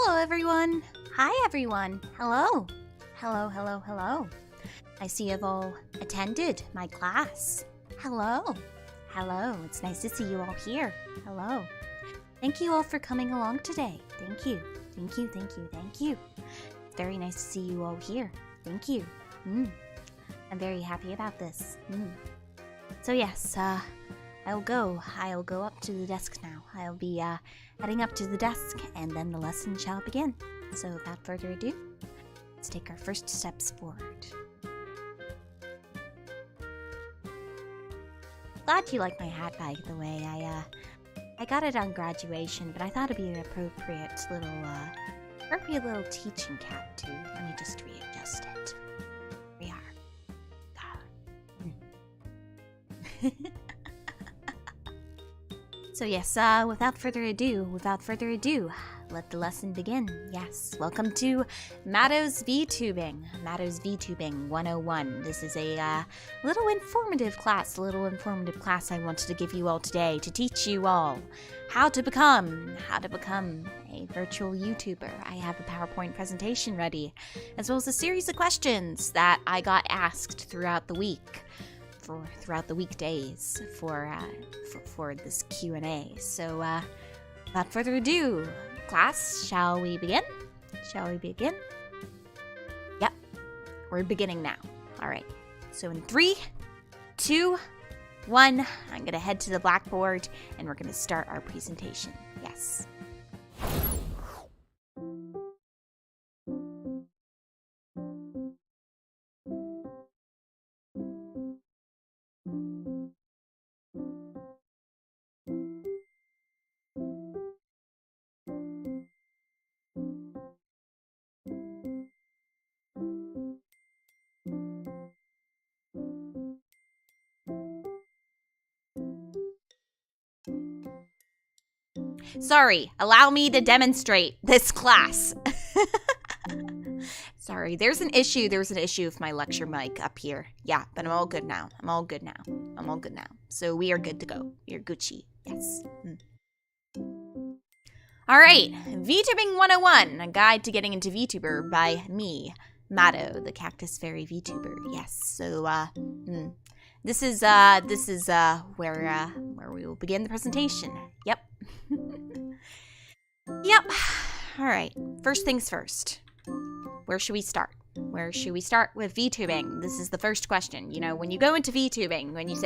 Hello, everyone. Hi, everyone. Hello. Hello, hello, hello. I see you've all attended my class. Hello. Hello. It's nice to see you all here. Hello. Thank you all for coming along today. Thank you. Thank you, thank you, thank you. It's very nice to see you all here. Thank you. I'm very happy about this. So yes, I'll go up to the desk now. I'll be heading up to the desk, and then the lesson shall begin. So without further ado, let's take our first steps forward. Glad you like my hat, by the way. I got it on graduation, but I thought it'd be an appropriate little teaching cap too. Let me just readjust it. Here we are. So yes, without further ado, let the lesson begin. Yes, welcome to Mado's VTubing. Mado's VTubing 101. This is a little informative class I wanted to give you all today to teach you all how to become a virtual YouTuber. I have a PowerPoint presentation ready, as well as a series of questions that I got asked throughout the week. Throughout the weekdays for this Q&A. So, without further ado, class, shall we begin? Yep, we're beginning now. All right. So in 3, 2, 1, I'm gonna head to the blackboard and we're gonna start our presentation. Yes. Sorry, allow me to demonstrate this class. Sorry, there's an issue with my lecture mic up here. Yeah, but I'm all good now. So we are good to go. We are Gucci. Yes. All right, VTubing 101, a guide to getting into VTuber by me, Mado, the Cactus Fairy VTuber. Yes. So this is where we will begin the presentation. Yep. Yep. All right. First things first. Where should we start? Where should we start with VTubing? This is the first question. You know, when you go into VTubing, when you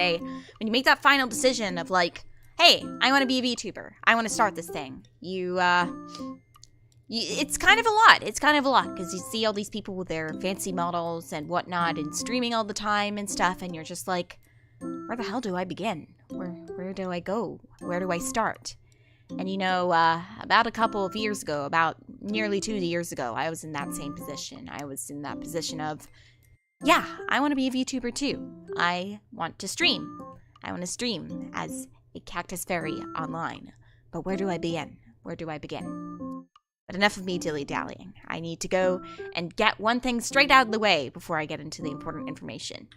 make that final decision of like, hey, I want to be a VTuber. I want to start this thing. It's kind of a lot. It's kind of a lot because you see all these people with their fancy models and whatnot and streaming all the time and stuff, and you're just like, where the hell do I begin? Where do I go? Where do I start? And you know, about a couple of years ago, about nearly 2 years ago, I was in that same position. I was in that position of, yeah, I want to be a VTuber too. I want to stream. I want to stream as a cactus fairy online. But where do I begin? But enough of me dilly-dallying. I need to go and get one thing straight out of the way before I get into the important information.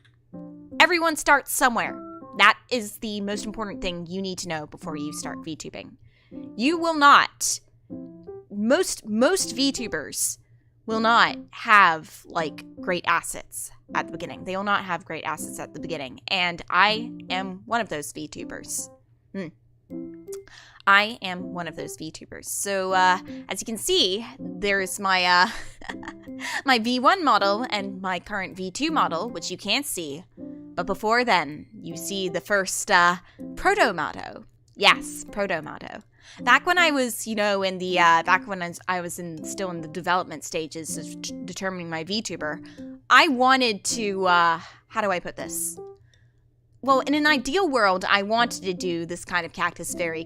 Everyone starts somewhere. That is the most important thing you need to know before you start VTubing. You will not, most VTubers will not have, like, great assets at the beginning. They will not have great assets at the beginning. And I am one of those VTubers. I am one of those VTubers. So, as you can see, there's my, my V1 model and my current V2 model, which you can't see. But before then, you see the first, proto-Mado. Yes, proto-Mado. Back when I was, you know, in the, still in the development stages of determining my VTuber, I wanted to, how do I put this? Well, in an ideal world, I wanted to do this kind of cactus fairy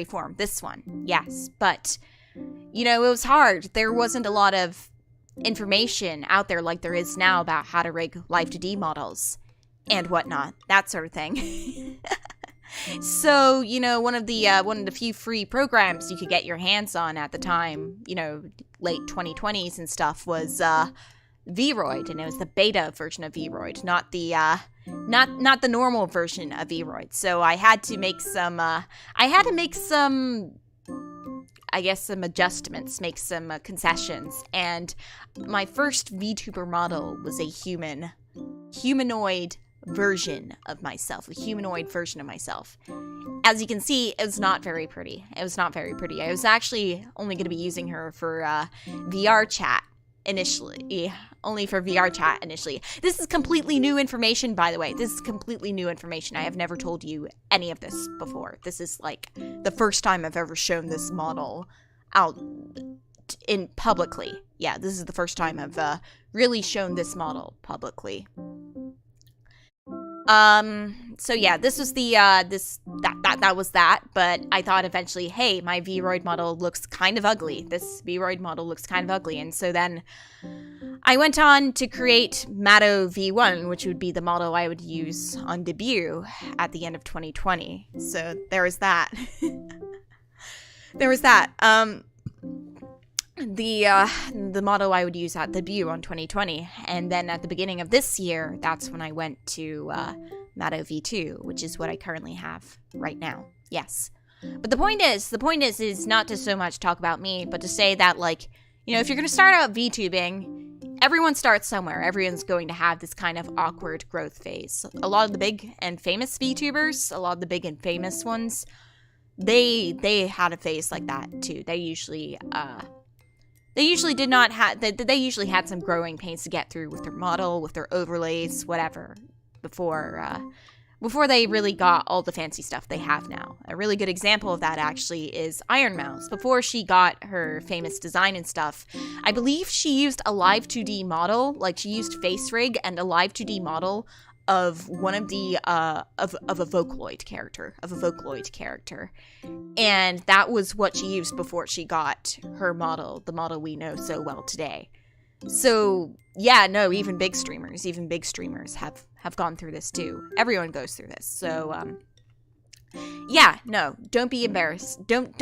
form. This one, yes. But, you know, it was hard. There wasn't a lot of information out there like there is now about how to rig Live 2D models and whatnot, that sort of thing. So, you know, one of the few free programs you could get your hands on at the time, you know, late 2020s and stuff, was V-roid, and it was the beta version of V-roid, not the normal version of V-roid. So I had to make some I guess, some adjustments, make some concessions. And my first VTuber model was a humanoid version of myself, a humanoid version of myself. As you can see, it was not very pretty. It was not very pretty. I was actually only going to be using her for VR chat initially. Only for VR chat initially. This is completely new information, by the way. This is completely new information. I have never told you any of this before. This is like the first time I've ever shown this model out in publicly. Yeah, this is the first time I've really shown this model publicly. So yeah, this was the, that was that, but I thought eventually, hey, my V-roid model looks kind of ugly. This V-roid model looks kind of ugly, and so then I went on to create Mado V1, which would be the model I would use on debut at the end of 2020. So there was that. There was that. The model I would use at debut on 2020, and then at the beginning of this year, that's when I went to Mado V2, which is what I currently have right now. Yes, but the point is not to so much talk about me, but to say that, like, you know, if you're gonna start out VTubing, everyone starts somewhere. Everyone's going to have this kind of awkward growth phase. A lot of the big and famous VTubers, a lot of the big and famous ones, they had a phase like that too. They usually did not have, they usually had some growing pains to get through with their model, with their overlays, whatever, before they really got all the fancy stuff they have now. A really good example of that actually is Iron Mouse. Before she got her famous design and stuff, I believe she used a live 2D model, like she used face rig and a live 2D model of one of the of a Vocaloid character, and that was what she used before she got her model, the model we know so well today. So yeah, no, even big streamers have gone through this too. Everyone goes through this. So yeah, no, don't be embarrassed. Don't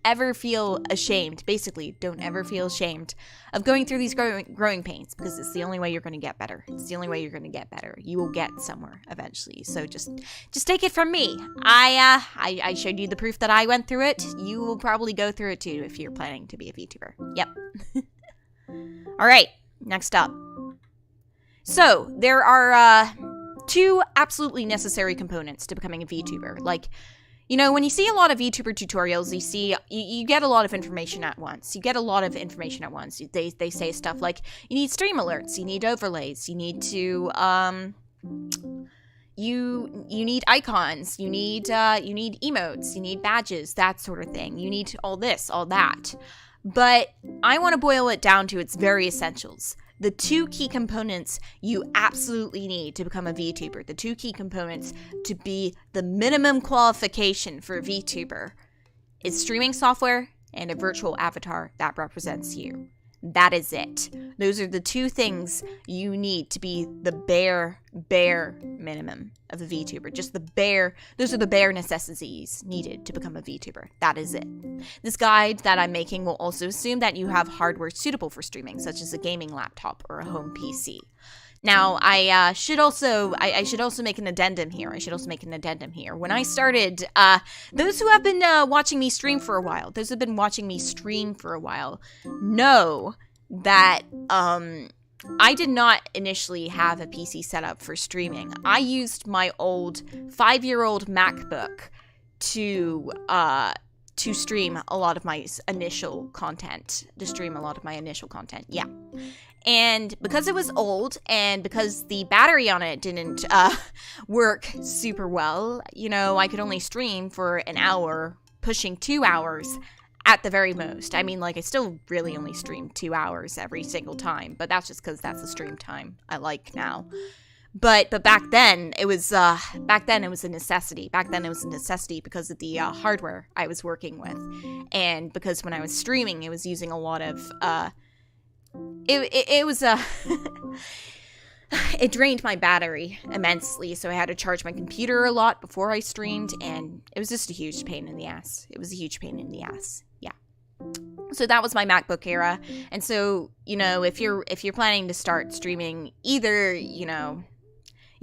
ever feel ashamed. Basically, don't ever feel ashamed of going through these growing pains, because it's the only way you're going to get better. It's the only way you're going to get better. You will get somewhere eventually. So just take it from me. I showed you the proof that I went through it. You will probably go through it too if you're planning to be a VTuber. Yep. All right, next up. So there are two absolutely necessary components to becoming a VTuber. Like, you know, when you see a lot of VTuber tutorials, you get a lot of information at once. They say stuff like, you need stream alerts, you need overlays, you need to, you need icons, you need emotes, you need badges, that sort of thing. You need all this, all that. But I want to boil it down to its very essentials. The two key components you absolutely need to become a VTuber, the two key components to be the minimum qualification for a VTuber, is streaming software and a virtual avatar that represents you. That is it. Those are the two things you need to be the bare minimum of a VTuber. Those are the bare necessities needed to become a VTuber. That is it. This guide that I'm making will also assume that you have hardware suitable for streaming, such as a gaming laptop or a home PC. Now, I should also make an addendum here. When I started, those who have been watching me stream for a while, know that I did not initially have a PC set up for streaming. I used my old 5-year-old MacBook to stream a lot of my initial content. Yeah. And because it was old, and because the battery on it didn't work super well, you know, I could only stream for an hour, pushing 2 hours at the very most. I mean, like, I still really only stream 2 hours every single time, but that's just because that's the stream time I like now. But back then it was a necessity. Because of the hardware I was working with, and because when I was streaming, it was using a lot of it drained my battery immensely, so I had to charge my computer a lot before I streamed, and it was just a huge pain in the ass. Yeah. So that was my MacBook era. And so, you know, if you're planning to start streaming, either, you know,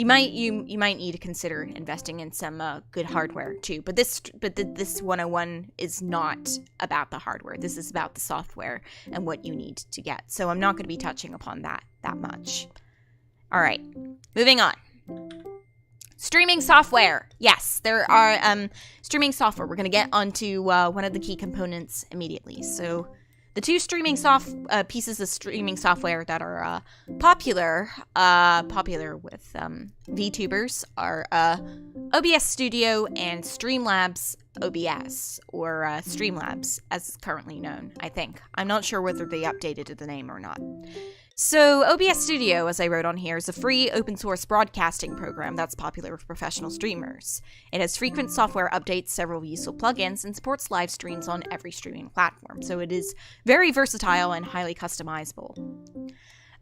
you might need to consider investing in some good hardware too. But this 101 is not about the hardware. This is about the software and what you need to get. So I'm not going to be touching upon that much. All right, moving on. Streaming software. Yes, there are streaming software. We're going to get onto one of the key components immediately. So the two pieces of streaming software that are popular with VTubers are OBS Studio and Streamlabs OBS, or Streamlabs as it's currently known, I think. I'm not sure whether they updated the name or not. So OBS Studio, as I wrote on here, is a free open-source broadcasting program that's popular with professional streamers. It has frequent software updates, several useful plugins, and supports live streams on every streaming platform, so it is very versatile and highly customizable.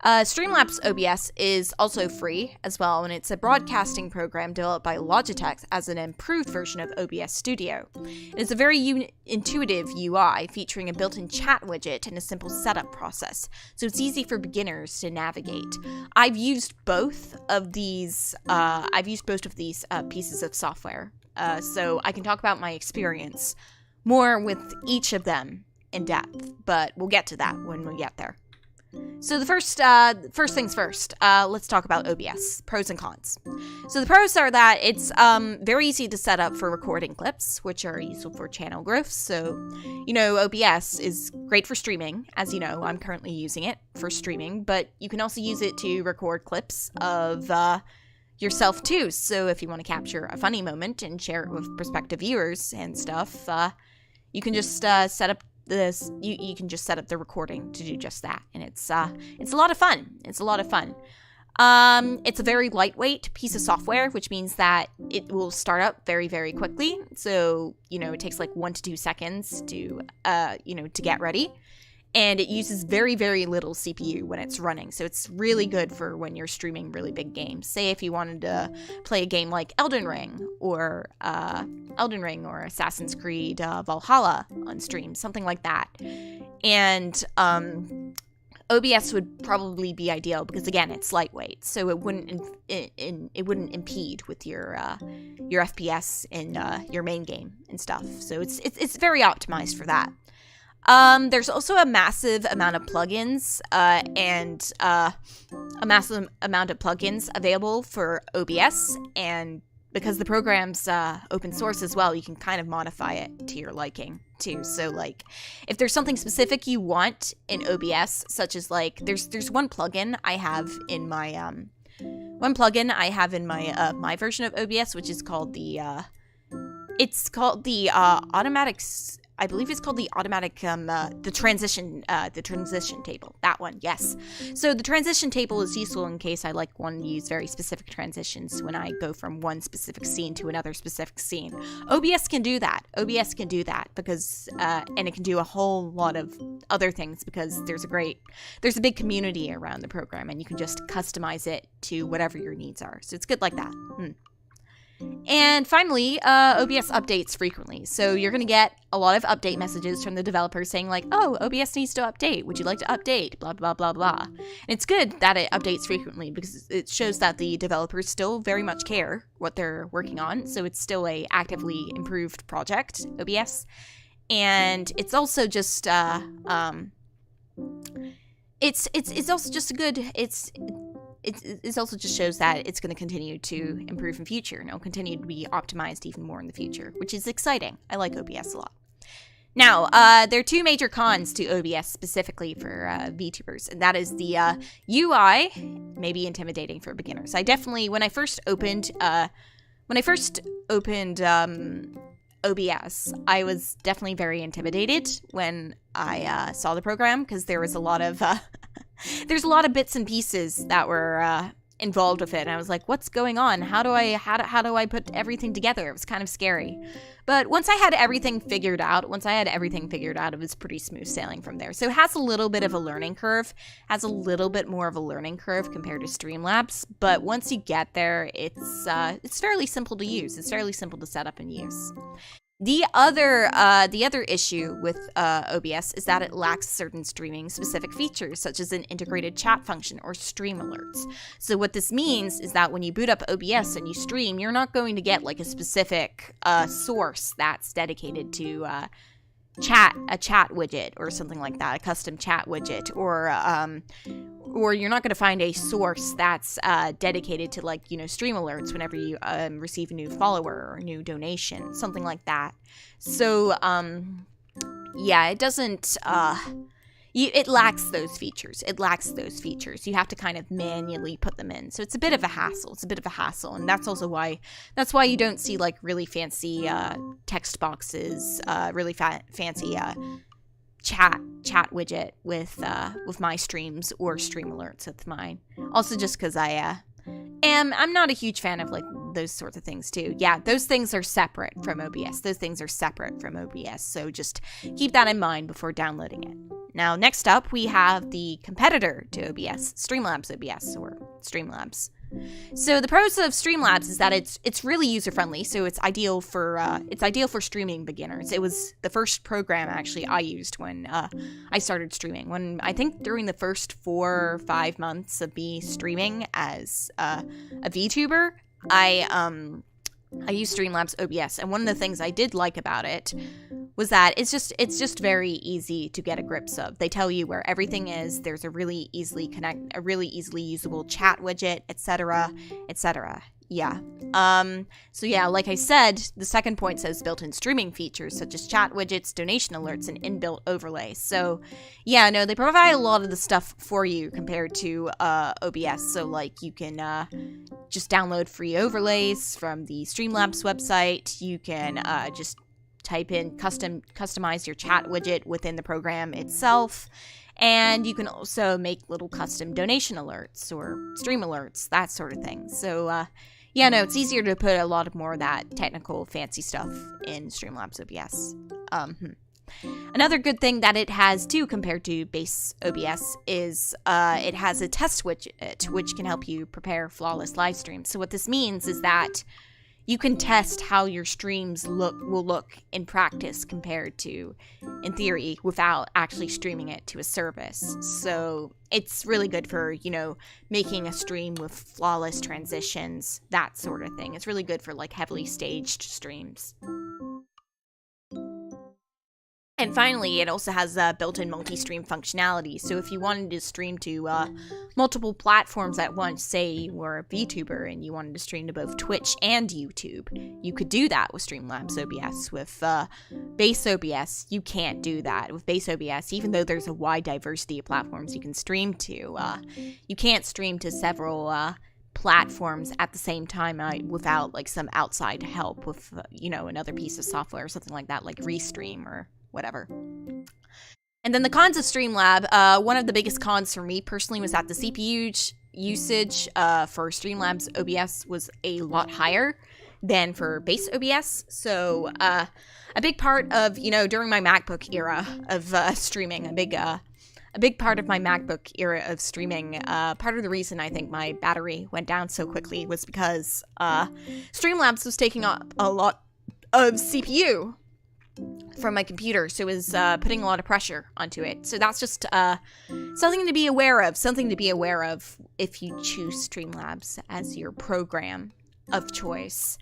Streamlabs OBS is also free as well, and it's a broadcasting program developed by Logitech as an improved version of OBS Studio. It is a very intuitive UI featuring a built-in chat widget and a simple setup process, so it's easy for beginners to navigate. I've used both of these pieces of software, so I can talk about my experience more with each of them in depth, but we'll get to that when we get there. So the first things first, let's talk about OBS, pros and cons. So the pros are that it's very easy to set up for recording clips, which are useful for channel growth. So, OBS is great for streaming. As you know, I'm currently using it for streaming, but you can also use it to record clips of yourself too. So if you want to capture a funny moment and share it with prospective viewers and stuff, you can just set up this. You can just set up the recording to do just that, and it's a lot of fun. It's a very lightweight piece of software, which means that it will start up very, very quickly. So it takes like 1 to 2 seconds to get ready, and it uses very, very little CPU when it's running. So it's really good for when you're streaming really big games. Say if you wanted to play a game like Elden Ring or Assassin's Creed Valhalla on stream, something like that. And OBS would probably be ideal because again, it's lightweight, so it wouldn't impede with your FPS in your main game and stuff. So it's very optimized for that. There's also a massive amount of plugins available for OBS, and because the program's open source as well, you can kind of modify it to your liking too. So like if there's something specific you want in OBS, such as like there's one plugin I have in my my version of OBS, which is called the automatic. I believe it's called the automatic, the transition table. That one, yes. So the transition table is useful in case I want to use very specific transitions when I go from one specific scene to another specific scene. OBS can do that. Because, and it can do a whole lot of other things because there's a big community around the program, and you can just customize it to whatever your needs are. So it's good like that. And finally, OBS updates frequently. So you're going to get a lot of update messages from the developers saying like, oh, OBS needs to update. Would you like to update? Blah, blah, blah, blah. And it's good that it updates frequently because it shows that the developers still very much care what they're working on. So it's still a actively improved project, OBS. And it's also just, it's also just a good, it also just shows that it's going to continue to improve in future, and it'll continue to be optimized even more in the future, which is exciting. I like OBS a lot. Now, there are two major cons to OBS specifically for VTubers, and that is the UI may be intimidating for beginners. I definitely, when I first opened OBS, I was definitely very intimidated when I saw the program because there was a lot of there's a lot of bits and pieces that were involved with it, and I was like, what's going on? How do I put everything together? It was kind of scary. But once I had everything figured out, it was pretty smooth sailing from there. So it has a little bit of a learning curve, compared to Streamlabs, but once you get there, it's fairly simple to use. It's fairly simple to set up and use. The other issue with OBS is that it lacks certain streaming specific features, such as an integrated chat function or stream alerts. So what this means is that when you boot up OBS and you stream, you're not going to get like a specific source that's dedicated to a chat widget or something like that, a custom chat widget, or you're not going to find a source that's dedicated to, like, stream alerts whenever you receive a new follower or a new donation, something like that. So, yeah, it doesn't, it lacks those features. You have to kind of manually put them in. So it's a bit of a hassle. And that's also why you don't see, like, really fancy text boxes, really fancy chat widget with my streams or stream alerts with mine. Also just because I'm not a huge fan of, like, those sorts of things too. Yeah, those things are separate from OBS. So just keep that in mind before downloading it. Now, next up, we have the competitor to OBS, Streamlabs OBS, or Streamlabs. So the pros of Streamlabs is that it's really user friendly, so it's ideal for streaming beginners. It was the first program actually I used when I started streaming. When I think during the first 4 or 5 months of me streaming as a VTuber, I used Streamlabs OBS, and one of the things I did like about it was that it's just very easy to get a grips of. They tell you where everything is. There's a really easily usable chat widget, etc., etc. Yeah. So yeah, like I said, the second point says built-in streaming features such as chat widgets, donation alerts, and inbuilt overlays. So yeah, no, they provide a lot of the stuff for you compared to OBS. So, like, you can just download free overlays from the Streamlabs website. You can just type in customize your chat widget within the program itself. And you can also make little custom donation alerts or stream alerts, that sort of thing. So, yeah, no, it's easier to put a lot more of that technical, fancy stuff in Streamlabs OBS. Another good thing that it has, too, compared to base OBS is it has a test widget, which can help you prepare flawless live streams. So what this means is that you can test how your streams will look in practice compared to, in theory, without actually streaming it to a service. So it's really good for, making a stream with flawless transitions, that sort of thing. It's really good for, like, heavily staged streams. And finally, it also has built-in multi-stream functionality. So if you wanted to stream to multiple platforms at once, say you were a VTuber and you wanted to stream to both Twitch and YouTube, you could do that with Streamlabs OBS. With base OBS, you can't do that. With base OBS, even though there's a wide diversity of platforms you can stream to, you can't stream to several platforms at the same time without, like, some outside help with, another piece of software or something like that, like Restream or whatever. And then the cons of Streamlab, one of the biggest cons for me personally was that the CPU usage for Streamlabs OBS was a lot higher than for base OBS. So a big part of, during my MacBook era of streaming, a big part of my MacBook era of streaming, part of the reason I think my battery went down so quickly was because Streamlabs was taking up a lot of CPU from my computer, so it was putting a lot of pressure onto it. So that's just something to be aware of if you choose Streamlabs as your program of choice.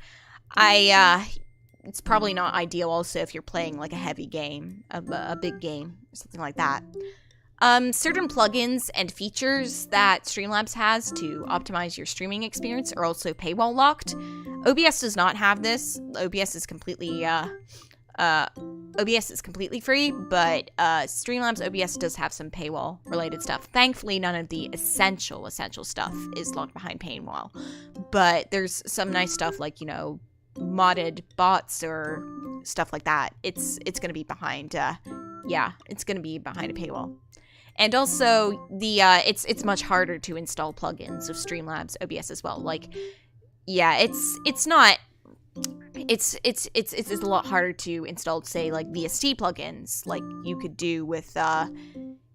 It's probably not ideal also if you're playing, like, a heavy game, a big game, or something like that. Certain plugins and features that Streamlabs has to optimize your streaming experience are also paywall locked. OBS does not have this. OBS is completely free, but Streamlabs OBS does have some paywall related stuff. Thankfully, none of the essential stuff is locked behind paywall, but there's some nice stuff like, modded bots or stuff like that. It's going to be behind it's going to be behind a paywall. And also it's much harder to install plugins of Streamlabs OBS as well. Like, yeah, it's a lot harder to install, say, like VST plugins, like you could do with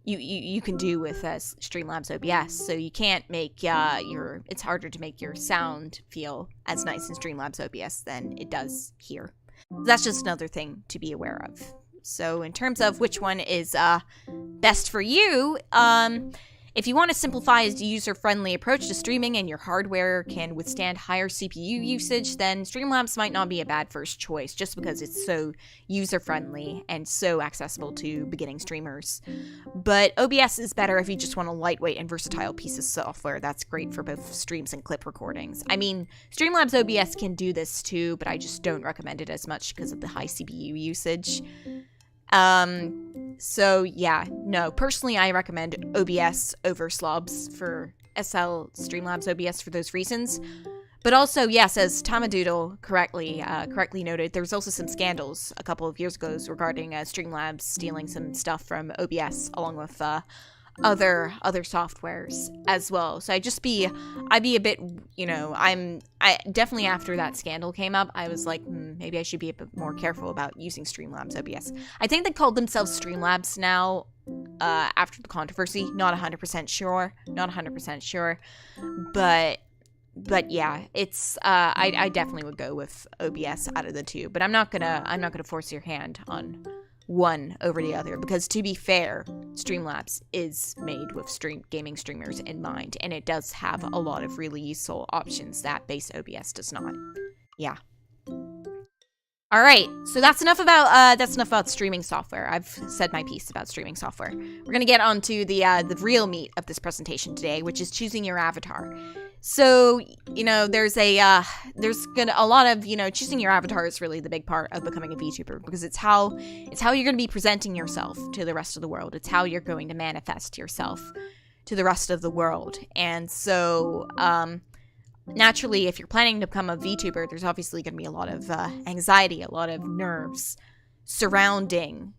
you can do with Streamlabs OBS. So you can't make it's harder to make your sound feel as nice in Streamlabs OBS than it does here. That's just another thing to be aware of. So in terms of which one is best for you, if you want a simplified, user-friendly approach to streaming and your hardware can withstand higher CPU usage, then Streamlabs might not be a bad first choice just because it's so user-friendly and so accessible to beginning streamers. But OBS is better if you just want a lightweight and versatile piece of software that's great for both streams and clip recordings. I mean, Streamlabs OBS can do this too, but I just don't recommend it as much because of the high CPU usage. So yeah, no, personally I recommend OBS over Slobs for SL Streamlabs OBS for those reasons. But also, yes, as Tamadoodle correctly noted, there was also some scandals a couple of years ago regarding Streamlabs stealing some stuff from OBS along with other softwares as well. So I'd be a bit, I definitely after that scandal came up, I was like, maybe I should be a bit more careful about using Streamlabs OBS. I think they called themselves Streamlabs now after the controversy. Not 100% sure, but yeah, it's I definitely would go with OBS out of the two, but I'm not gonna force your hand on one over the other, because to be fair, Streamlabs is made with gaming streamers in mind, and it does have a lot of really useful options that base OBS does not. Yeah. All right, so that's enough about streaming software. I've said my piece about streaming software. We're gonna get on to the real meat of this presentation today, which is choosing your avatar. So, there's a lot of, choosing your avatar is really the big part of becoming a VTuber, because it's how you're going to be presenting yourself to the rest of the world. It's how you're going to manifest yourself to the rest of the world. And so, naturally, if you're planning to become a VTuber, there's obviously going to be a lot of anxiety, a lot of nerves surrounding,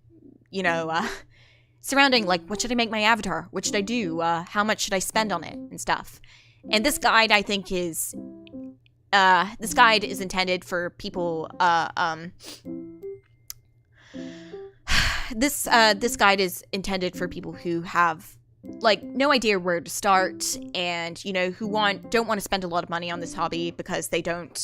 like, what should I make my avatar? What should I do? How much should I spend on it and stuff? And this guide, I think, is intended for people. This guide is intended for people who have no idea where to start, and who don't want to spend a lot of money on this hobby because they don't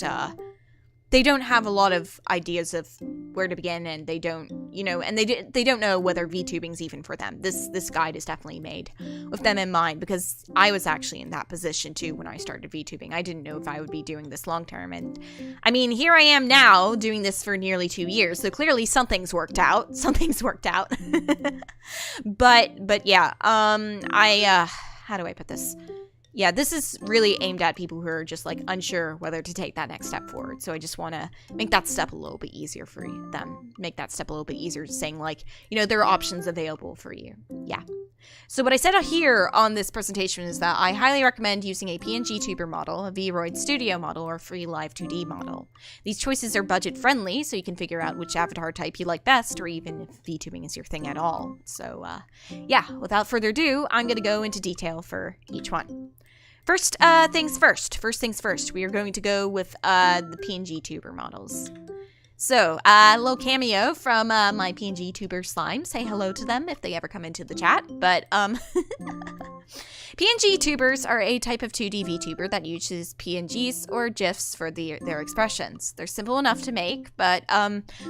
have a lot of ideas of where to begin, and they don't they don't know whether VTubing's even for them. This guide is definitely made with them in mind, because I was actually in that position too when I started VTubing. I didn't know if I would be doing this long term, and I mean, here I am now doing this for nearly 2 years, so clearly something's worked out. but yeah, how do I put this? Yeah, this is really aimed at people who are just unsure whether to take that next step forward. So I just want to make that step a little bit easier for them. Make that step a little bit easier, saying there are options available for you. Yeah. So what I said here on this presentation is that I highly recommend using a PNG tuber model, a V-roid studio model, or a free live 2D model. These choices are budget friendly, so you can figure out which avatar type you like best, or even if VTubing is your thing at all. So yeah, without further ado, I'm going to go into detail for each one. First things first, we are going to go with the PNG tuber models. So, a little cameo from my PNG tuber slime. Say hello to them if they ever come into the chat. But, PNG tubers are a type of 2D VTuber that uses PNGs or GIFs for their expressions. They're simple enough to make, but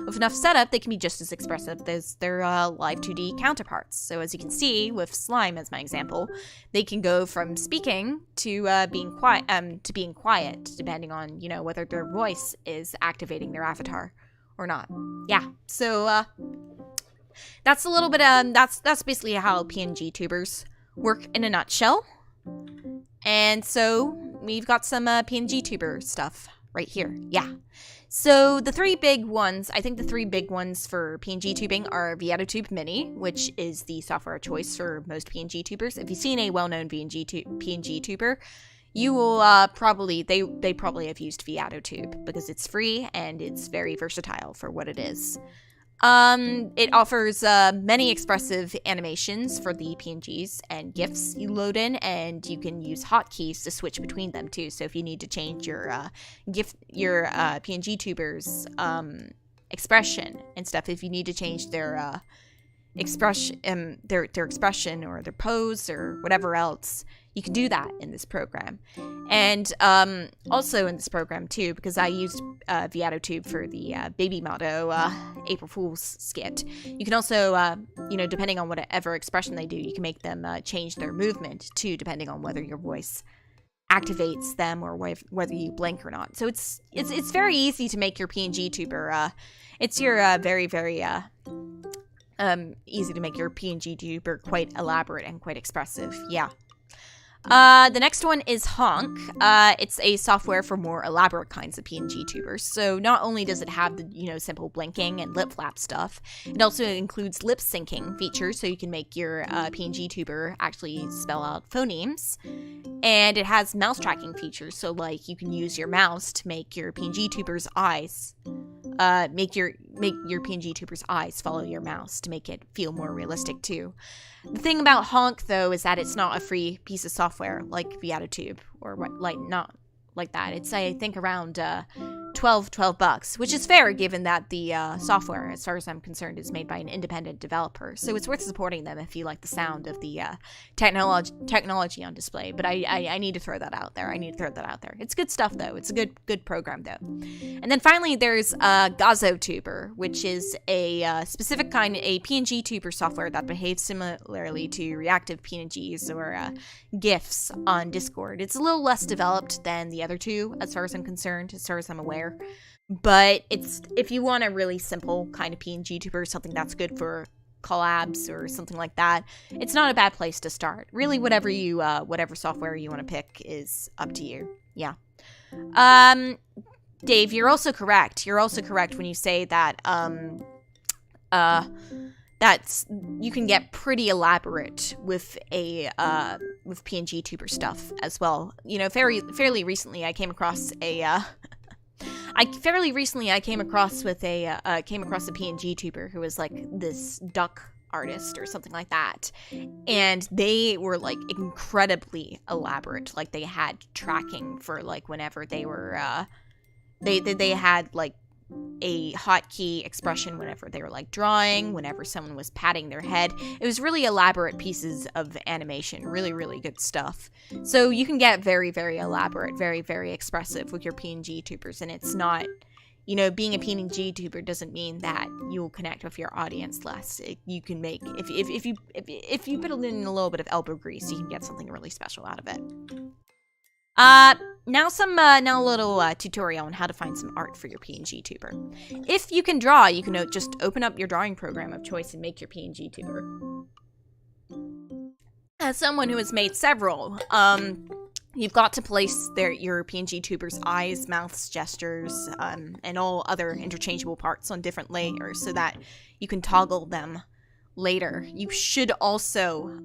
with enough setup, they can be just as expressive as their live 2D counterparts. So as you can see, with slime as my example, they can go from speaking to being quiet, depending on whether their voice is activating their avatar or not. Yeah. So that's a little bit. That's basically how PNG tubers work in a nutshell. And so we've got some PNG tuber stuff right here. Yeah. So I think the three big ones for PNG tubing are VTube Mini, which is the software of choice for most PNG tubers. If you've seen a well-known PNG tuber, you will probably have used VTube because it's free and it's very versatile for what it is. It offers many expressive animations for the PNGs and GIFs you load in, and you can use hotkeys to switch between them too. So if you need to change your PNG tuber's expression and stuff, if you need to change their their expression or their pose or whatever else, you can do that in this program. And also in this program too, because I used VTube for the Baby Mado April Fool's skit, you can also, you know, depending on whatever expression they do, you can make them change their movement too, depending on whether your voice activates them or whether you blink or not. So it's very easy to make your PNG tuber. It's very, very easy to make your PNG tuber quite elaborate and quite expressive. Yeah. The next one is Honk. It's a software for more elaborate kinds of PNG tubers. So not only does it have the, you know, simple blinking and lip flap stuff, it also includes lip syncing features, so you can make your PNG tuber actually spell out phonemes. And it has mouse tracking features, so like you can use your mouse to make your PNG tuber's eyes, make your PNG tuber's eyes follow your mouse to make it feel more realistic too. The thing about Honk, though, is that it's not a free piece of software like VTube or what, like not like that. It's, I think, around $12 bucks, which is fair given that the software, as far as I'm concerned, is made by an independent developer. So it's worth supporting them if you like the sound of the technology on display. But I need to throw that out there. It's good stuff, though. It's a good program, though. And then finally, there's GazoTuber, which is a specific kind, a PNG tuber software that behaves similarly to reactive PNGs or GIFs on Discord. It's a little less developed than the other two, as far as I'm concerned, as far as I'm aware. But it's, if you want a really simple kind of PNG tuber, something that's good for collabs or something like that, it's not a bad place to start. Really, whatever software you want to pick is up to you. Yeah. Dave, you're also correct. You're also correct when you say that that's, you can get pretty elaborate with with PNG tuber stuff as well. You know, fairly recently I came across a came across a PNG tuber who was like this duck artist or something like that, and they were like incredibly elaborate. Like they had tracking for like whenever they were they had like a hotkey expression whenever they were like drawing, whenever someone was patting their head. It was really elaborate pieces of animation, really good stuff. So you can get very elaborate, very expressive with your PNG tubers, and it's not, you know, being a PNG tuber doesn't mean that you'll connect with your audience less. You can make, if you put in a little bit of elbow grease, you can get something really special out of it. Now a little tutorial on how to find some art for your PNG tuber. If you can draw, you can just open up your drawing program of choice and make your PNG tuber. As someone who has made several, you've got to place your PNG tuber's eyes, mouths, gestures, and all other interchangeable parts on different layers so that you can toggle them later. You should also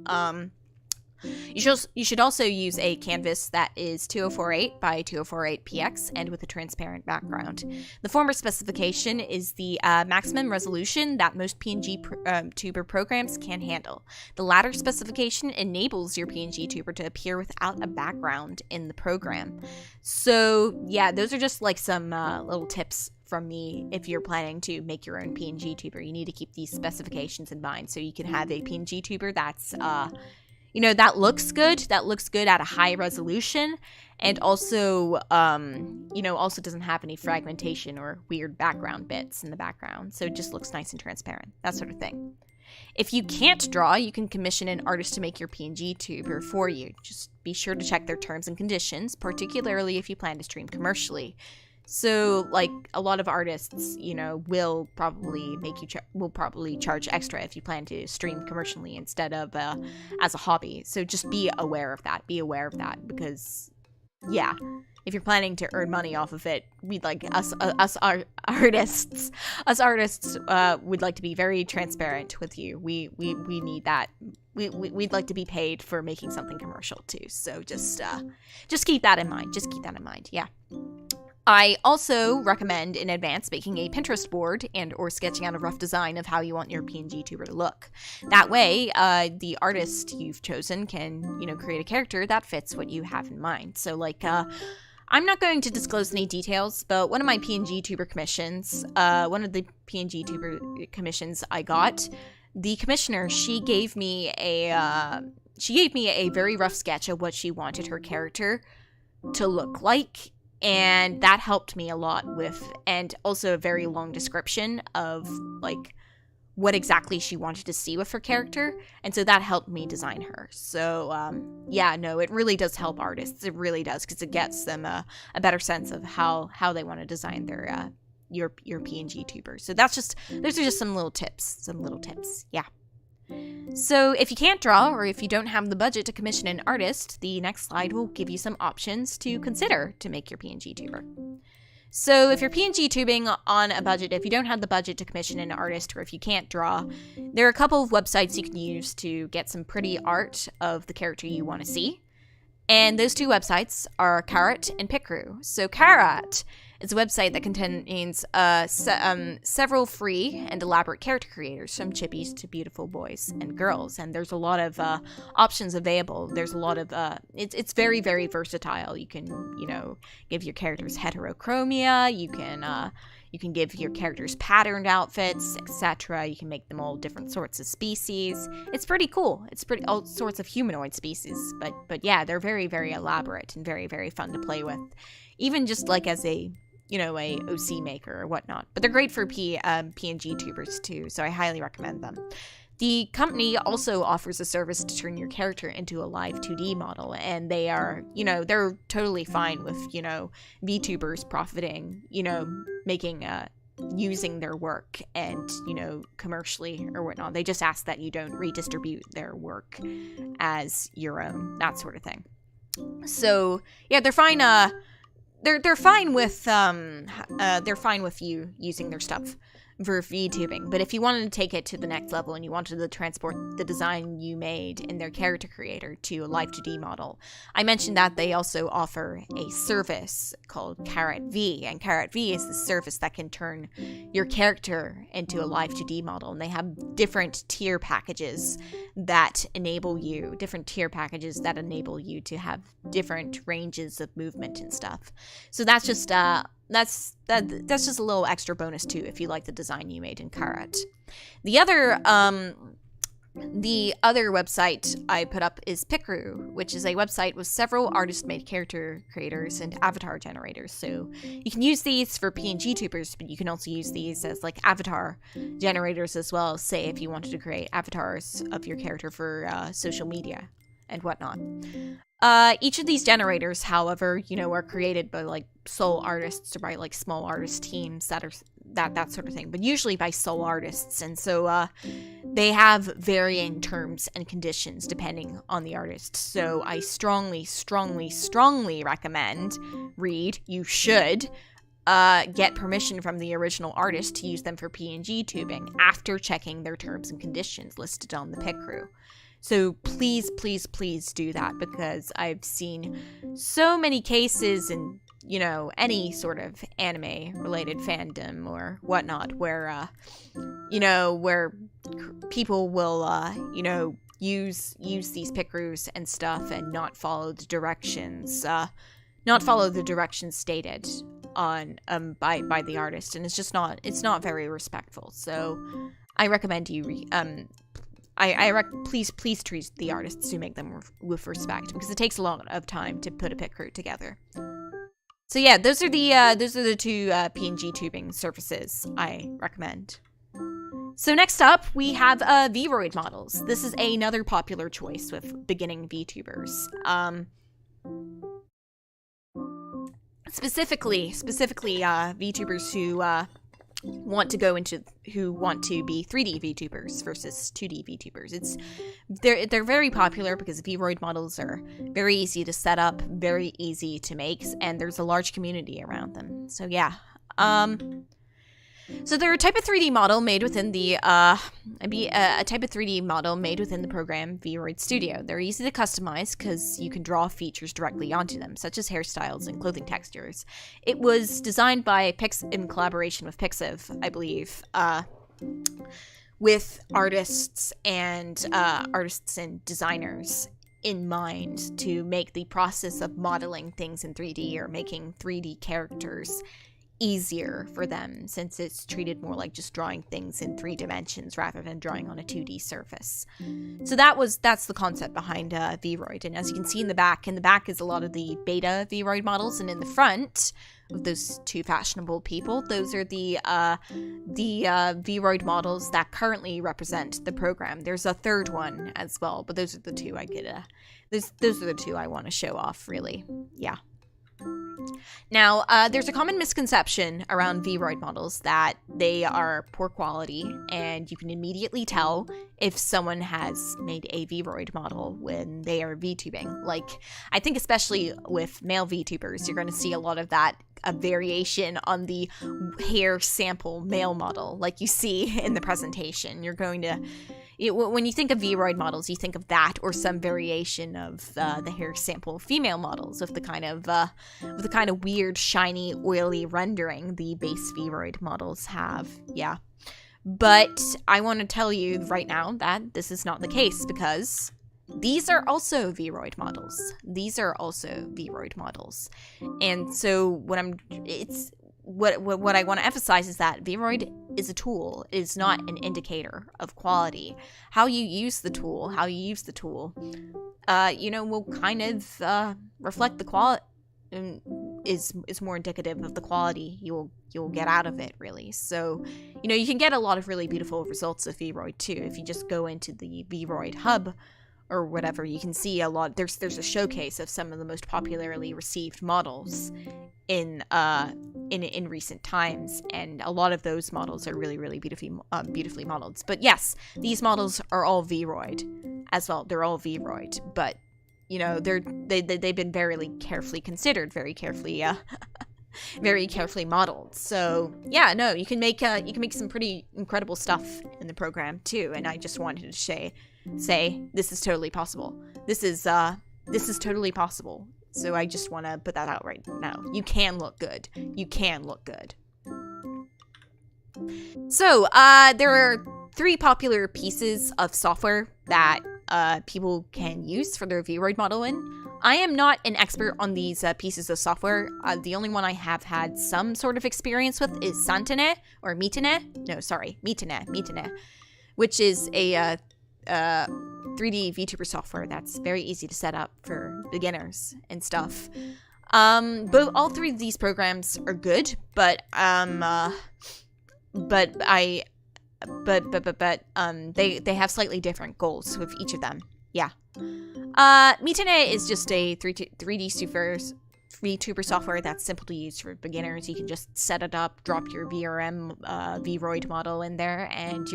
You should also use a canvas that is 2048 by 2048 px and with a transparent background. The former specification is the maximum resolution that most PNG tuber programs can handle. The latter specification enables your PNG tuber to appear without a background in the program. So yeah, those are just like some little tips from me. If you're planning to make your own PNG tuber, you need to keep these specifications in mind so you can have a PNG tuber that's you know, that looks good at a high resolution, and also, you know, also doesn't have any fragmentation or weird background bits in the background, so it just looks nice and transparent, that sort of thing. If you can't draw, you can commission an artist to make your PNG tuber for you. Just be sure to check their terms and conditions, particularly if you plan to stream commercially. So, like, a lot of artists, you know, will probably charge extra if you plan to stream commercially instead of as a hobby. So just be aware of that. Because, yeah, if you're planning to earn money off of it, we'd like us artists would like to be very transparent with you. We need that. We'd like to be paid for making something commercial too. So just keep that in mind. Yeah. I also recommend in advance making a Pinterest board and or sketching out a rough design of how you want your PNG tuber to look. That way, the artist you've chosen can, you know, create a character that fits what you have in mind. So, like, I'm not going to disclose any details, but one of my PNG tuber commissions, I got, the commissioner, she gave me a very rough sketch of what she wanted her character to look like, and that helped me a lot with, and also a very long description of like what exactly she wanted to see with her character, and so that helped me design her. So yeah, no, it really does help artists. It really does, because it gets them a better sense of how they want to design their your PNG tubers. So those are just some little tips. Yeah. So if you can't draw, or if you don't have the budget to commission an artist, the next slide will give you some options to consider to make your PNG tuber. So if you're PNG tubing on a budget, if you don't have the budget to commission an artist, or if you can't draw, there are a couple of websites you can use to get some pretty art of the character you want to see. And those two websites are Carrot and Picrew. So Carrot is a website that contains several free and elaborate character creators, from chippies to beautiful boys and girls. And there's a lot of options available. There's a lot of it's very, very versatile. You can, give your characters heterochromia. You can give your characters patterned outfits, etc. You can make them all different sorts of species. It's pretty cool. It's all sorts of humanoid species. But yeah, they're very, very elaborate and very, very fun to play with. Even just like as a OC maker or whatnot. But they're great for PNG tubers too, so I highly recommend them. The company also offers a service to turn your character into a live 2D model, and they are, they're totally fine with, VTubers profiting, making, using their work and, commercially or whatnot. They just ask that you don't redistribute their work as your own, that sort of thing. So, yeah, they're fine, they're fine with you using their stuff for VTubing, but if you wanted to take it to the next level and you wanted to transport the design you made in their character creator to a live 2D model, I mentioned that they also offer a service called Carrot V, and Carrot V is the service that can turn your character into a live 2D model, and they have different tier packages that enable you to have different ranges of movement and stuff. So that's just that's just a little extra bonus too if you like the design you made in Carrot. The other website I put up is Picrew, which is a website with several artist-made character creators and avatar generators. So you can use these for PNG tubers, but you can also use these as like avatar generators as well, say if you wanted to create avatars of your character for social media and whatnot. Each of these generators, however, are created by like sole artists or by like small artist teams that sort of thing, but usually by sole artists. And so they have varying terms and conditions depending on the artist. So I strongly, strongly, strongly recommend you should get permission from the original artist to use them for PNG tubing after checking their terms and conditions listed on the Picrew. So please, please, please do that, because I've seen so many cases in, any sort of anime-related fandom or whatnot where, where people will, use these Picrews and stuff and not follow the directions stated on by the artist, and it's not very respectful. So I recommend you please treat the artists who make them with respect, because it takes a lot of time to put a Picrew together. So yeah, those are the two PNG tubing services I recommend. So next up, we have V-roid models. This is another popular choice with beginning VTubers. Specifically VTubers who want to be 3D VTubers versus 2D VTubers. They're very popular because V-roid models are very easy to set up, very easy to make, and there's a large community around them. So yeah. So they're a type of 3D model made within the program V-roid Studio. They're easy to customize because you can draw features directly onto them, such as hairstyles and clothing textures. It was designed by in collaboration with Pixiv, I believe, with artists and designers in mind to make the process of modeling things in 3D or making 3D characters easier for them since it's treated more like just drawing things in 3 dimensions rather than drawing on a 2D surface. So that's the concept behind V-roid. And as you can see in the back is a lot of the beta V-roid models, and in the front of those 2 fashionable people, those are the V-roid models that currently represent the program. There's a third one as well, but those are the 2 I get. Those are the 2 I want to show off, really. Yeah. Now, there's a common misconception around V-roid models that they are poor quality, and you can immediately tell if someone has made a V-roid model when they are VTubing. Like, I think especially with male VTubers, you're going to see a lot of that, a variation on the hair sample male model, like you see in the presentation. You're going to... when you think of V-roid models, you think of that or some variation of the hair sample female models of the kind of weird, shiny, oily rendering the base V-roid models have. Yeah. But I want to tell you right now that this is not the case, because these are also V-roid models. These are also V-roid models. And so what I want to emphasize is that V-roid is a tool. It is not an indicator of quality. How you use the tool, will kind of reflect the quality, is more indicative of the quality you'll get out of it, really. So, you can get a lot of really beautiful results of V-roid too. If you just go into the V-roid hub or whatever, you can see a lot. There's a showcase of some of the most popularly received models in recent times, and a lot of those models are really, really beautifully modeled. But yes, these models are all V-roid as well. They're all V-roid, but they've been very carefully considered, very carefully modeled. So yeah, no, you can make some pretty incredible stuff in the program too. And I just wanted to say this is totally possible. This is totally possible. So I just want to put that out right now. You can look good. You can look good. So there are 3 popular pieces of software that people can use for their V-roid modeling. I am not an expert on these pieces of software. The only one I have had some sort of experience with is Mitene, which is a 3D VTuber software that's very easy to set up for beginners and stuff. But all 3 of these programs are good, but they have slightly different goals with each of them. Yeah. Mitene is just a 3D VTuber software that's simple to use for beginners. You can just set it up, drop your VRM V-roid model in there, and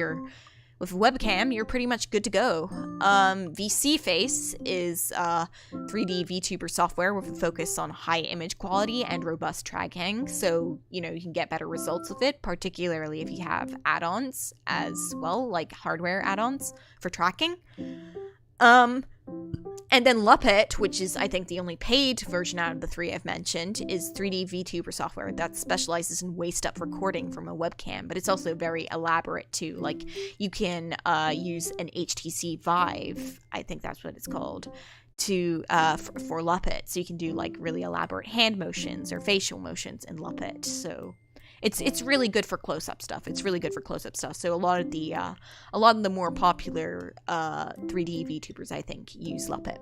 with a webcam, you're pretty much good to go. VC Face is 3D VTuber software with a focus on high image quality and robust tracking, so you can get better results with it, particularly if you have add-ons as well, like hardware add-ons for tracking. And then Luppet, which is, I think, the only paid version out of the 3 I've mentioned, is 3D VTuber software that specializes in waist-up recording from a webcam, but it's also very elaborate, too. Like, you can use an HTC Vive, I think that's what it's called, for Luppet. So you can do, like, really elaborate hand motions or facial motions in Luppet. So it's really good for close-up stuff. So a lot of the more popular 3D VTubers, I think, use Luppet.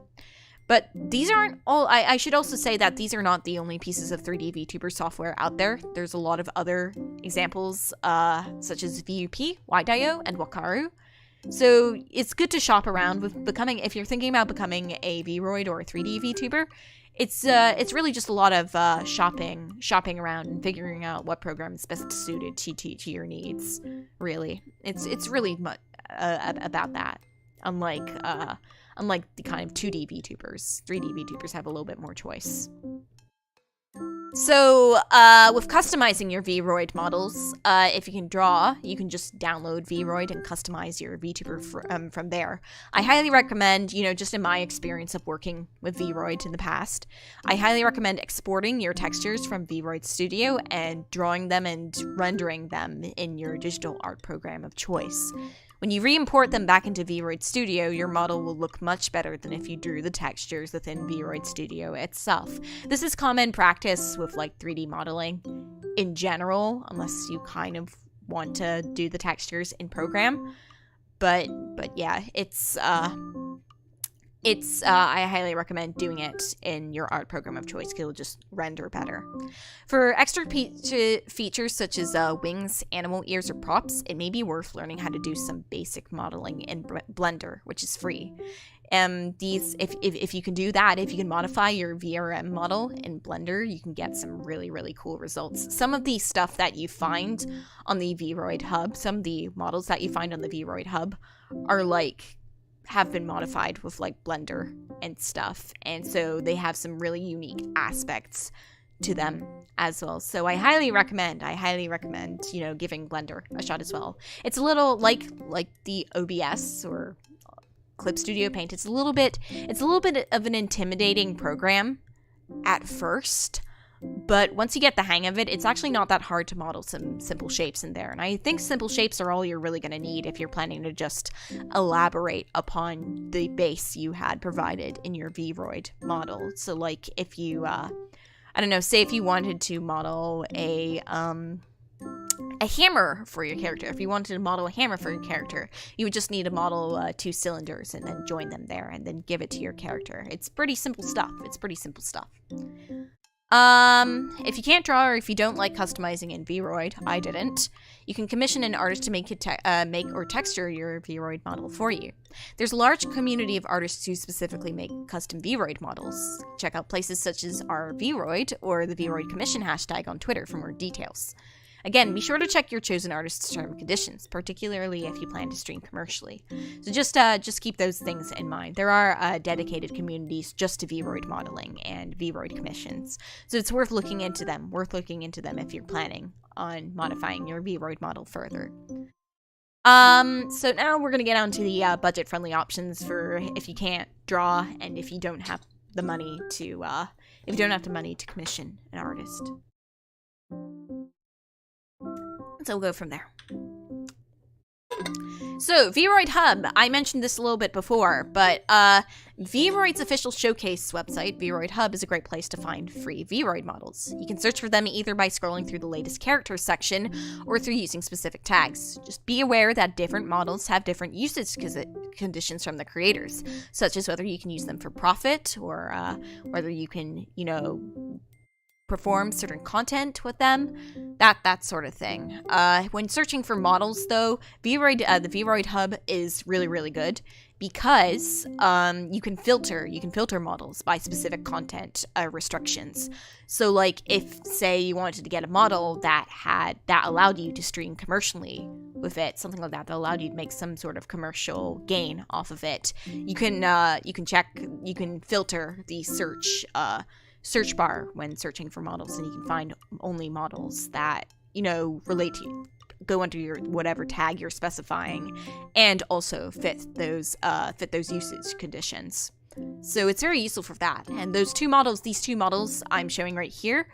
But these aren't all. I should also say that these are not the only pieces of 3D VTuber software out there. There's a lot of other examples, such as VUP, Widio, and Wakaru. So it's good to shop around if you're thinking about becoming a V-roid or a 3D VTuber. It's really just a lot of shopping around and figuring out what program is best suited to your needs. Really, it's really much about that. Unlike the kind of 2D VTubers, 3D VTubers have a little bit more choice. So, with customizing your V-roid models, if you can draw, you can just download V-roid and customize your VTuber from there. I highly recommend, just in my experience of working with V-roid in the past, I highly recommend exporting your textures from V-roid Studio and drawing them and rendering them in your digital art program of choice. When you re-import them back into V-roid Studio, your model will look much better than if you drew the textures within V-roid Studio itself. This is common practice issues with like 3D modeling in general, unless you kind of want to do the textures in program. But yeah, it's I highly recommend doing it in your art program of choice because it'll just render better. For extra features such as wings, animal ears, or props, it may be worth learning how to do some basic modeling in Blender, which is free. If you can do that, if you can modify your VRM model in Blender, you can get some really, really cool results. Some of the stuff that you find on the V-roid hub, some of the models that you find on the V-roid hub are like, have been modified with like Blender and stuff. And so they have some really unique aspects to them as well. So I highly recommend, you know, giving Blender a shot as well. It's a little like the OBS or Clip Studio Paint. It's a little bit of an intimidating program at first, but once you get the hang of it, it's actually not that hard to model some simple shapes in there. And I think simple shapes are all you're really going to need if you're planning to just elaborate upon the base you had provided in your V-roid model. So like if you, I don't know, say if you wanted to model a hammer for your character. If you wanted to model a hammer for your character, you would just need to model 2 cylinders and then join them there and then give it to your character. It's pretty simple stuff. If you can't draw or if you don't like customizing in V-roid, I didn't, you can commission an artist to make or texture your V-roid model for you. There's a large community of artists who specifically make custom V-roid models. Check out places such as our V-roid or the V-roid commission hashtag on Twitter for more details. Again, be sure to check your chosen artist's terms and conditions, particularly if you plan to stream commercially. So just keep those things in mind. There are dedicated communities just to V-roid modeling and V-roid commissions, so it's worth looking into them. If you're planning on modifying your V-roid model further. So now we're gonna get on to the budget-friendly options for if you can't draw and if you don't have the money to commission an artist. So we'll go from there. So, V-roid Hub. I mentioned this a little bit before, but V-roid's official showcase website, V-roid Hub, is a great place to find free V-roid models. You can search for them either by scrolling through the latest characters section or through using specific tags. Just be aware that different models have different usage conditions from the creators, such as whether you can use them for profit or whether you can, you know, perform certain content with them, that sort of thing. When searching for models, though, the V-roid Hub is really, really good because you can filter models by specific content restrictions. So, like, if say you wanted to get a model that allowed you to stream commercially with it, something like that allowed you to make some sort of commercial gain off of it, you can filter the search bar when searching for models, and you can find only models that, you know, relate to you, go under your whatever tag you're specifying, and also fit those usage conditions. So it's very useful for that. And these two models I'm showing right here,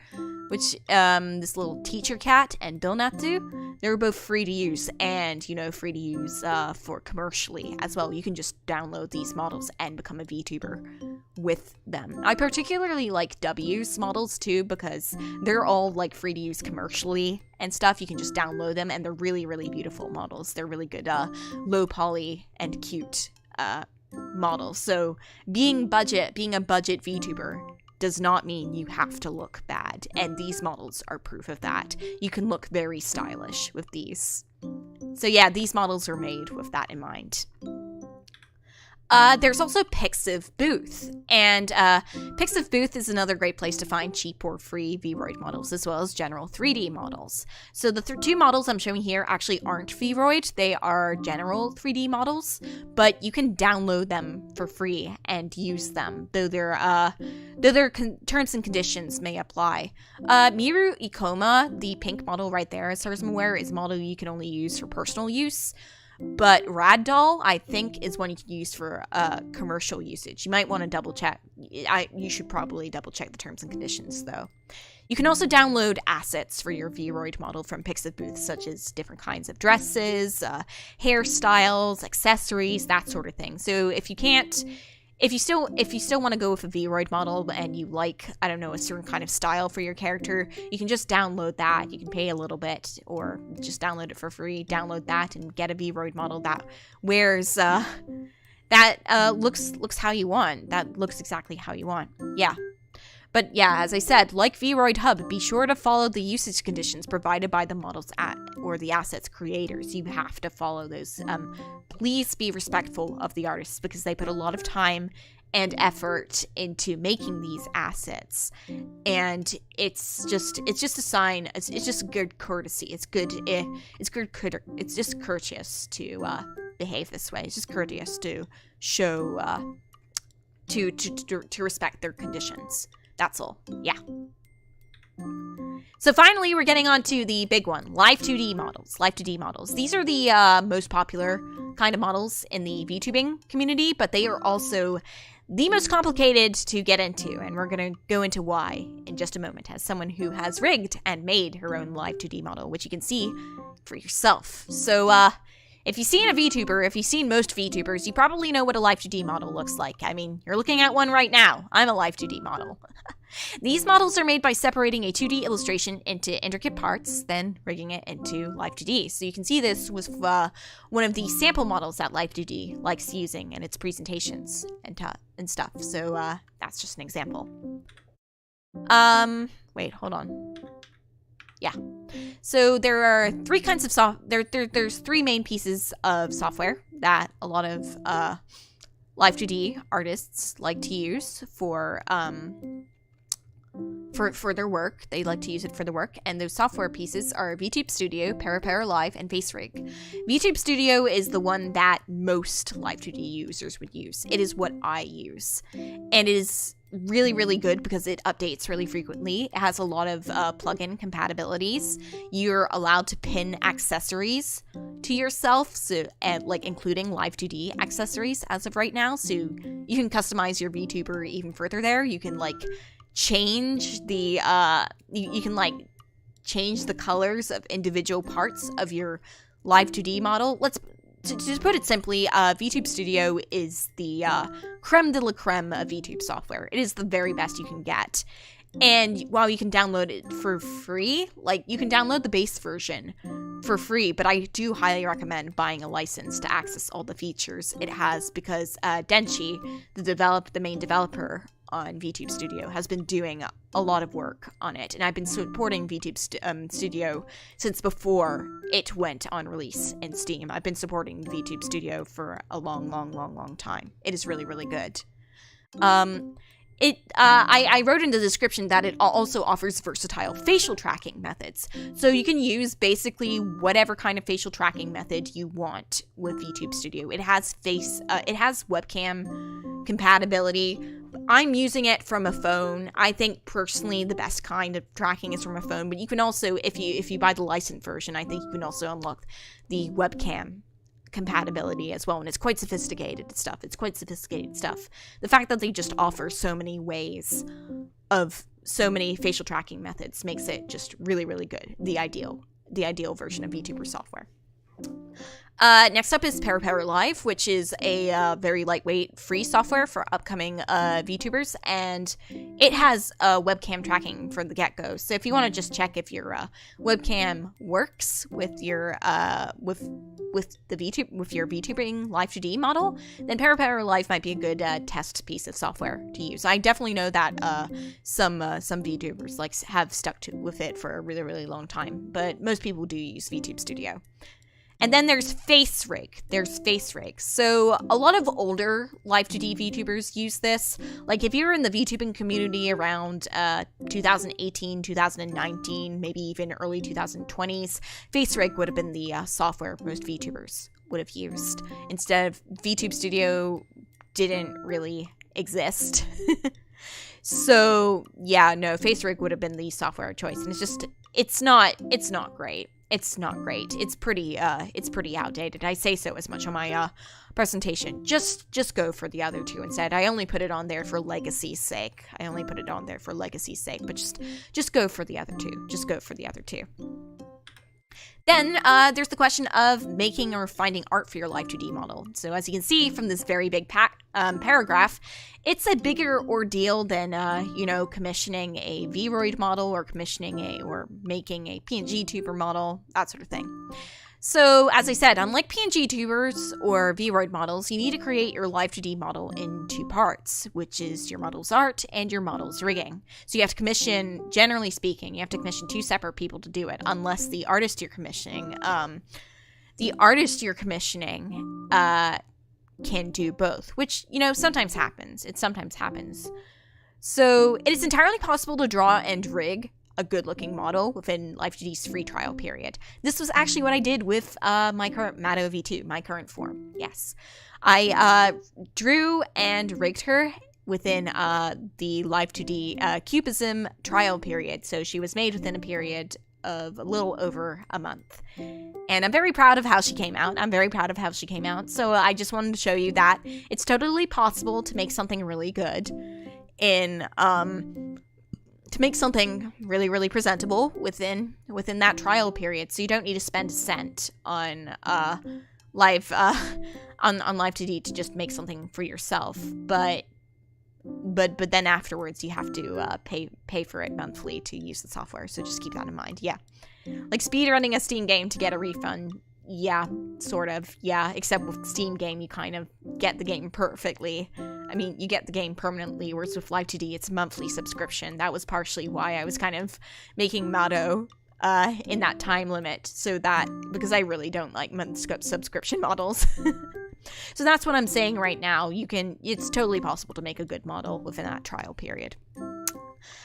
which this little teacher cat and Bill Natsu, they're both free to use, and, you know, free to use for commercially as well. You can just download these models and become a VTuber with them. I particularly like W's models too because they're all like free to use commercially and stuff. You can just download them and they're really, really beautiful models. They're really good, low poly and cute models. So being a budget VTuber does not mean you have to look bad, and these models are proof of that. You can look very stylish with these. So yeah, these models are made with that in mind. There's also Pixiv Booth, and Pixiv Booth is another great place to find cheap or free V-roid models, as well as general 3D models. So the two models I'm showing here actually aren't V-roid, they are general 3D models, but you can download them for free and use them, though their terms and conditions may apply. Miru Ikoma, the pink model right there, as far as I'm aware, is a model you can only use for personal use. But Ragdoll, I think, is one you can use for commercial usage. You might want to double check. You should probably double check the terms and conditions, though. You can also download assets for your V-roid model from Pixiv Booth, such as different kinds of dresses, hairstyles, accessories, that sort of thing. So if you can't if you still want to go with a V-roid model and you like, I don't know, a certain kind of style for your character, you can just download that. You can pay a little bit or just download it for free, download that and get a V-roid model that wears, looks how you want. That looks exactly how you want. Yeah. But yeah, as I said, like V-roid Hub, be sure to follow the usage conditions provided by the models or the assets creators. You have to follow those. Please be respectful of the artists because they put a lot of time and effort into making these assets, and it's just a sign. It's just good courtesy. It's just courteous to behave this way. It's just courteous to show to respect their conditions. That's all. Yeah. So finally, we're getting on to the big one, Live 2D models. Live 2D models. These are the most popular kind of models in the VTubing community, but they are also the most complicated to get into, and we're going to go into why in just a moment as someone who has rigged and made her own Live 2D model, which you can see for yourself. So, if you've seen a VTuber, if you've seen most VTubers, you probably know what a Live 2D model looks like. I mean, you're looking at one right now. I'm a Live 2D model. These models are made by separating a 2D illustration into intricate parts, then rigging it into Live 2D. So you can see this was one of the sample models that Live 2D likes using in its presentations and stuff. So that's just an example. Wait, hold on. Yeah. So there are three kinds of there's three main pieces of software that a lot of Live 2D artists like to use for their work. They like to use it for the work, and those software pieces are VTube Studio, Live, and FaceRig. VTube Studio is the one that most Live 2D users would use. It is what I use, and it is really, really good because it updates really frequently. It has a lot of plugin compatibilities. You're allowed to pin accessories to yourself, so like including Live 2D accessories as of right now. So you can customize your VTuber even further there. You can like change the you can like change the colors of individual parts of your Live 2D model. To put it simply, VTube Studio is the creme de la creme of VTube software. It is the very best you can get. And while you can download it for free, like you can download the base version for free, but I do highly recommend buying a license to access all the features it has because Denchi, the main developer on VTube Studio, has been doing a lot of work on it, and I've been supporting VTube Studio since before it went on release in Steam. I've been supporting VTube Studio for a long time. It is really, really good. I wrote in the description that it also offers versatile facial tracking methods. So you can use basically whatever kind of facial tracking method you want with VTube Studio. It has webcam compatibility. I'm using it from a phone. I think personally the best kind of tracking is from a phone, but you can also, if you buy the licensed version, I think you can also unlock the webcam compatibility as well, and it's quite sophisticated stuff. The fact that they just offer so many ways of so many facial tracking methods makes it just really, really good. The ideal version of VTuber software. Next up is Live, which is a very lightweight free software for upcoming VTubers, and it has webcam tracking from the get-go. So if you want to just check if your webcam works with your with your VTubing Live 2D model, then Live might be a good test piece of software to use. I definitely know that some VTubers have stuck with it for a really, really long time, but most people do use VTube Studio. And then there's FaceRig. So a lot of older Live 2D VTubers use this. Like if you're in the VTubing community around 2018, 2019, maybe even early 2020s, FaceRig would have been the software most VTubers would have used. Instead of VTube Studio didn't really exist. So yeah, no, FaceRig would have been the software of choice. And it's not great. It's not great. It's pretty outdated. I say so as much on my presentation. Just go for the other two instead. I only put it on there for legacy's sake. But just go for the other two. Then there's the question of making or finding art for your Live 2D model. So as you can see from this very big paragraph, it's a bigger ordeal than, commissioning a V-roid model or making a PNG tuber model, that sort of thing. So, as I said, unlike PNG tubers or V-roid models, you need to create your Live 2D model in 2 parts, which is your model's art and your model's rigging. So you have to commission, generally speaking, you have to commission 2 separate people to do it, unless the artist you're commissioning, can do both, which, sometimes happens. It sometimes happens. So it is entirely possible to draw and rig a good-looking model within Live 2D's free trial period. This was actually what I did with my current Mado V2, my current form. Yes. I drew and rigged her within the Live 2D Cubism trial period. So she was made within a period of a little over a month. And I'm very proud of how she came out. So I just wanted to show you that it's totally possible to make something really good to make something really, really presentable within that trial period. So you don't need to spend a cent on Live 2D to just make something for yourself. But then afterwards you have to pay for it monthly to use the software. So just keep that in mind. Yeah. Like speedrunning a Steam game to get a refund. Yeah, sort of. Yeah, except with Steam game, you kind of get the game perfectly. I mean, you get the game permanently, whereas with Live 2D, it's a monthly subscription. That was partially why I was kind of making Mado in that time limit, because I really don't like subscription models. So that's what I'm saying right now. It's totally possible to make a good model within that trial period.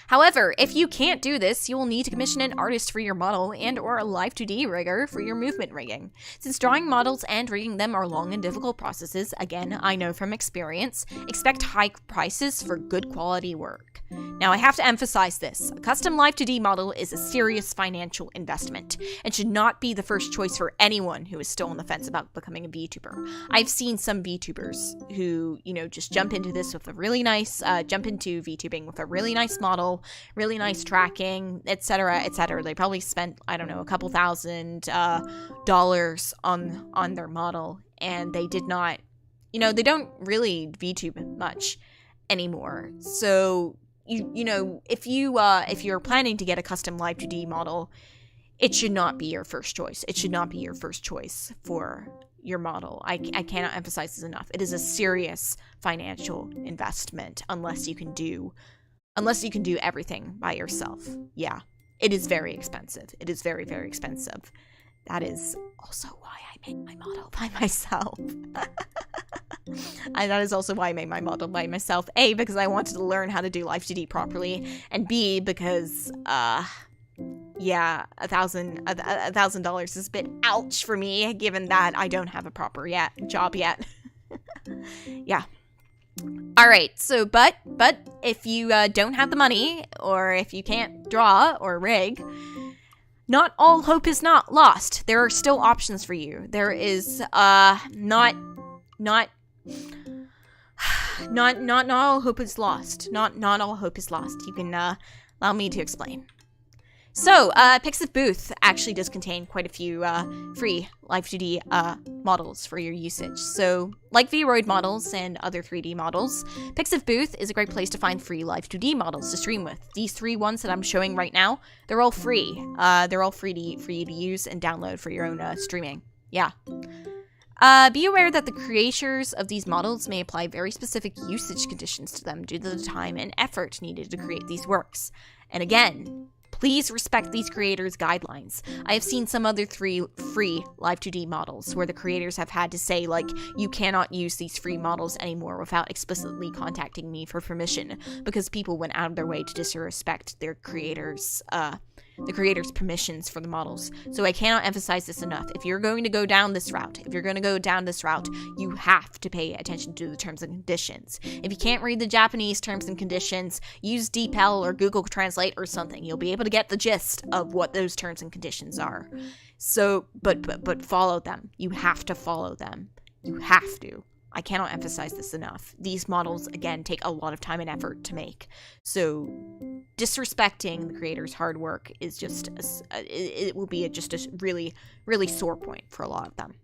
However, if you can't do this, you will need to commission an artist for your model and or a Live 2D rigger for your movement rigging. Since drawing models and rigging them are long and difficult processes, again, I know from experience, expect high prices for good quality work. Now, I have to emphasize this. A custom Live 2D model is a serious financial investment and should not be the first choice for anyone who is still on the fence about becoming a VTuber. I've seen some VTubers who, just jump into VTubing with a really nice model, really nice tracking, etc., etc. They probably spent, I don't know, a couple $1,000 on their model, and they did not, they don't really VTube much anymore. So, if you're planning to get a custom Live 2D model, it should not be your first choice. It should not be your first choice for your model. I cannot emphasize this enough. It is a serious financial investment unless you can do everything by yourself. Yeah, it is very expensive. It is very, very expensive. That is also why I made my model by myself. That is also why I made my model by myself. A, because I wanted to learn how to do Live 2D properly, and B, because $1,000 is a bit ouch for me, given that I don't have a proper job yet. Yeah. All right. So, but if you don't have the money, or if you can't draw or rig, not all hope is not lost. There are still options for you. There is not all hope is lost. Not all hope is lost. You can allow me to explain. So, Pixif Booth actually does contain quite a few free Live 2D models for your usage. So, like V-roid models and other 3D models, Pixif Booth is a great place to find free Live 2D models to stream with. These 3 ones that I'm showing right now, they're all free. They're all free to use and download for your own streaming. Yeah. Be aware that the creators of these models may apply very specific usage conditions to them due to the time and effort needed to create these works. And again, please respect these creators' guidelines. I have seen some other 3 free Live 2D models where the creators have had to say, like, you cannot use these free models anymore without explicitly contacting me for permission, because people went out of their way to disrespect their creators' permissions for the models. So I cannot emphasize this enough. If you're going to go down this route, you have to pay attention to the terms and conditions. If you can't read the Japanese terms and conditions, use DeepL or Google Translate or something. You'll be able to get the gist of what those terms and conditions are. So, but follow them. You have to follow them. You have to. I cannot emphasize this enough. These models, again, take a lot of time and effort to make. So disrespecting the creator's hard work is just, it will be just a really, really sore point for a lot of them.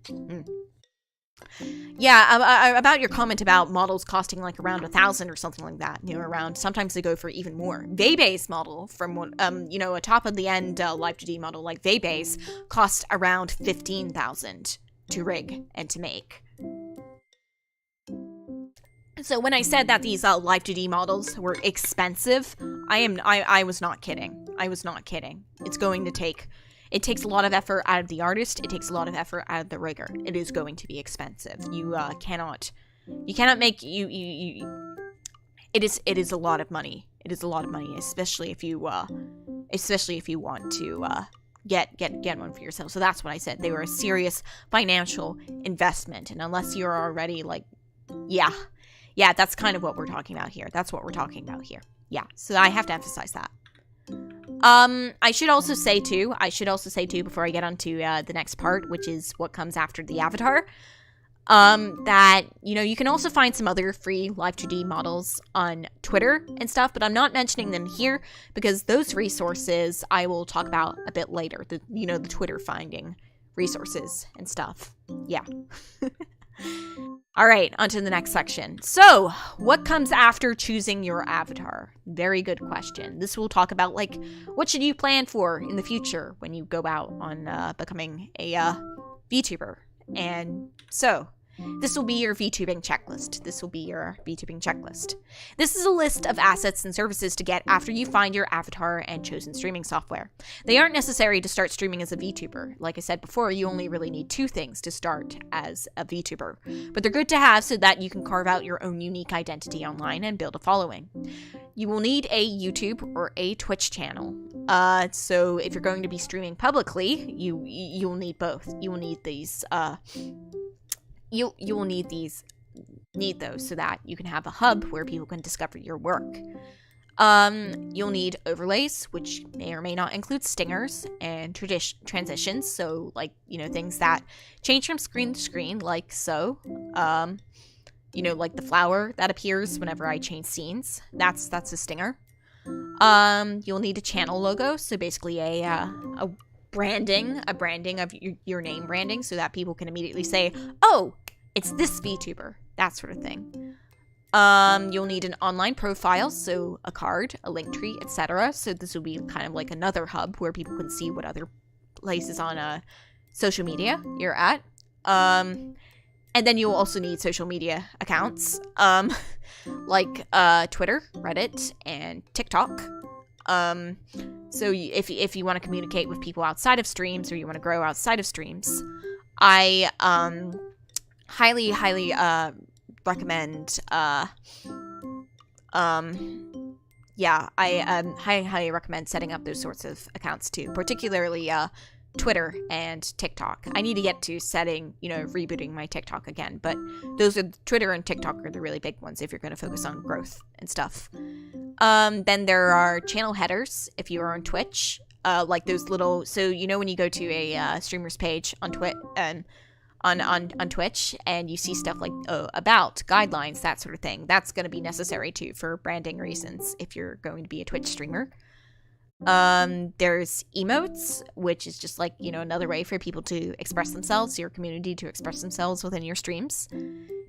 Yeah, about your comment about models costing like around 1,000 or something like that, around, sometimes they go for even more. Vaybay's model from, a top of the end live 2D model like Vaybay's cost around 15,000 to rig and to make. So when I said that these live 2D models were expensive, I was not kidding. I was not kidding. It takes a lot of effort out of the artist. It takes a lot of effort out of the rigger. It is going to be expensive. You cannot make it is a lot of money. It is a lot of money, especially if you want to get one for yourself. So that's what I said. They were a serious financial investment, and unless you're already like, yeah, that's kind of what we're talking about here. That's what we're talking about here. Yeah. So I have to emphasize that. I should also say too, before I get on to the next part, which is what comes after the avatar, that, you can also find some other free live 2D models on Twitter and stuff, but I'm not mentioning them here because those resources I will talk about a bit later, the Twitter finding resources and stuff. Yeah. All right, on to the next section. So, what comes after choosing your avatar? Very good question. This will talk about, like, what should you plan for in the future when you go out on becoming a VTuber. And so, this will be your VTubing checklist. This is a list of assets and services to get after you find your avatar and chosen streaming software. They aren't necessary to start streaming as a VTuber. Like I said before, you only really need 2 things to start as a VTuber. But they're good to have so that you can carve out your own unique identity online and build a following. You will need a YouTube or a Twitch channel. So if you're going to be streaming publicly, you'll need both. You will need these you will need those so that you can have a hub where people can discover your work. You'll need overlays, which may or may not include stingers and transitions. So, like, things that change from screen to screen, like so. Like the flower that appears whenever I change scenes. That's a stinger. You'll need a channel logo, so basically a branding of your name branding, so that people can immediately say, oh, it's this VTuber, that sort of thing. You'll need an online profile, so a card, a link tree, etc. So this will be kind of like another hub where people can see what other places on social media you're at. And then you'll also need social media accounts, like Twitter, Reddit, and TikTok. So if you want to communicate with people outside of streams, or you want to grow outside of streams, I highly recommend highly recommend setting up those sorts of accounts too, particularly Twitter and TikTok. I need to get to rebooting my TikTok again, but those are Twitter and TikTok are the really big ones if you're going to focus on growth and stuff. Then there are channel headers if you are on Twitch, like those little, so when you go to a streamer's page on Twitch and on Twitch and you see stuff like about guidelines, that sort of thing, that's going to be necessary too for branding reasons if you're going to be a Twitch streamer. There's emotes, which is just like, another way for people to express themselves, your community to express themselves within your streams.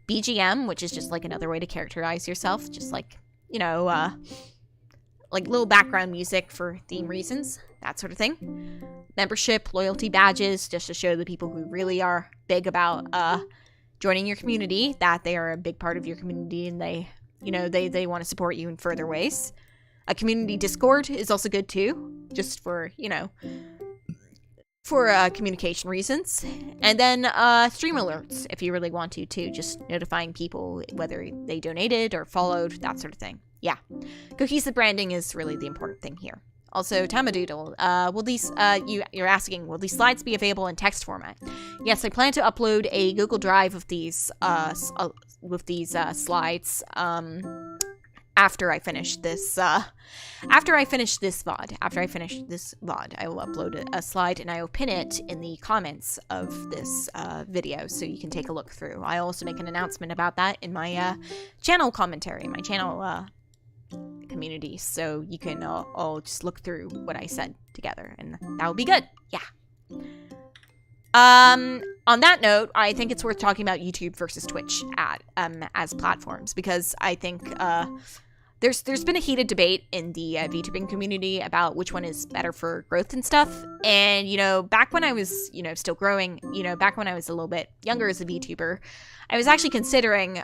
BGM, which is just like another way to characterize yourself, just like, like little background music for theme reasons, that sort of thing. Membership, loyalty badges, just to show the people who really are big about joining your community that they are a big part of your community and they want to support you in further ways. A community Discord is also good too, just for, for communication reasons. And then stream alerts, if you really want to too, just notifying people whether they donated or followed, that sort of thing. Yeah. Cohesive branding is really the important thing here. Also, Tamadoodle, will these, you're asking, will these slides be available in text format? Yes, I plan to upload a Google Drive of these slides, after I finish this VOD, I will upload a slide and I will pin it in the comments of this video so you can take a look through. I also make an announcement about that in my channel commentary, my channel community, so you can all just look through what I said together, and that would be good. Yeah. On that note, I think it's worth talking about YouTube versus Twitch as platforms, because I think there's been a heated debate in the VTubing community about which one is better for growth and stuff. And, you know, back when I was, you know, still growing, you know, back when I was a little bit younger as a VTuber, I was actually considering,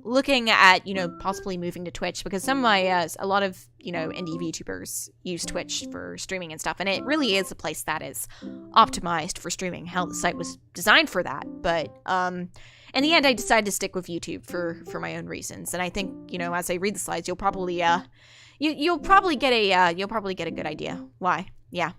looking at, you know, possibly moving to Twitch, because some of my, a lot of, you know, indie VTubers use Twitch for streaming and stuff, and it really is a place that is optimized for streaming. Hell, the site was designed for that, but, in the end, I decided to stick with YouTube for my own reasons, and I think, you know, as I read the slides, you'll probably, you'll probably get a good idea why. Yeah.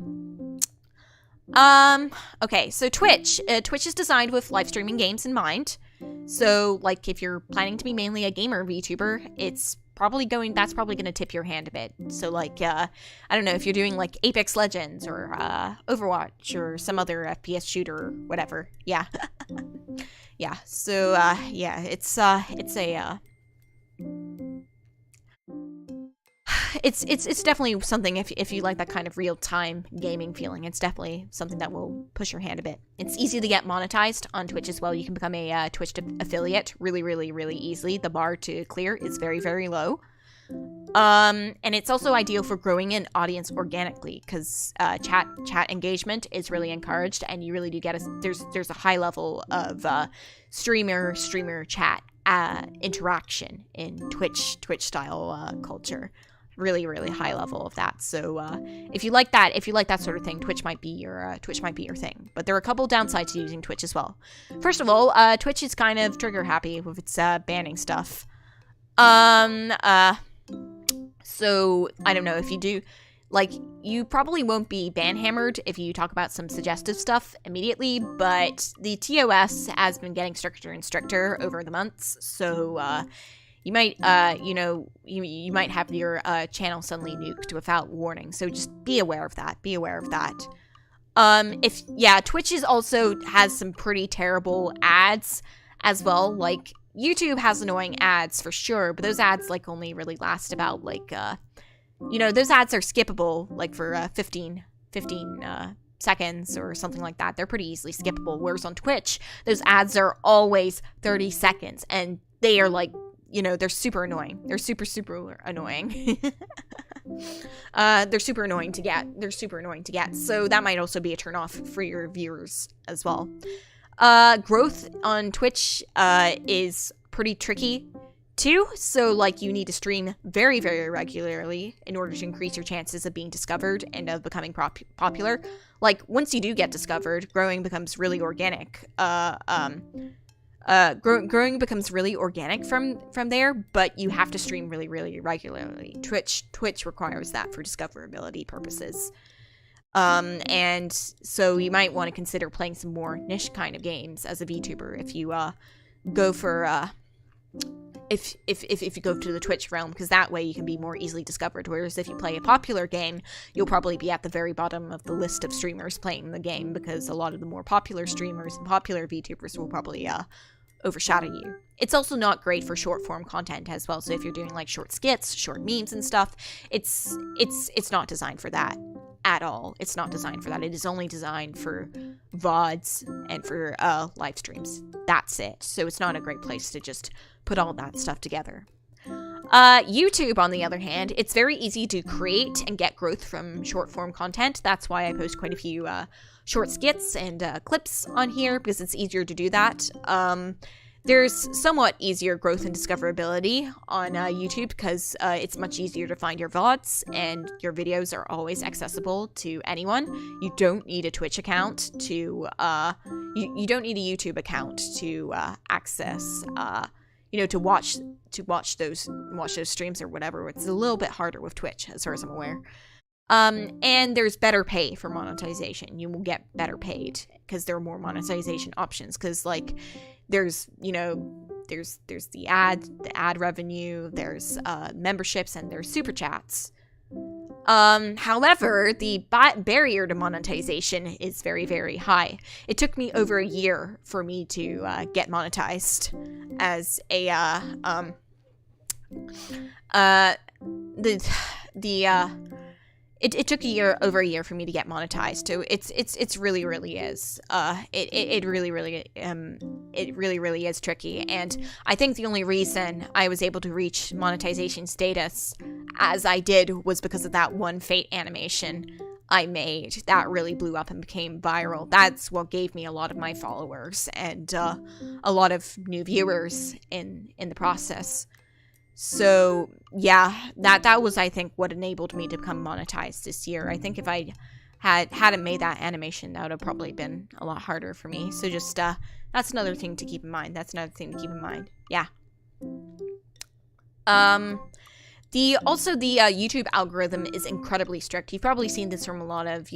Okay, so Twitch is designed with live streaming games in mind. So, like, if you're planning to be mainly a gamer VTuber, that's probably going to tip your hand a bit. So, like, I don't know, if you're doing, like, Apex Legends or, Overwatch or some other FPS shooter or whatever. Yeah. Yeah, so, yeah, it's definitely something, if you like that kind of real-time gaming feeling, it's definitely something that will push your hand a bit. It's easy to get monetized on Twitch as well. You can become a Twitch affiliate really, really, really easily. The bar to clear is very, very low. And it's also ideal for growing an audience organically, because chat engagement is really encouraged, and you really do get there's a high level of streamer chat interaction in Twitch style culture. Really, really high level of that. So if you like that sort of thing, Twitch might be your thing. But there are a couple downsides to using Twitch as well. First of all, Twitch is kind of trigger happy with its banning stuff. So I don't know if you do, like, you probably won't be ban hammered if you talk about some suggestive stuff immediately, but the TOS has been getting stricter and stricter over the months. So you might, you might have your channel suddenly nuked without warning. So just be aware of that. Twitch also has some pretty terrible ads as well. Like, YouTube has annoying ads for sure, but those ads, like, only really last about, like, those ads are skippable, like, for 15 seconds or something like that. They're pretty easily skippable. Whereas on Twitch, those ads are always 30 seconds, and they are, like, they're super annoying. They're super, super annoying. They're super annoying to get. So that might also be a turnoff for your viewers as well. Growth on Twitch is pretty tricky too. So, like, you need to stream very, very regularly in order to increase your chances of being discovered and of becoming popular. Like, once you do get discovered, growing becomes really organic. Growing becomes really organic from there, but you have to stream really, really regularly. Twitch requires that for discoverability purposes. And so you might want to consider playing some more niche kind of games as a VTuber if you go for if you go to the Twitch realm, because that way you can be more easily discovered. Whereas if you play a popular game, you'll probably be at the very bottom of the list of streamers playing the game, because a lot of the more popular streamers and popular VTubers will probably overshadow you. It's also not great for short form content as well. So if you're doing, like, short skits, short memes and stuff, it's not designed for that at all. It's not designed for that. It is only designed for VODs and for live streams. That's it. So it's not a great place to just put all that stuff together. YouTube, on the other hand, it's very easy to create and get growth from short form content. That's why I post quite a few short skits and clips on here, because it's easier to do that. There's somewhat easier growth and discoverability on YouTube, because it's much easier to find your VODs, and your videos are always accessible to anyone. You don't need a Twitch account to you don't need a YouTube account to access to watch those streams or whatever. It's a little bit harder with Twitch, as far as I'm aware. And there's better pay for monetization. You will get better paid because there are more monetization options. Because, like, there's there's the ad revenue, there's memberships, and there's super chats. However, the barrier to monetization is very, very high. It took me over a year for me to get monetized as a It took over a year for me to get monetized. So it's really is. It really is tricky. And I think the only reason I was able to reach monetization status as I did was because of that one Fate animation I made that really blew up and became viral. That's what gave me a lot of my followers and a lot of new viewers in the process. So yeah, that was, I think, what enabled me to become monetized this year. I think if I hadn't made that animation, that would have probably been a lot harder for me. So just that's another thing to keep in mind. Yeah. The YouTube algorithm is incredibly strict. You've probably seen this from a lot of,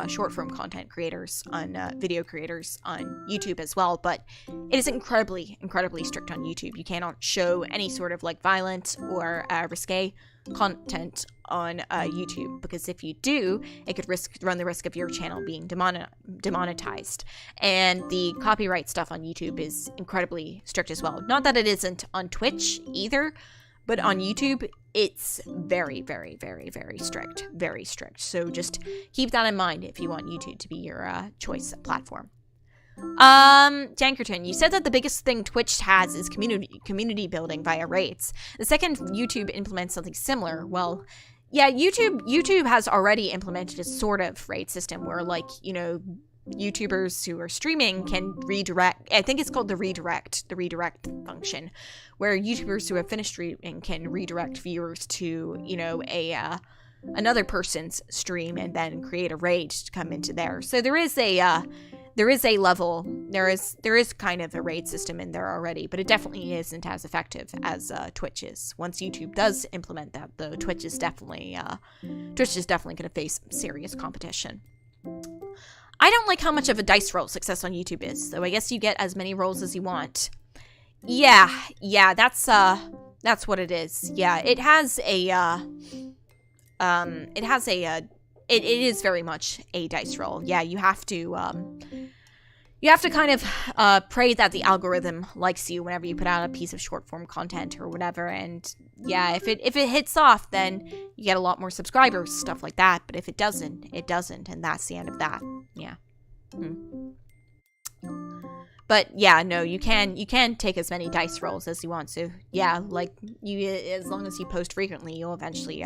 short form content creators on video creators on YouTube as well, but it is incredibly strict on YouTube. You cannot show any sort of like violent or risque content on YouTube, because if you do, it could run the risk of your channel being demonetized. And the copyright stuff on YouTube is incredibly strict as well. Not that it isn't on Twitch either, but on YouTube, it's very strict. Very strict. So just keep that in mind if you want YouTube to be your choice platform. Jankerton, you said that the biggest thing Twitch has is community building via raids. The second YouTube implements something similar, well, yeah, YouTube has already implemented a sort of raid system where, like, YouTubers who are streaming can redirect. I think it's called the redirect function, where YouTubers who have finished streaming can redirect viewers to, another person's stream and then create a raid to come into there. So there is kind of a raid system in there already, but it definitely isn't as effective as Twitch is. Once YouTube does implement that, though, Twitch is definitely going to face serious competition. I don't like how much of a dice roll success on YouTube is, so I guess you get as many rolls as you want. Yeah, that's what it is. Yeah, it is very much a dice roll. Yeah, you have to kind of pray that the algorithm likes you whenever you put out a piece of short form content or whatever. And yeah, if it hits off, then you get a lot more subscribers, stuff like that. But if it doesn't, it doesn't, and that's the end of that. Yeah. But yeah, no, you can take as many dice rolls as you want. So yeah, like as long as you post frequently, you'll eventually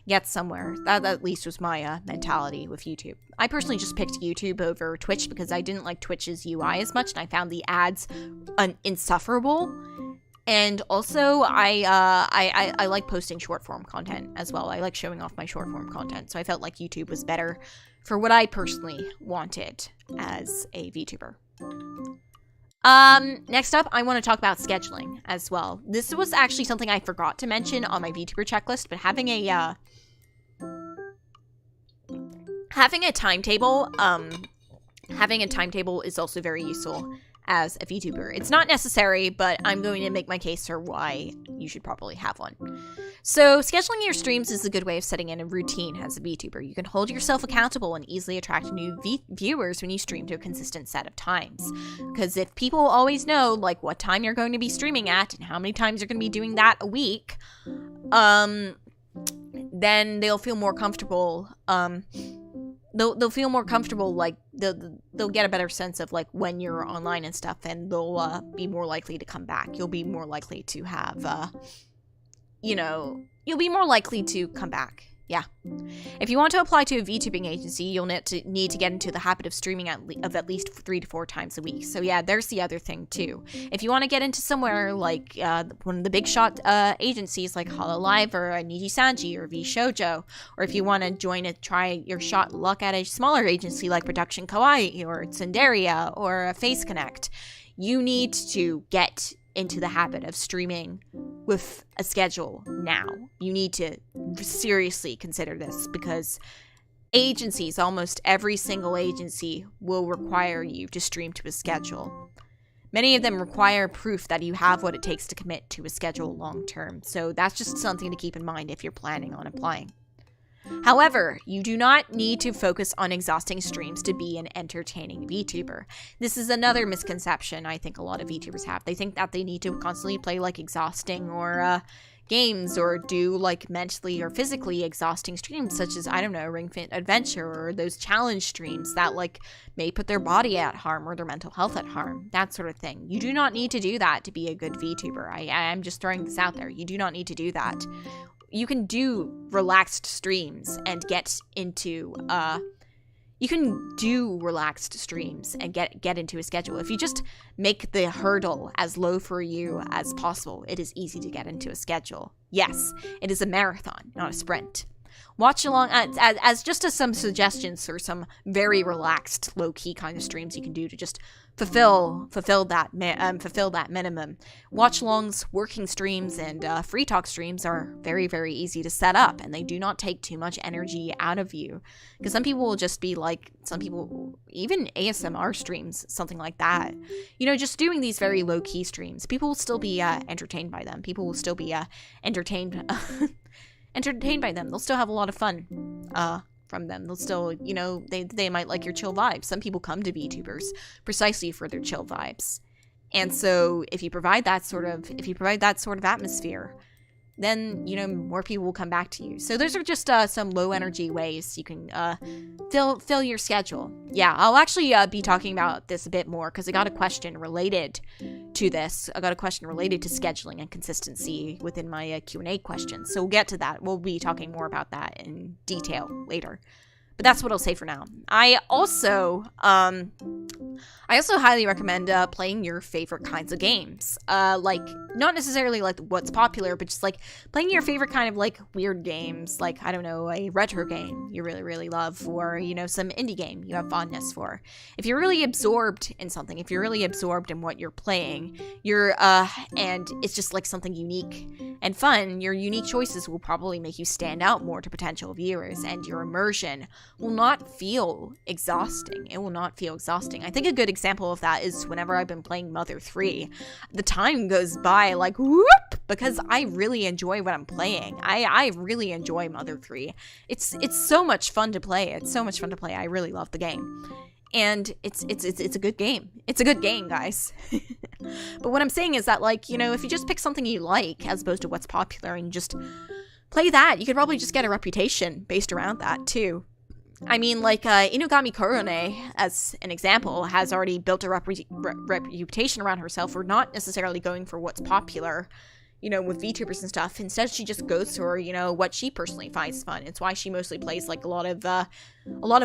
get somewhere. That at least was my mentality with YouTube. I personally just picked YouTube over Twitch because I didn't like Twitch's UI as much, and I found the ads insufferable. And also, I like posting short form content as well. I like showing off my short form content, so I felt like YouTube was better for what I personally wanted as a VTuber. Next up, I want to talk about scheduling as well. This was actually something I forgot to mention on my VTuber checklist, but having a timetable is also very useful as a VTuber. It's not necessary, but I'm going to make my case for why you should probably have one. So, scheduling your streams is a good way of setting in a routine as a VTuber. You can hold yourself accountable and easily attract new viewers when you stream to a consistent set of times. Because if people always know, like, what time you're going to be streaming at and how many times you're going to be doing that a week, then they'll feel more comfortable, they'll feel more comfortable, like, they'll get a better sense of, like, when you're online and stuff, and they'll be more likely to come back. You'll be more likely to have, you'll be more likely to come back. Yeah. If you want to apply to a VTubing agency, you'll need to get into the habit of streaming at least 3 to 4 times a week. So yeah, there's the other thing too. If you want to get into somewhere like one of the big shot agencies like Hololive or Niji Sanji or V Shoujo, or if you want to try your luck at a smaller agency like Production Kawaii or Tsunderia or Face Connect, you need to get into the habit of streaming with a schedule now. You need to seriously consider this, because almost every single agency will require you to stream to a schedule. Many of them require proof that you have what it takes to commit to a schedule long term, so that's just something to keep in mind if you're planning on applying. However, you do not need to focus on exhausting streams to be an entertaining VTuber. This is another misconception I think a lot of VTubers have. They think that they need to constantly play like exhausting or games or do like mentally or physically exhausting streams such as, I don't know, Ring Fit Adventure or those challenge streams that like may put their body at harm or their mental health at harm, that sort of thing. You do not need to do that to be a good VTuber. I'm just throwing this out there. You do not need to do that. You can do relaxed streams and get into get into a schedule. If you just make the hurdle as low for you as possible, it is easy to get into a schedule. Yes, it is a marathon, not a sprint. Watch along as just as some suggestions for some very relaxed, low-key kind of streams you can do to just fulfill that minimum. Watch-alongs, working streams, and free talk streams are very, very easy to set up, and they do not take too much energy out of you. Because some people will just be like, even ASMR streams, something like that. You know, just doing these very low-key streams, people will still be entertained by them. People will still be entertained by them. They'll still have a lot of fun from them. They'll still, you know, they might like your chill vibes. Some people come to VTubers precisely for their chill vibes. And so if you provide that sort of atmosphere, then, you know, more people will come back to you. So those are just some low energy ways you can fill your schedule. Yeah, I'll actually be talking about this a bit more because I got a question related to this. I got a question related to scheduling and consistency within my Q&A questions. So we'll get to that. We'll be talking more about that in detail later. But that's what I'll say for now. I also highly recommend playing your favorite kinds of games. Like, not necessarily like what's popular, but just like playing your favorite kind of like weird games. Like, I don't know, a retro game you really, really love, or, you know, some indie game you have fondness for. If you're really absorbed in something, if you're really absorbed in what you're playing, and it's just like something unique and fun, your unique choices will probably make you stand out more to potential viewers, and your immersion will not feel exhausting. It will not feel exhausting. I think a good example of that is whenever I've been playing Mother 3. The time goes by like whoop, because I really enjoy what I'm playing. I really enjoy Mother 3. It's so much fun to play. It's so much fun to play. I really love the game. And it's a good game. It's a good game, guys. But what I'm saying is that, like, you know, if you just pick something you like as opposed to what's popular and just play that, you could probably just get a reputation based around that too. I mean, like, Inugami Korone, as an example, has already built a reputation around herself for not necessarily going for what's popular, you know, with VTubers and stuff. Instead, she just goes for, you know, what she personally finds fun. It's why she mostly plays, like, a lot of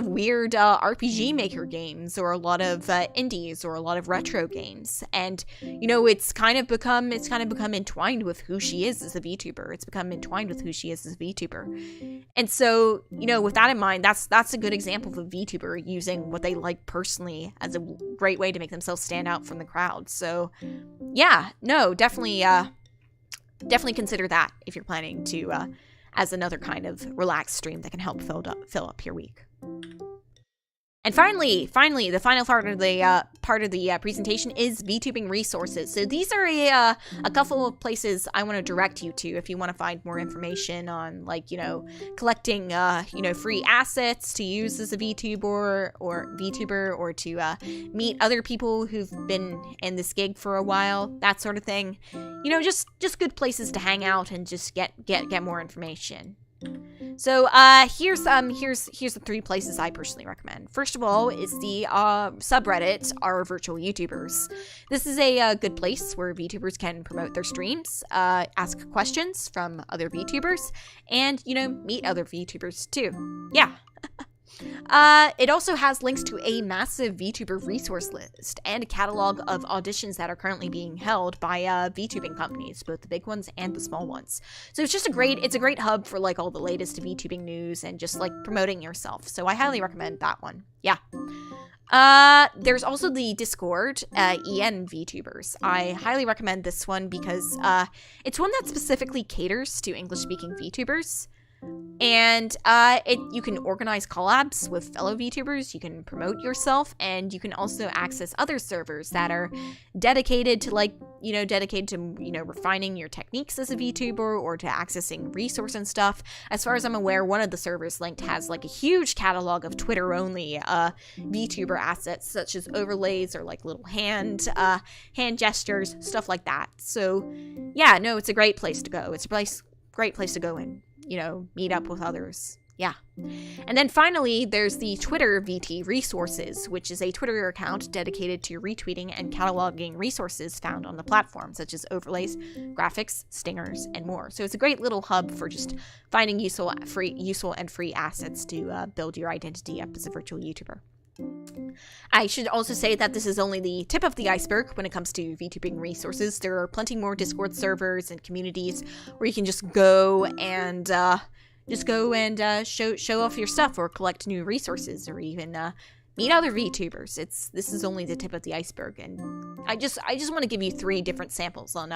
weird RPG Maker games, or a lot of indies, or a lot of retro games. And, you know, it's kind of become entwined with who she is as a VTuber. It's become entwined with who she is as a VTuber. And so, you know, with that in mind, that's a good example of a VTuber using what they like personally as a great way to make themselves stand out from the crowd. So, yeah, no, definitely consider that if you're planning to as another kind of relaxed stream that can help fill up your week. And finally, the final part of the presentation is VTubing resources. So these are a couple of places I want to direct you to if you want to find more information on, like, you know, collecting you know, free assets to use as a VTuber or to meet other people who've been in this gig for a while, that sort of thing. You know, just good places to hang out and just get more information. So here's the 3 places I personally recommend. First of all is the subreddit Our Virtual YouTubers. This is a good place where VTubers can promote their streams, ask questions from other VTubers, and, you know, meet other VTubers too. Yeah. It also has links to a massive VTuber resource list and a catalog of auditions that are currently being held by VTubing companies, both the big ones and the small ones. So it's just a great hub for, like, all the latest VTubing news and just, like, promoting yourself. So I highly recommend that one. Yeah. There's also the Discord, EN VTubers. I highly recommend this one because it's one that specifically caters to English-speaking VTubers. And you can organize collabs with fellow VTubers, you can promote yourself, and you can also access other servers that are dedicated to refining your techniques as a VTuber or to accessing resource and stuff. As far as I'm aware, one of the servers linked has like a huge catalog of Twitter-only VTuber assets, such as overlays or like little hand gestures, stuff like that. So yeah, no, it's a great place to go. It's a great place to go and, meet up with others. Yeah. And then finally, there's the Twitter VT Resources, which is a Twitter account dedicated to retweeting and cataloging resources found on the platform, such as overlays, graphics, stingers, and more. So it's a great little hub for just finding useful and free assets to build your identity up as a virtual YouTuber. I should also say that this is only the tip of the iceberg when it comes to VTubing resources. There are plenty more Discord servers and communities where you can just go and show off your stuff or collect new resources or even meet other VTubers. This is only the tip of the iceberg, and I just want to give you 3 different samples on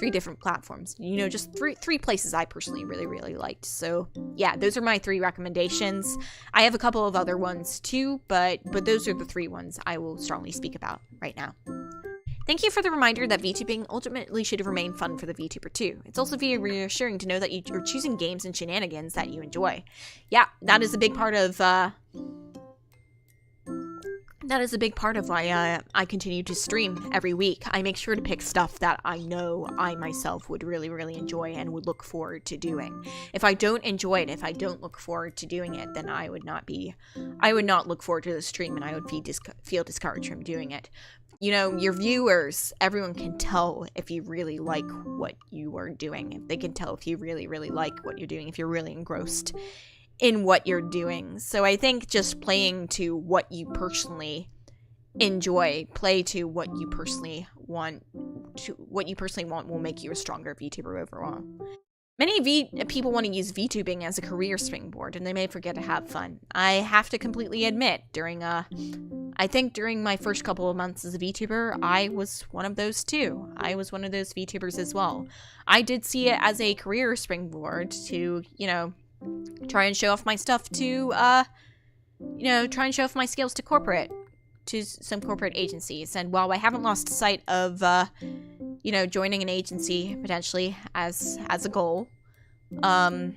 3 different platforms. Just three places I personally really liked. So yeah, those are my 3 recommendations. I have a couple of other ones too, but those are the 3 ones I will strongly speak about right now. Thank you for the reminder that VTubing ultimately should remain fun for the VTuber too. It's also very reassuring to know that you're choosing games and shenanigans that you enjoy. Yeah, that is a big part of why I continue to stream every week. I make sure to pick stuff that I know I myself would really enjoy and would look forward to doing. If I don't enjoy it, if I don't look forward to doing it, then I would not look forward to the stream, and I would feel discouraged from doing it. Your viewers, everyone can tell if you really like what you are doing. If they can tell if you really like what you're doing, if you're really engrossed in what you're doing. So I think just playing to what you personally enjoy, play to what you personally want will make you a stronger VTuber overall. Many people want to use VTubing as a career springboard, and they may forget to have fun. I have to completely admit, during my first couple of months as a VTuber, I was one of those too. I was one of those VTubers as well. I did see it as a career springboard to, try and show off my stuff to, try and show off my skills to some corporate agencies. And while I haven't lost sight of, joining an agency potentially as a goal, I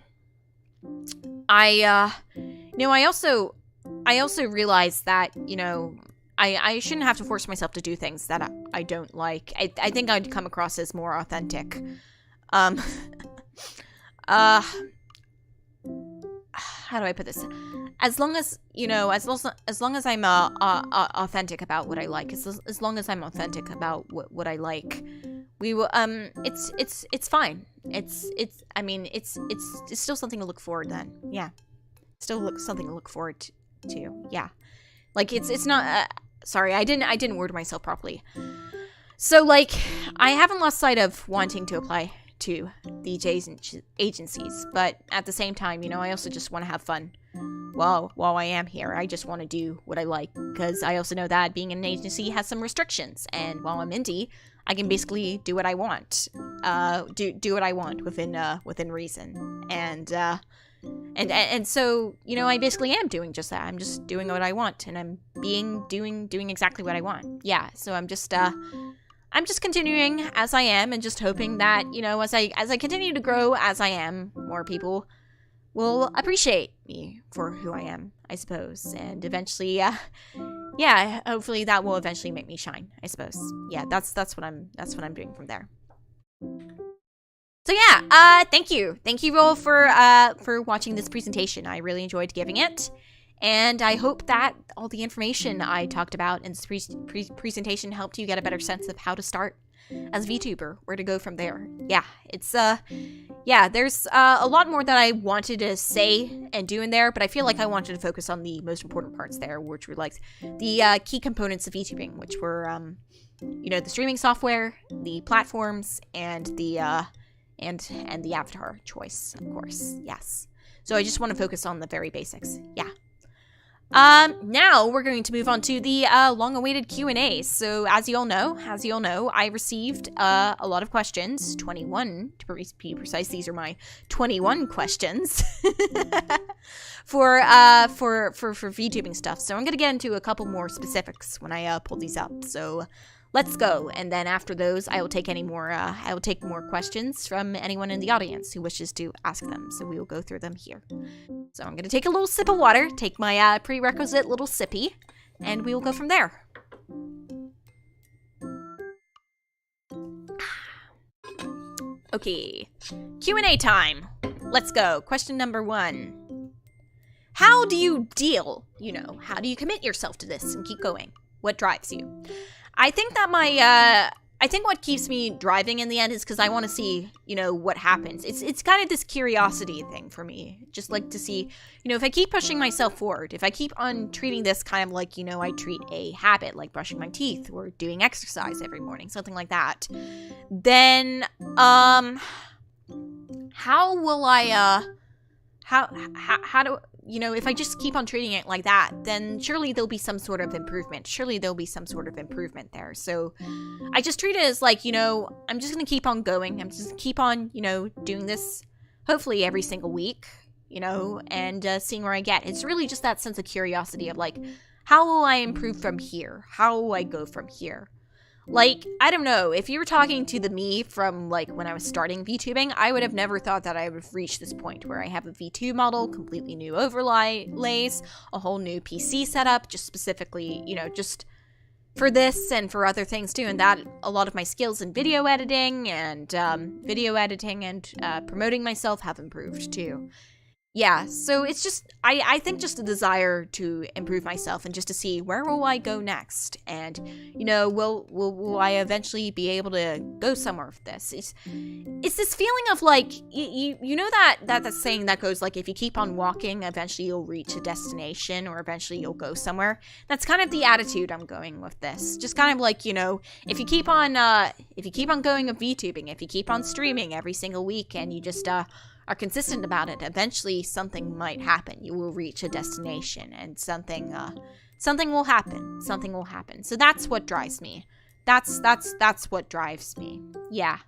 also realized that, I shouldn't have to force myself to do things that I don't like. I think I'd come across as more authentic. How do I put this? As long as I'm authentic about what I like, as long as I'm authentic about what I like, we will it's fine. It's still something to look forward then. Yeah. Something to look forward to. Yeah. Like it's not sorry, I didn't word myself properly. So like I haven't lost sight of wanting to apply to these agencies, but at the same time, I also just want to have fun while I am here. I just want to do what I like, because I also know that being in an agency has some restrictions, and while I'm indie, I can basically do what I want, do what I want within reason, and so I basically am doing just that. I'm just doing what I want, and I'm doing exactly what I want. Yeah, so I'm just continuing as I am, and just hoping that, as I continue to grow as I am, more people will appreciate me for who I am, I suppose. And eventually, hopefully that will eventually make me shine, I suppose. Yeah, that's what I'm doing from there. So yeah, thank you all for watching this presentation. I really enjoyed giving it. And I hope that all the information I talked about in this presentation helped you get a better sense of how to start as a VTuber, where to go from there. Yeah, it's, there's a lot more that I wanted to say and do in there, but I feel like I wanted to focus on the most important parts there, which were like the key components of VTubing, which were, the streaming software, the platforms, and the avatar choice, of course. Yes. So I just want to focus on the very basics. Yeah. Now we're going to move on to the long-awaited Q&A. So as you all know, I received a lot of questions, 21 to be precise. These are my 21 questions for VTubing stuff. So I'm gonna get into a couple more specifics when I pull these up. So let's go, and then after those, I will take more questions from anyone in the audience who wishes to ask them. So we will go through them here. So I'm gonna take a little sip of water, take my prerequisite little sippy, and we will go from there. Okay, Q&A time. Let's go. Question number 1. How do you deal? How do you commit yourself to this and keep going? What drives you? I think that I think what keeps me driving in the end is because I want to see, what happens. It's kind of this curiosity thing for me. Just like to see, if I keep pushing myself forward, if I keep on treating this kind of like, I treat a habit, like brushing my teeth or doing exercise every morning, something like that, then, how will I, how do, if I just keep on treating it like that, then surely there'll be some sort of improvement. There. So I just treat it as like, I'm just going to keep on going. I'm just going to keep on, doing this hopefully every single week, and seeing where I get. It's really just that sense of curiosity of like, how will I improve from here? How will I go from here? Like, I don't know, if you were talking to the me from, like, when I was starting VTubing, I would have never thought that I would have reached this point where I have a V2 model, completely new overlays, a whole new PC setup, just specifically, just for this and for other things too, and that a lot of my skills in video editing and promoting myself have improved too. Yeah, so it's just, I think just a desire to improve myself and just to see where will I go next, and, will I eventually be able to go somewhere with this? It's this feeling of like, you know that saying that goes like, if you keep on walking, eventually you'll reach a destination, or eventually you'll go somewhere. That's kind of the attitude I'm going with this. Just kind of like, if you keep on going with VTubing, if you keep on streaming every single week, and you just, are consistent about it, eventually something might happen. You will reach a destination, and something will happen. So that's what drives me. That's what drives me. Yeah.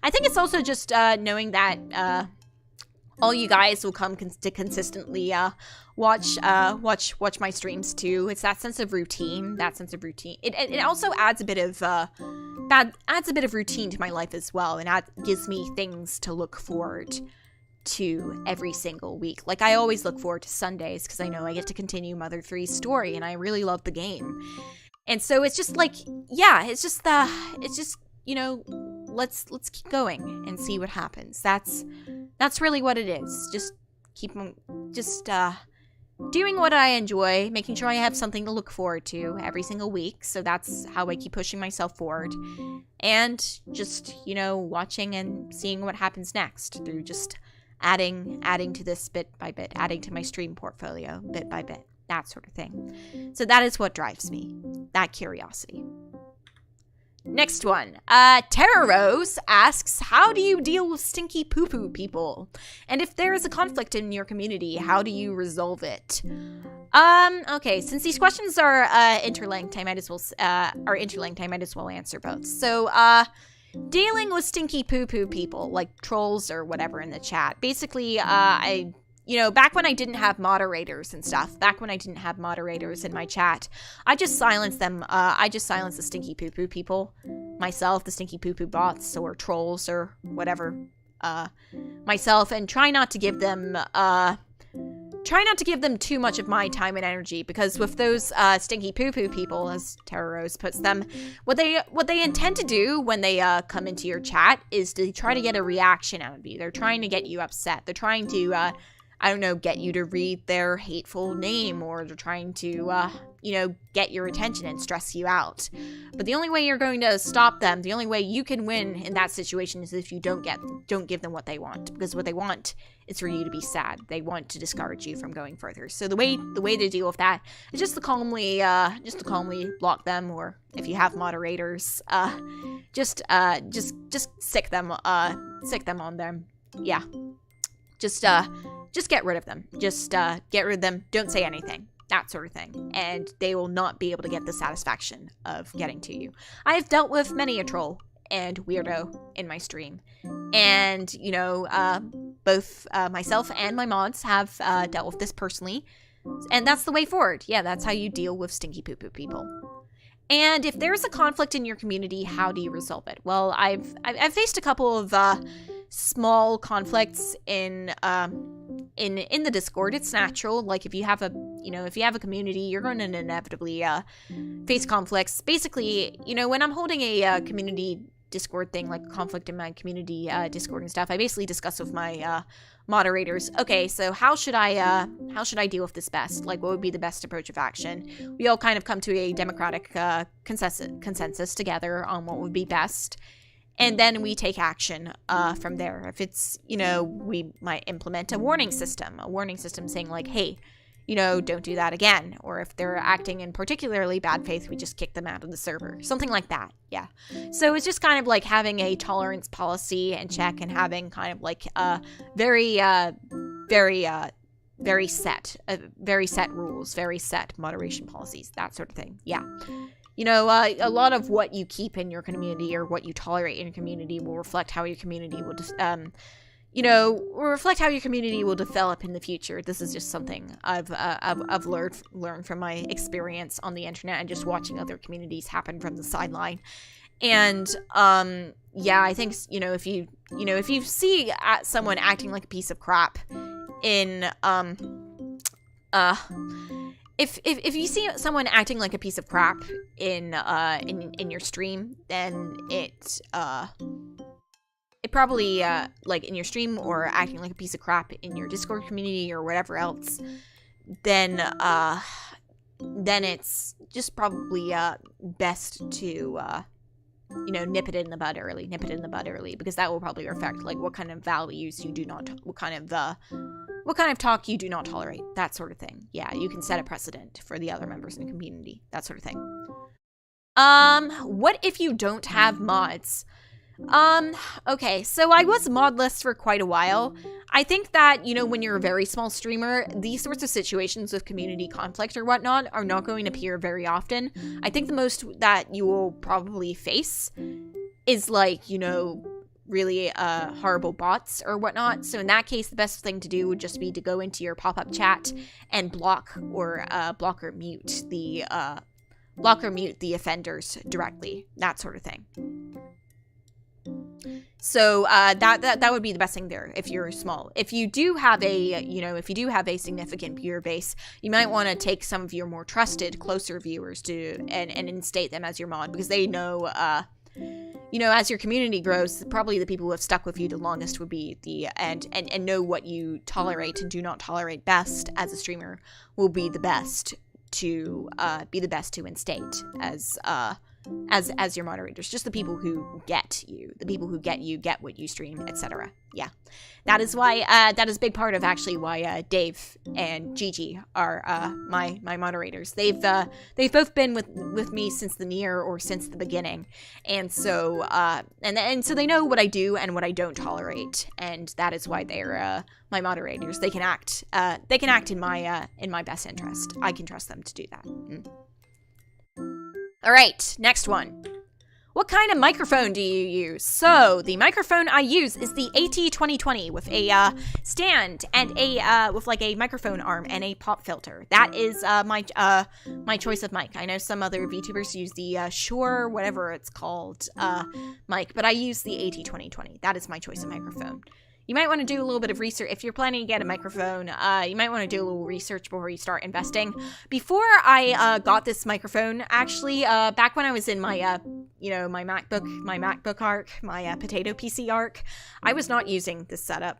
I think it's also just knowing that all you guys will come to consistently watch my streams too. It's that sense of routine. It also adds a bit of routine to my life as well, and gives me things to look forward to every single week. Like, I always look forward to Sundays because I know I get to continue Mother 3's story, and I really love the game. And so it's just like, yeah, it's just let's keep going and see what happens. That's really what it is. Just doing what I enjoy, making sure I have something to look forward to every single week. So that's how I keep pushing myself forward, and just, watching and seeing what happens next through just adding to this bit by bit, adding to my stream portfolio bit by bit, that sort of thing. So that is what drives me, that curiosity. Next one, Terra Rose asks, how do you deal with stinky poo-poo people? And if there is a conflict in your community, how do you resolve it? Okay, since these questions are interlinked, I might as well answer both. So, dealing with stinky poo-poo people, like trolls or whatever in the chat. Basically, back when I didn't have moderators and stuff, back when I didn't have moderators in my chat, I just silenced them. I just silenced the stinky poo-poo people myself, the stinky poo-poo bots or trolls or whatever, myself, and try not to give them too much of my time and energy, because with those stinky poo-poo people, as Terra Rose puts them, what they intend to do when they come into your chat is to try to get a reaction out of you. They're trying to get you upset. They're trying to get you to read their hateful name, or they're trying to get your attention and stress you out. But the only way you're going to stop them, the only way you can win in that situation, is if you don't give them what they want, because what they want is for you to be sad. They want to discourage you from going further. So the way to deal with that is just to calmly block them, or if you have moderators, just sick them on them. Yeah. Just get rid of them. Get rid of them. Don't say anything. that sort of thing. And they will not be able to get the satisfaction of getting to you. I've dealt with many a troll and weirdo in my stream. And, you know, both myself and my mods have dealt with this personally. And that's the way forward. Yeah, that's how you deal with stinky poo-poo people. And if there's a conflict in your community, how do you resolve it? Well, I've faced a couple of small conflicts in the Discord. It's natural. Like if you have a community, you're going to inevitably face conflicts. Basically, you know, when I'm holding a community Discord thing, like conflict in my community Discord and stuff, I basically discuss with my moderators, okay, so how should I deal with this best? Like, what would be the best approach of action? We all kind of come to a democratic consensus together on what would be best, and then we take action from there. If it's, you know, we might implement a warning system saying like, hey, you know, don't do that again. Or if they're acting in particularly bad faith, we just kick them out of the server. Something like that, yeah. So it's just kind of like having a tolerance policy and check, and having kind of like very set rules, very set moderation policies, that sort of thing, yeah. You know, a lot of what you keep in your community or what you tolerate in your community will reflect how your community will reflect how your community will develop in the future. This is just something I've learned from my experience on the internet and just watching other communities happen from the sideline. And yeah, I think, you know, if you see someone acting like a piece of crap in if you see someone acting like a piece of crap in your stream, then it probably, like, in your stream or acting like a piece of crap in your Discord community or whatever else, then it's just probably, best to, you know, nip it in the bud early, because that will probably affect, like, what kind of values you do not, what kind of talk you do not tolerate, that sort of thing. Yeah, you can set a precedent for the other members in the community, that sort of thing. What if you don't have mods? Okay, so I was modless for quite a while. I think that, you know, when you're a very small streamer, these sorts of situations with community conflict or whatnot are not going to appear very often. I think the most that you will probably face is, like, you know, really horrible bots or whatnot. So in that case, the best thing to do would just be to go into your pop-up chat and block or mute the offenders directly, that sort of thing. So that would be the best thing there if you're small. If you do have a significant viewer base, you might want to take some of your more trusted, closer viewers and instate them as your mod, because they know, you know, as your community grows, probably the people who have stuck with you the longest would be and know what you tolerate and do not tolerate best as a streamer will be the best to instate as your moderators. Just the people who get you, get what you stream, etc. Yeah, that is why that is a big part of actually why Dave and Gigi are my moderators. They've both been with me since the beginning, and so so they know what I do and what I don't tolerate, and that is why they're my moderators. They can act in my best interest. I can trust them to do that. All right, next one. What kind of microphone do you use? So the microphone I use is the AT2020 with a stand and with like a microphone arm and a pop filter. That is my choice of mic. I know some other VTubers use the Shure, whatever it's called, mic, but I use the AT2020. That is my choice of microphone. You might want to do a little bit of research. If you're planning to get a microphone, you might want to do a little research before you start investing. Before I got this microphone, actually, back when I was in my, my MacBook arc, my potato PC arc, I was not using this setup,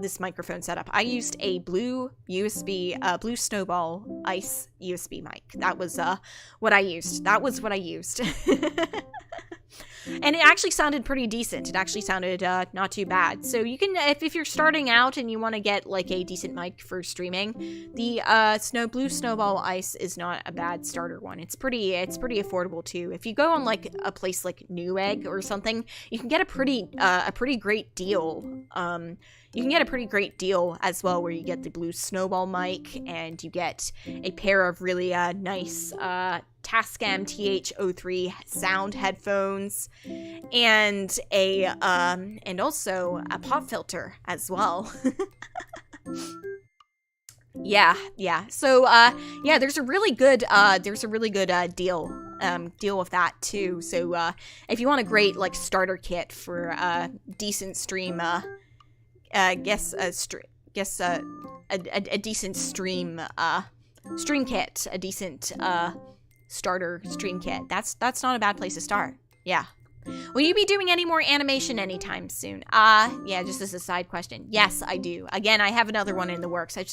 this microphone setup. I used a blue Snowball Ice USB mic. That was what I used. And it actually sounded pretty decent. It actually sounded not too bad. So you can, if you're starting out and you want to get like a decent mic for streaming, the Blue Snowball Ice is not a bad starter one. It's pretty affordable too. If you go on like a place like Newegg or something, you can get a pretty great deal. You can get a pretty great deal as well, where you get the Blue Snowball mic and you get a pair of really nice Tascam TH03 sound headphones and also a pop filter as well. Yeah. So yeah, there's a really good deal with that too. So if you want a great like starter kit for a decent stream, a decent stream kit, a decent starter stream kit. That's not a bad place to start. Yeah. Will you be doing any more animation anytime soon? Yeah, just as a side question. Yes, I do. Again, I have another one in the works. I've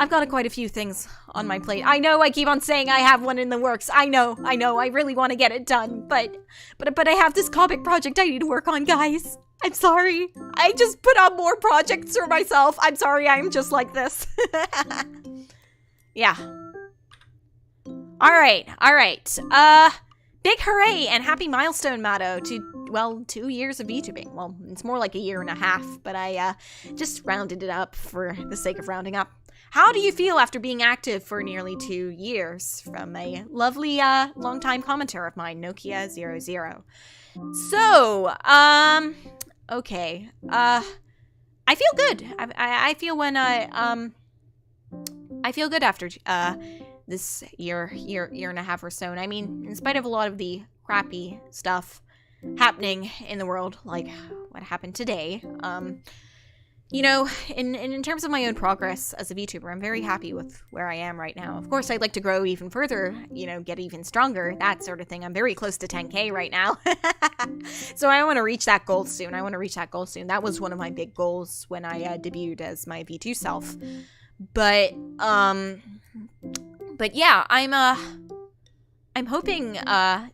got quite a few things on my plate. I know I keep on saying I have one in the works. I know. I really want to get it done, but I have this comic project I need to work on, guys. I'm sorry. I just put on more projects for myself. I'm sorry, I'm just like this. Yeah. Alright. Big hooray and happy milestone, Mado, to, 2 years of VTubing. Well, it's more like a year and a half, but I just rounded it up for the sake of rounding up. How do you feel after being active for nearly 2 years? From a lovely, longtime commenter of mine, Nokia00. So, okay. I feel good. I feel when I feel good after, this year and a half or so. And I mean, in spite of a lot of the crappy stuff happening in the world, like what happened today, you know, in terms of my own progress as a VTuber, I'm very happy with where I am right now. Of course, I'd like to grow even further, you know, get even stronger, that sort of thing. I'm very close to 10K right now. So I want to reach that goal soon. That was one of my big goals when I debuted as my V2 self. But yeah, I'm hoping,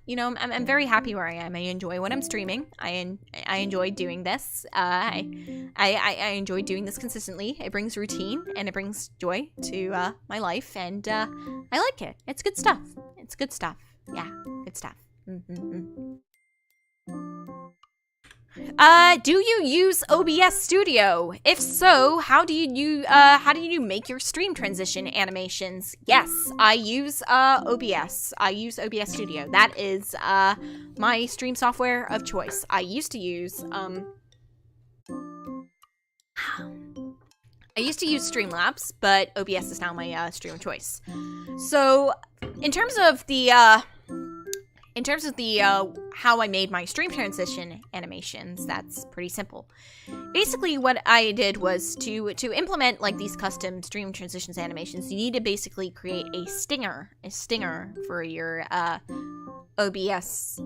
you know, I'm very happy where I am. I enjoy what I'm streaming. I enjoy doing this. I enjoy doing this consistently. It brings routine and it brings joy to my life, and I like it. It's good stuff. Yeah, good stuff. Do you use OBS Studio? If so, how do you make your stream transition animations? Yes, I use OBS. I use OBS Studio. That is my stream software of choice. I used to use Streamlabs, but OBS is now my stream of choice. So, in terms of the how I made my stream transition animations, that's pretty simple. Basically, what I did was to implement like these custom stream transitions animations, you need to basically create a stinger for your OBS,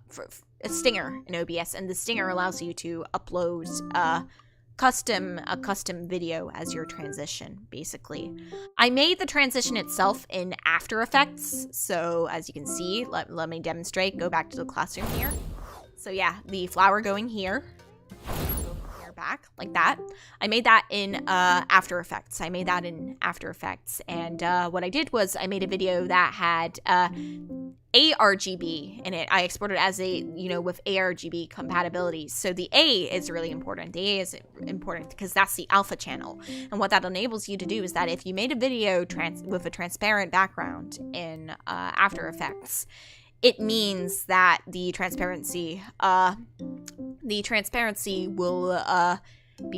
for a stinger in OBS, and the stinger allows you to upload a custom video as your transition, basically. I made the transition itself in After Effects, so as you can see, let me demonstrate. Go back to the classroom here. So yeah, the flower going here, back like that. I made that in After Effects. And what I did was I made a video that had ARGB in it. I exported as with ARGB compatibility. So the A is really important. The A is important because that's the alpha channel. And what that enables you to do is that if you made a video with a transparent background in After Effects, it means that the transparency will be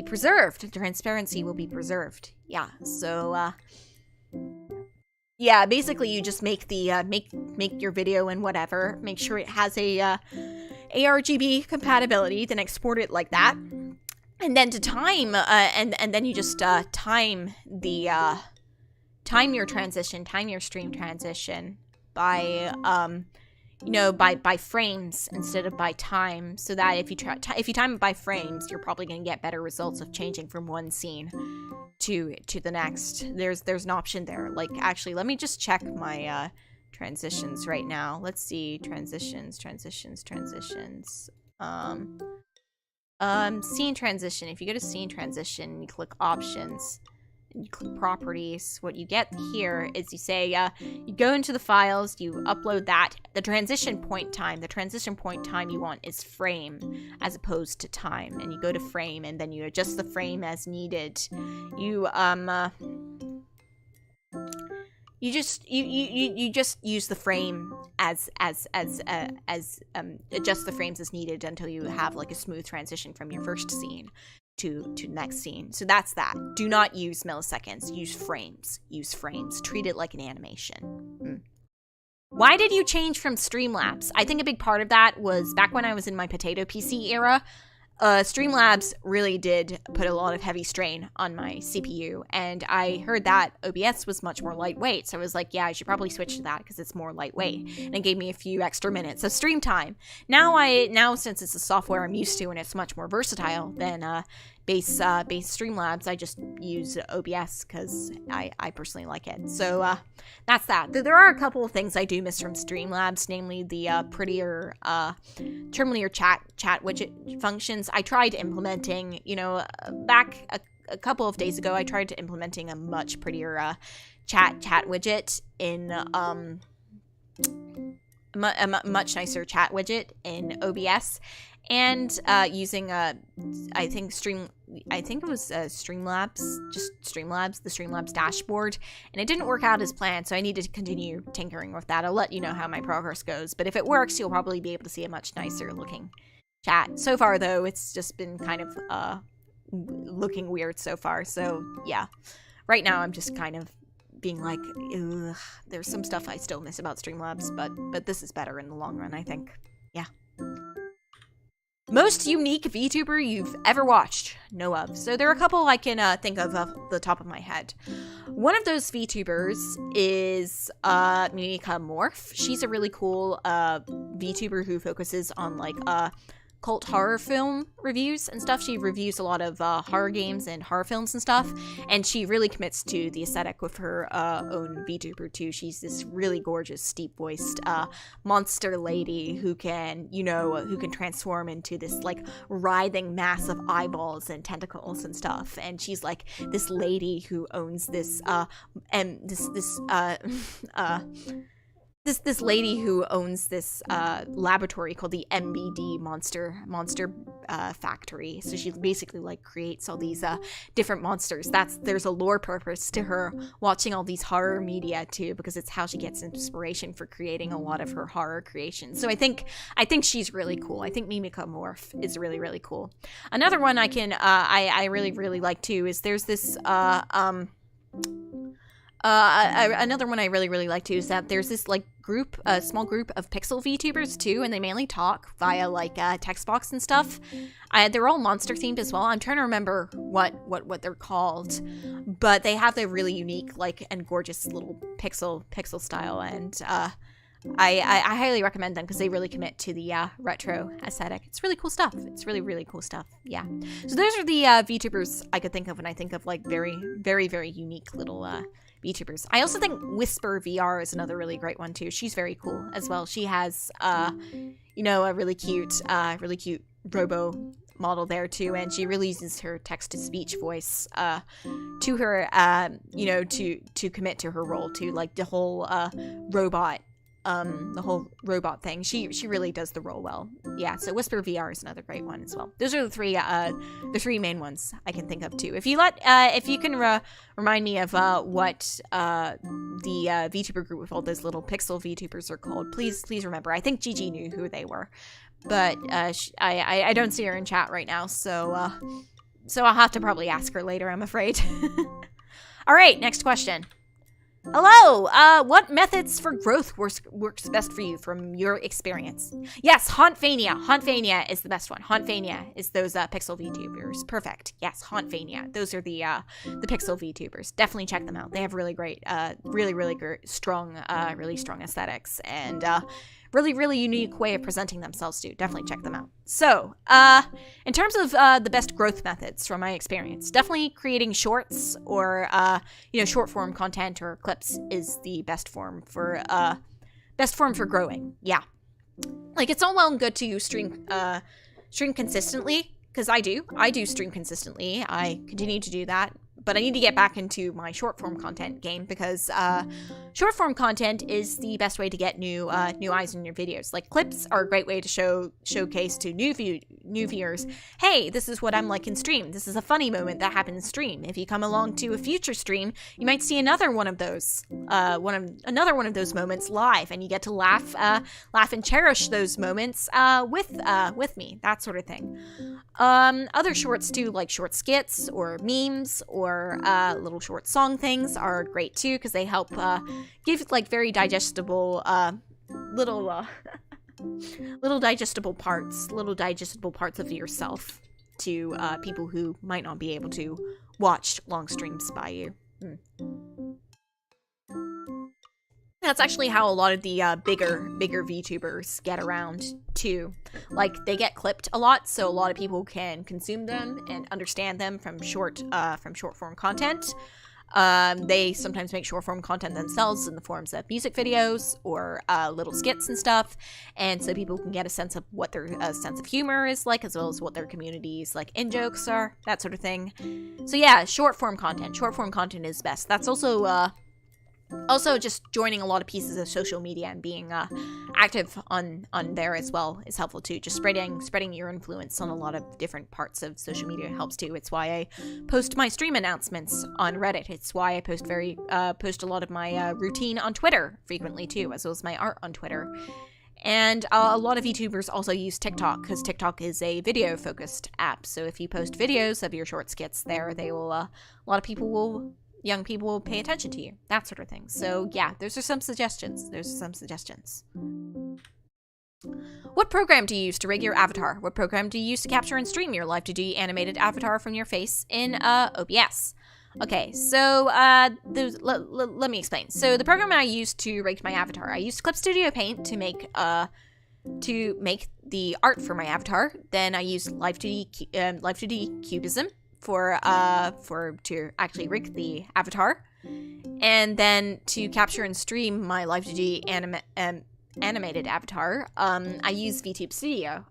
preserved. Yeah. So yeah, basically you just make the make your video and whatever, make sure it has a ARGB compatibility, then export it like that, and then to time and then you just time your stream transition by by frames instead of by time, so that if you time it by frames, you're probably going to get better results of changing from one scene to the next. There's an option there. Like, actually, let me just check my transitions right now. Let's see, transitions. Scene transition. If you go to scene transition, you click options, and you click properties. What you get here is you say, you go into the files, you upload that. The transition point time you want is frame as opposed to time. And you go to frame, and then you adjust the frame as needed. You just use the frame as adjust the frames as needed until you have like a smooth transition from your first scene to the next scene. So that's that. Do not use milliseconds. Use frames. Treat it like an animation. Why did you change from Streamlabs? I think a big part of that was back when I was in my potato PC era. Streamlabs really did put a lot of heavy strain on my CPU, and I heard that OBS was much more lightweight, so I was like, yeah, I should probably switch to that because it's more lightweight, and it gave me a few extra minutes of stream time. Now since it's a software I'm used to and it's much more versatile than base Streamlabs, I just use OBS because I personally like it. So that's that. There are a couple of things I do miss from Streamlabs, namely the prettier terminal chat widget functions. I tried implementing, back a couple of days ago, I tried implementing a much prettier chat widget in a much nicer chat widget in OBS. And using the Streamlabs dashboard, and it didn't work out as planned, so I need to continue tinkering with that. I'll let you know how my progress goes, but if it works, you'll probably be able to see a much nicer looking chat. So far, though, it's just been kind of looking weird so far, so yeah. Right now, I'm just kind of being like, ugh, there's some stuff I still miss about Streamlabs, but this is better in the long run, I think. Yeah. Most unique VTuber you've ever watched, know of. So there are a couple I can think of off the top of my head. One of those VTubers is Mimika Morph. She's a really cool VTuber who focuses on like cult horror film reviews and stuff. She reviews a lot of horror games and horror films and stuff, and she really commits to the aesthetic with her own VTuber too. She's this really gorgeous, steep-voiced monster lady who can transform into this like writhing mass of eyeballs and tentacles and stuff. And she's like this lady who owns this This lady who owns this laboratory called the MBD Monster Factory. So she basically like creates all these different monsters. There's a lore purpose to her watching all these horror media too, because it's how she gets inspiration for creating a lot of her horror creations. So I think she's really cool. I think Mimika Morph is really, really cool. Another one I really, really like too is there's this another one I really, really like too is that there's this like small group of pixel VTubers too, and they mainly talk via like text box and stuff. They're all monster themed as well. I'm trying to remember what they're called, but they have the really unique like and gorgeous little pixel style, and I highly recommend them because they really commit to the retro aesthetic. It's really cool stuff. It's really, really cool stuff. Yeah. So those are the VTubers I could think of when I think of like very, very, very unique little VTubers. I also think Whisper VR is another really great one too. She's very cool as well. She has a really cute robo model there too, and she really uses her text-to-speech voice to her to commit to her role too, like the whole robot thing. She really does the role well. Yeah, so Whisper VR is another great one as well. Those are the three main ones I can think of too. If you can remind me of what the VTuber group with all those little pixel VTubers are called, please remember. I think Gigi knew who they were, but I don't see her in chat right now, so I'll have to probably ask her later, I'm afraid. All right, next question. Hello! What methods for growth works best for you from your experience? Yes, Hauntfania. Hauntfania is the best one. Hauntfania is those pixel VTubers. Perfect. Yes, Hauntfania. Those are the pixel VTubers. Definitely check them out. They have really great, really strong aesthetics, and really unique way of presenting themselves too. Definitely check them out. So, in terms of the best growth methods from my experience, definitely creating shorts or short form content or clips is the best form for best form for growing. Yeah. Like, it's all well and good to stream consistently, because I do stream consistently. I continue to do that, but I need to get back into my short form content game, because short form content is the best way to get new eyes on your videos. Like, clips are a great way to showcase to new viewers, hey, this is what I'm like in stream. This is a funny moment that happened in stream. If you come along to a future stream, you might see another one of those moments live, and you get to laugh and cherish those moments with me, that sort of thing. Other shorts too, like short skits or memes or little short song things, are great too, because they help give like very digestible little digestible parts of yourself to people who might not be able to watch long streams by you. That's actually how a lot of the bigger VTubers get around too. Like, they get clipped a lot, so a lot of people can consume them and understand them from short form content. They sometimes make short form content themselves in the forms of music videos or little skits and stuff, and so people can get a sense of what their sense of humor is like, as well as what their community's like in jokes are, that sort of thing. So yeah, short form content is best. That's also just joining a lot of pieces of social media and being active on there as well is helpful too. Just spreading your influence on a lot of different parts of social media helps too. It's why I post my stream announcements on Reddit. It's why I post a lot of my routine on Twitter frequently too, as well as my art on Twitter. And a lot of VTubers also use TikTok, because TikTok is a video-focused app. So if you post videos of your short skits there, they will young people will pay attention to you, that sort of thing. So yeah, those are some suggestions. What program do you use to rig your avatar? What program do you use to capture and stream your live-2D animated avatar from your face in OBS? Okay, so let me explain. So the program I used to rig my avatar, I used Clip Studio Paint to make the art for my avatar. Then I used live-2D Cubism to actually rig the avatar, and then to capture and stream my live-2D animated avatar, I use VTube Studio.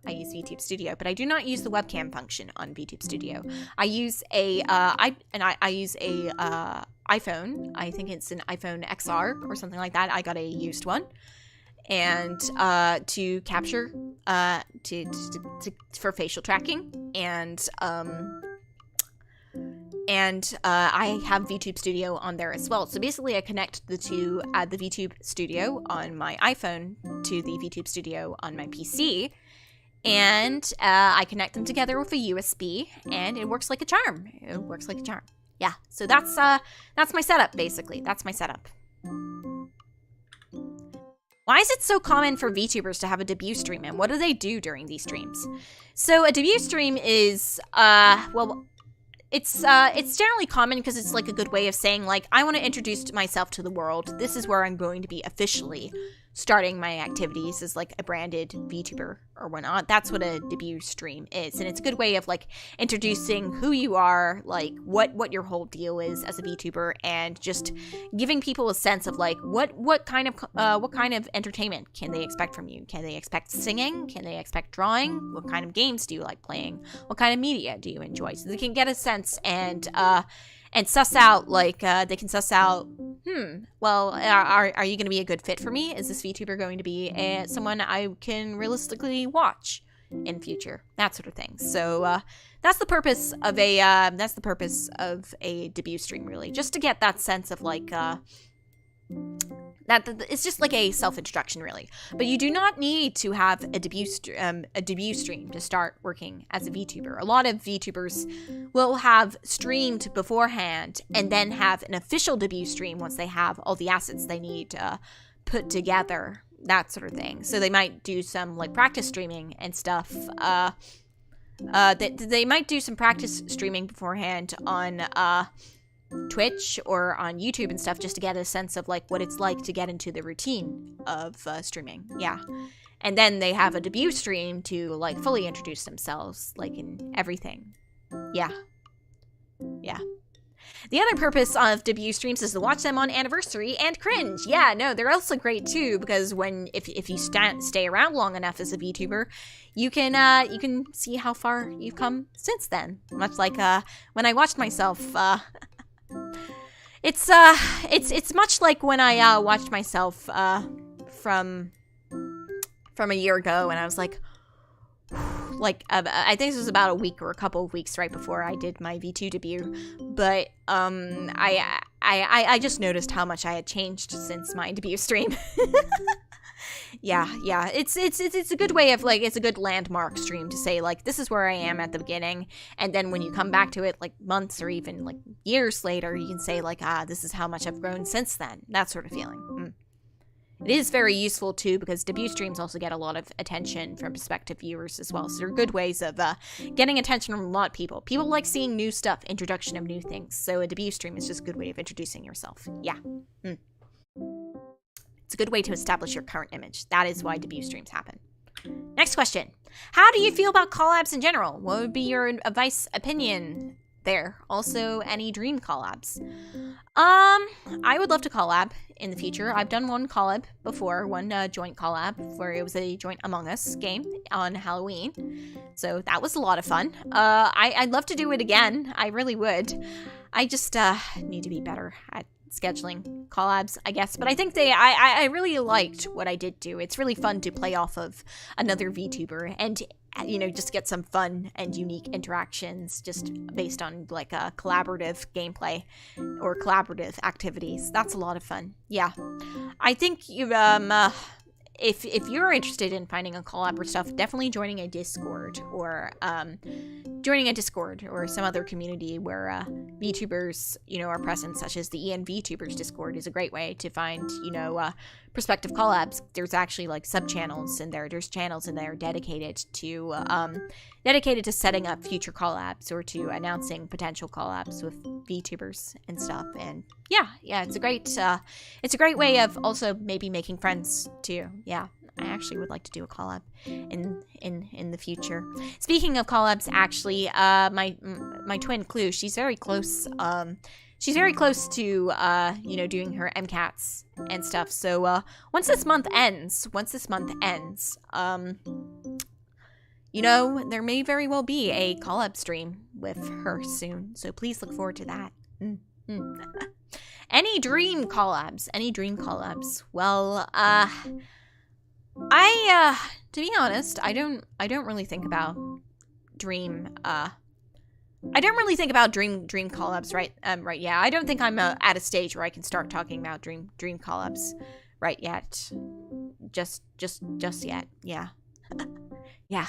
But I do not use the webcam function on VTube Studio. I use a iPhone. I think it's an iPhone XR or something like that. I got a used one, and to capture for facial tracking, and I have VTube Studio on there as well. So basically I connect the two, add the VTube Studio on my iPhone to the VTube Studio on my PC, and I connect them together with a USB, and it works like a charm. Yeah, so that's my setup, basically. That's my setup. Why is it so common for VTubers to have a debut stream, and what do they do during these streams? So a debut stream is, it's generally common because it's like a good way of saying, like, I want to introduce myself to the world. This is where I'm going to be officially starting my activities as like a branded VTuber or whatnot. That's what a debut stream is, and it's a good way of like introducing who you are, like what your whole deal is as a VTuber, and just giving people a sense of like what kind of entertainment can they expect from you. Can they expect singing? Can they expect drawing? What kind of games do you like playing? What kind of media do you enjoy? So they can get a sense and suss out, like, they can suss out, well, are you going to be a good fit for me? Is this VTuber going to be someone I can realistically watch in future? That sort of thing. So, that's the purpose of a debut stream, really. Just to get that sense of, like, it's just like a self-introduction, really. But you do not need to have a debut stream to start working as a VTuber. A lot of VTubers will have streamed beforehand and then have an official debut stream once they have all the assets they need put together, that sort of thing. So they might do some like practice streaming and stuff. They might do some practice streaming beforehand on Twitch or on YouTube and stuff, just to get a sense of like what it's like to get into the routine of streaming. Yeah. And then they have a debut stream to like fully introduce themselves, like in everything. Yeah. The other purpose of debut streams is to watch them on anniversary and cringe. Yeah, no, they're also great too, because if you stay around long enough as a VTuber, you can see how far you've come since then. Much like when I watched myself. It's much like when I watched myself from a year ago, and I was like. I think this was about a week or a couple of weeks right before I did my V2 debut, but I just noticed how much I had changed since my debut stream. yeah, it's a good way of it's a good landmark stream to say this is where I am at the beginning, and then when you come back to it months or even years later, you can say this is how much I've grown since then. That sort of feeling. It is very useful, too, because debut streams also get a lot of attention from prospective viewers as well. So they're good ways of getting attention from a lot of people. People like seeing new stuff, introduction of new things. So a debut stream is just a good way of introducing yourself. Yeah. It's a good way to establish your current image. That is why debut streams happen. Next question. How do you feel about collabs in general? What would be your advice, opinion there? Also, any dream collabs? I would love to collab in the future. I've done one collab before, one joint collab, where it was a joint Among Us game on Halloween. So that was a lot of fun. I'd love to do it again. I really would. I just need to be better at scheduling collabs, I guess. But I think I really liked what I did do. It's really fun to play off of another VTuber and just get some fun and unique interactions just based on a collaborative gameplay or collaborative activities. That's a lot of fun. Yeah. I think you if you're interested in finding a collab or stuff, definitely joining a Discord or some other community where VTubers, are present, such as the EN VTubers Discord is a great way to find, prospective collabs. There's actually sub-channels in there. There's channels in there dedicated to setting up future collabs or to announcing potential collabs with VTubers and stuff. And yeah, it's a great way of also maybe making friends too. Yeah. I actually would like to do a collab in the future. Speaking of collabs, actually, my twin Clue, she's very close. She's very close to doing her MCATs and stuff. So once this month ends, there may very well be a collab stream with her soon. So please look forward to that. Any dream collabs? Well, to be honest, I don't really think about dream collabs right yeah. I don't think I'm at a stage where I can start talking about dream collabs right yet. Just yet. Yeah. Yeah.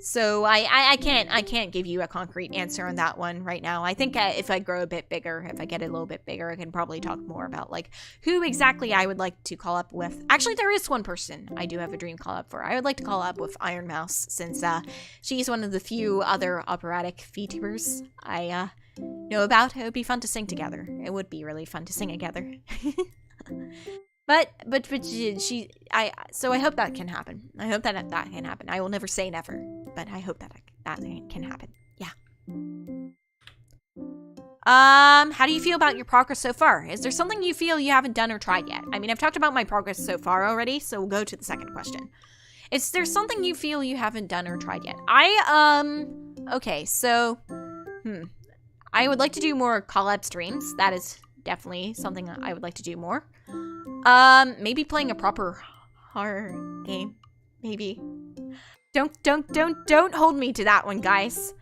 So I can't give you a concrete answer on that one right now. I think if I grow a bit bigger, if I get a little bit bigger, I can probably talk more about who exactly I would like to call up with. Actually, there is one person I do have a dream call up for. I would like to call up with Iron Mouse, since she's one of the few other operatic VTubers I know about. It would be fun to sing together. It would be really fun to sing together. But so I hope that can happen. I hope that can happen. I will never say never, but I hope that can happen. Yeah. How do you feel about your progress so far? Is there something you feel you haven't done or tried yet? I mean, I've talked about my progress so far already, so we'll go to the second question. Is there something you feel you haven't done or tried yet? Okay, so, I would like to do more collab streams. That is definitely something I would like to do more. Maybe playing a proper horror game. Maybe. Don't hold me to that one, guys.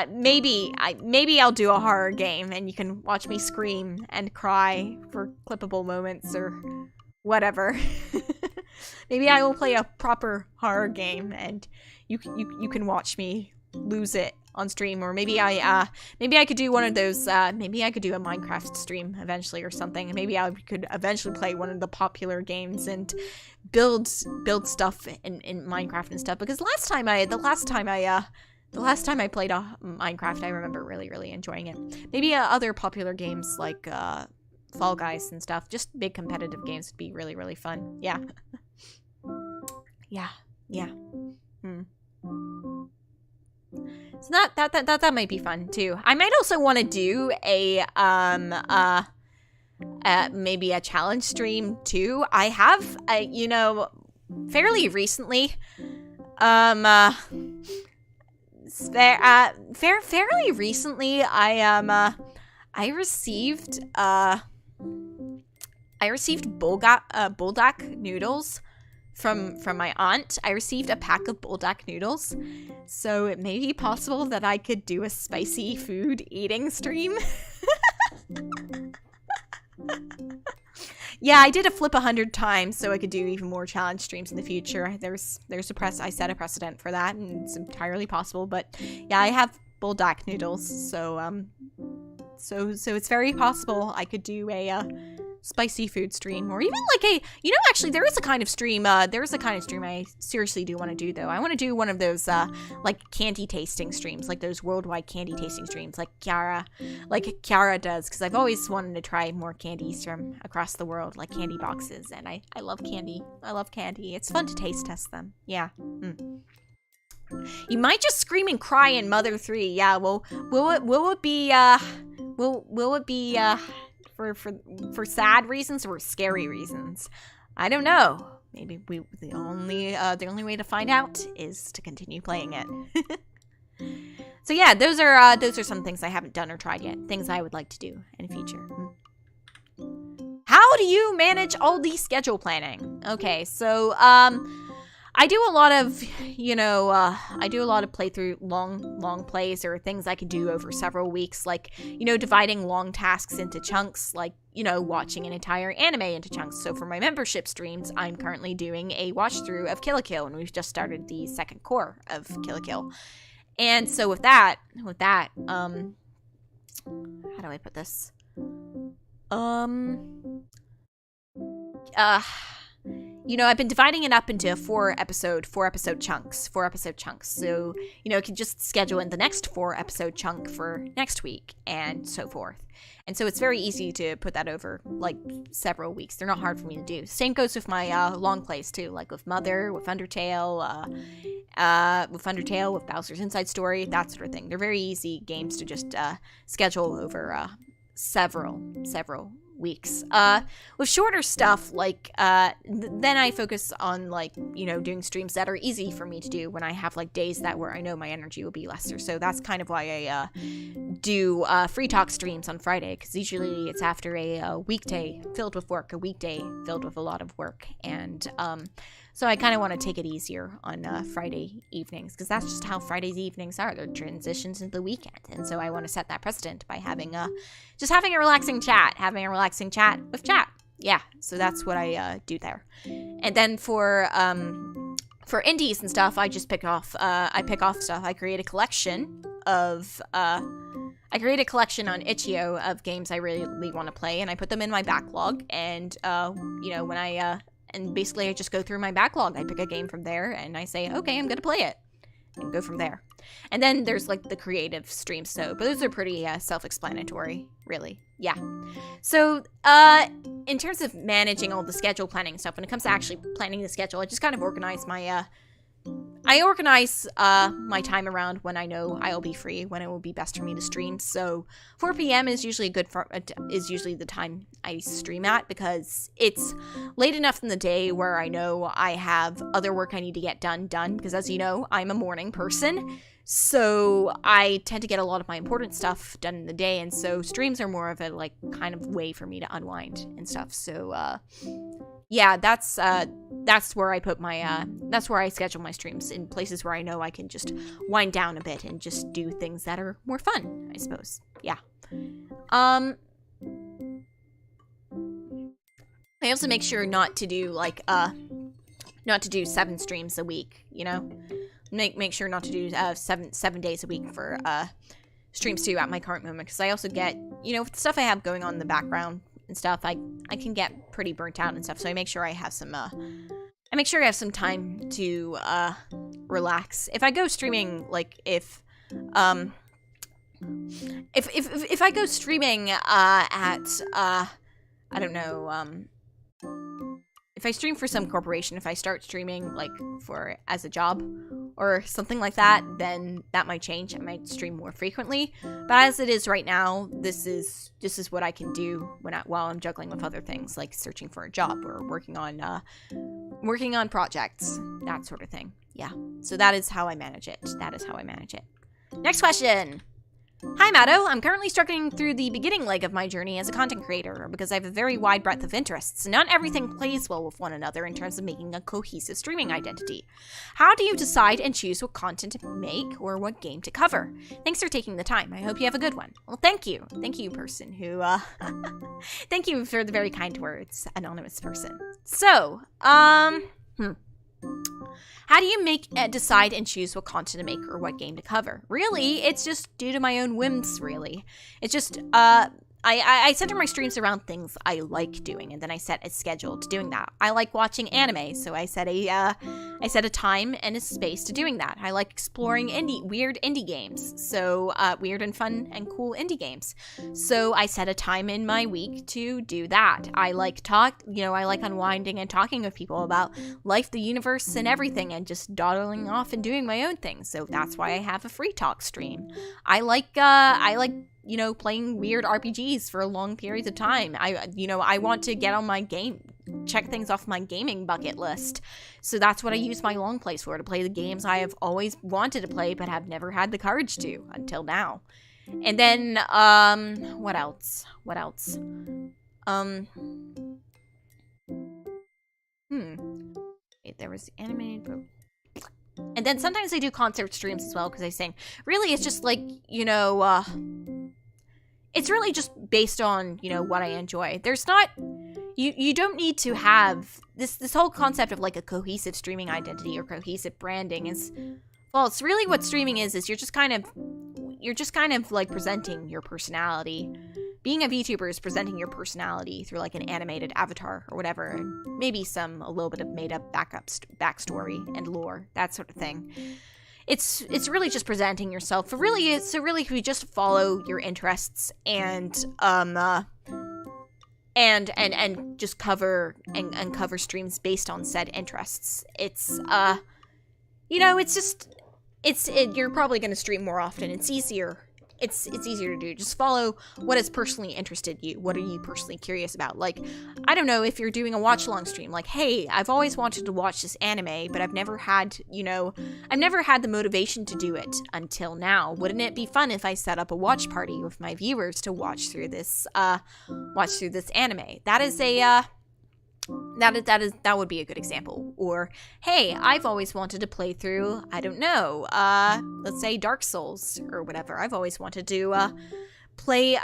Maybe I'll do a horror game and you can watch me scream and cry for clippable moments or whatever. Maybe I will play a proper horror game and you can watch me lose it on stream, or maybe I could do one of those, maybe I could do a Minecraft stream eventually or something. Maybe I could eventually play one of the popular games and build stuff in Minecraft and stuff, because the last time I played Minecraft, I remember really enjoying it. Maybe other popular games like Fall Guys and stuff, just big competitive games would be really fun. Yeah. Yeah. 。So that might be fun too. I might also want to do a maybe a challenge stream too. I have you know, fairly recently fairly recently I received buldak noodles from my aunt. I received a pack of buldak noodles, so it may be possible that I could do a spicy food eating stream. Yeah, I did a flip 100 times so I could do even more challenge streams in the future. I set a precedent for that, and it's entirely possible. But yeah, I have buldak noodles, so so it's very possible I could do a spicy food stream, or even like a, you know, actually there is a kind of stream I seriously do want to do though. I want to do one of those like candy tasting streams, like those worldwide candy tasting streams like Kiara does, because I've always wanted to try more candies from across the world, like candy boxes, and I love candy. It's fun to taste test them. Yeah. You might just scream and cry in Mother 3. Yeah, well, will it be for sad reasons or scary reasons? I don't know. Maybe the only way to find out is to continue playing it. So yeah, those are some things I haven't done or tried yet. Things I would like to do in the future. How do you manage all the schedule planning? Okay, so I do a lot of, you know, playthrough, long plays, or things I could do over several weeks, like, you know, dividing long tasks into chunks, like, you know, watching an entire anime into chunks. So for my membership streams, I'm currently doing a watch through of Kill la Kill, and we've just started the second core of Kill la Kill. And so with that, how do I put this? You know, I've been dividing it up into four episode chunks. So, you know, I can just schedule in the next 4-episode chunk for next week, and so forth. And so it's very easy to put that over, like, several weeks. They're not hard for me to do. Same goes with my long plays, too, like with Mother, with Undertale, with Bowser's Inside Story, that sort of thing. They're very easy games to just schedule over several weeks. With shorter stuff, like, then I focus on, like, you know, doing streams that are easy for me to do when I have, like, days where I know my energy will be lesser. So that's kind of why I do free talk streams on Friday, because usually it's after a weekday filled with work, a weekday filled with a lot of work, and so I kind of want to take it easier on Friday evenings, because that's just how Friday's evenings are. They're transitions into the weekend. And so I want to set that precedent by having a relaxing chat with chat. Yeah, so that's what I do there. And then for indies and stuff, I just pick off stuff. I create a collection on Itch.io of games I really want to play, and I put them in my backlog, and you know, and basically I just go through my backlog. I pick a game from there, and I say, okay, I'm gonna play it, and go from there. And then there's, like, the creative streams, but those are pretty self-explanatory, really. Yeah. So, in terms of managing all the schedule planning stuff, when it comes to actually planning the schedule, I just kind of organize my my time around when I know I'll be free, when it will be best for me to stream. So 4 p.m. is usually the time I stream at, because it's late enough in the day where I know I have other work I need to get done, because as you know, I'm a morning person. So I tend to get a lot of my important stuff done in the day, and so streams are more of a, like, kind of way for me to unwind and stuff. So yeah, that's where I put my that's where I schedule my streams, in places where I know I can just wind down a bit and just do things that are more fun, I suppose. Yeah. I also make sure not to do, like, not to do 7 streams a week, you know? Make sure not to do 7 days a week for streams too at my current moment, because I also get, you know, with the stuff I have going on in the background and stuff, I can get pretty burnt out and stuff. So I make sure I have some time to relax. If I go streaming, like, if I go streaming at I don't know, if I stream for some corporation, if I start streaming like as a job or something like that, then that might change. I might stream more frequently. But as it is right now, this is what I can do while I'm juggling with other things like searching for a job or working on projects, that sort of thing. Yeah. So that is how I manage it. Next question. Hi, Mado. I'm currently struggling through the beginning leg of my journey as a content creator because I have a very wide breadth of interests. Not everything plays well with one another in terms of making a cohesive streaming identity. How do you decide and choose what content to make or what game to cover? Thanks for taking the time. I hope you have a good one. Well, thank you. Thank you, person who, thank you for the very kind words, anonymous person. So, how do you decide and choose what content to make or what game to cover? Really, it's just due to my own whims, really. It's just, I center my streams around things I like doing, and then I set a schedule to doing that. I like watching anime, so I set a time and a space to doing that. I like exploring weird indie games, so weird and fun and cool indie games. So I set a time in my week to do that. I like unwinding and talking with people about life, the universe, and everything, and just dawdling off and doing my own thing. So that's why I have a free talk stream. I like playing weird RPGs for long periods of time. I want to get on my check things off my gaming bucket list. So that's what I use my long plays for, to play the games I have always wanted to play but have never had the courage to until now. And then, what else? There was animated. And then sometimes I do concert streams as well, because I sing. Really, it's just like, it's really just based on, what I enjoy. There's not, you don't need to have, this whole concept of like a cohesive streaming identity or cohesive branding is, well, it's really what streaming is you're just kind of like presenting your personality. Being a VTuber is presenting your personality through like an animated avatar or whatever, and maybe a little bit of made up backstory and lore, that sort of thing. It's really just presenting yourself. So really, if you just follow your interests and just cover streams based on said interests, you're probably going to stream more often. It's easier. It's easier to do. Just follow what has personally interested you. What are you personally curious about? Like, I don't know, if you're doing a watch-along stream, like, hey, I've always wanted to watch this anime, but I've never had the motivation to do it until now. Wouldn't it be fun if I set up a watch party with my viewers to watch through this anime? That would be a good example. Or, hey, I've always wanted to play through, I don't know, let's say Dark Souls or whatever. I've always wanted to play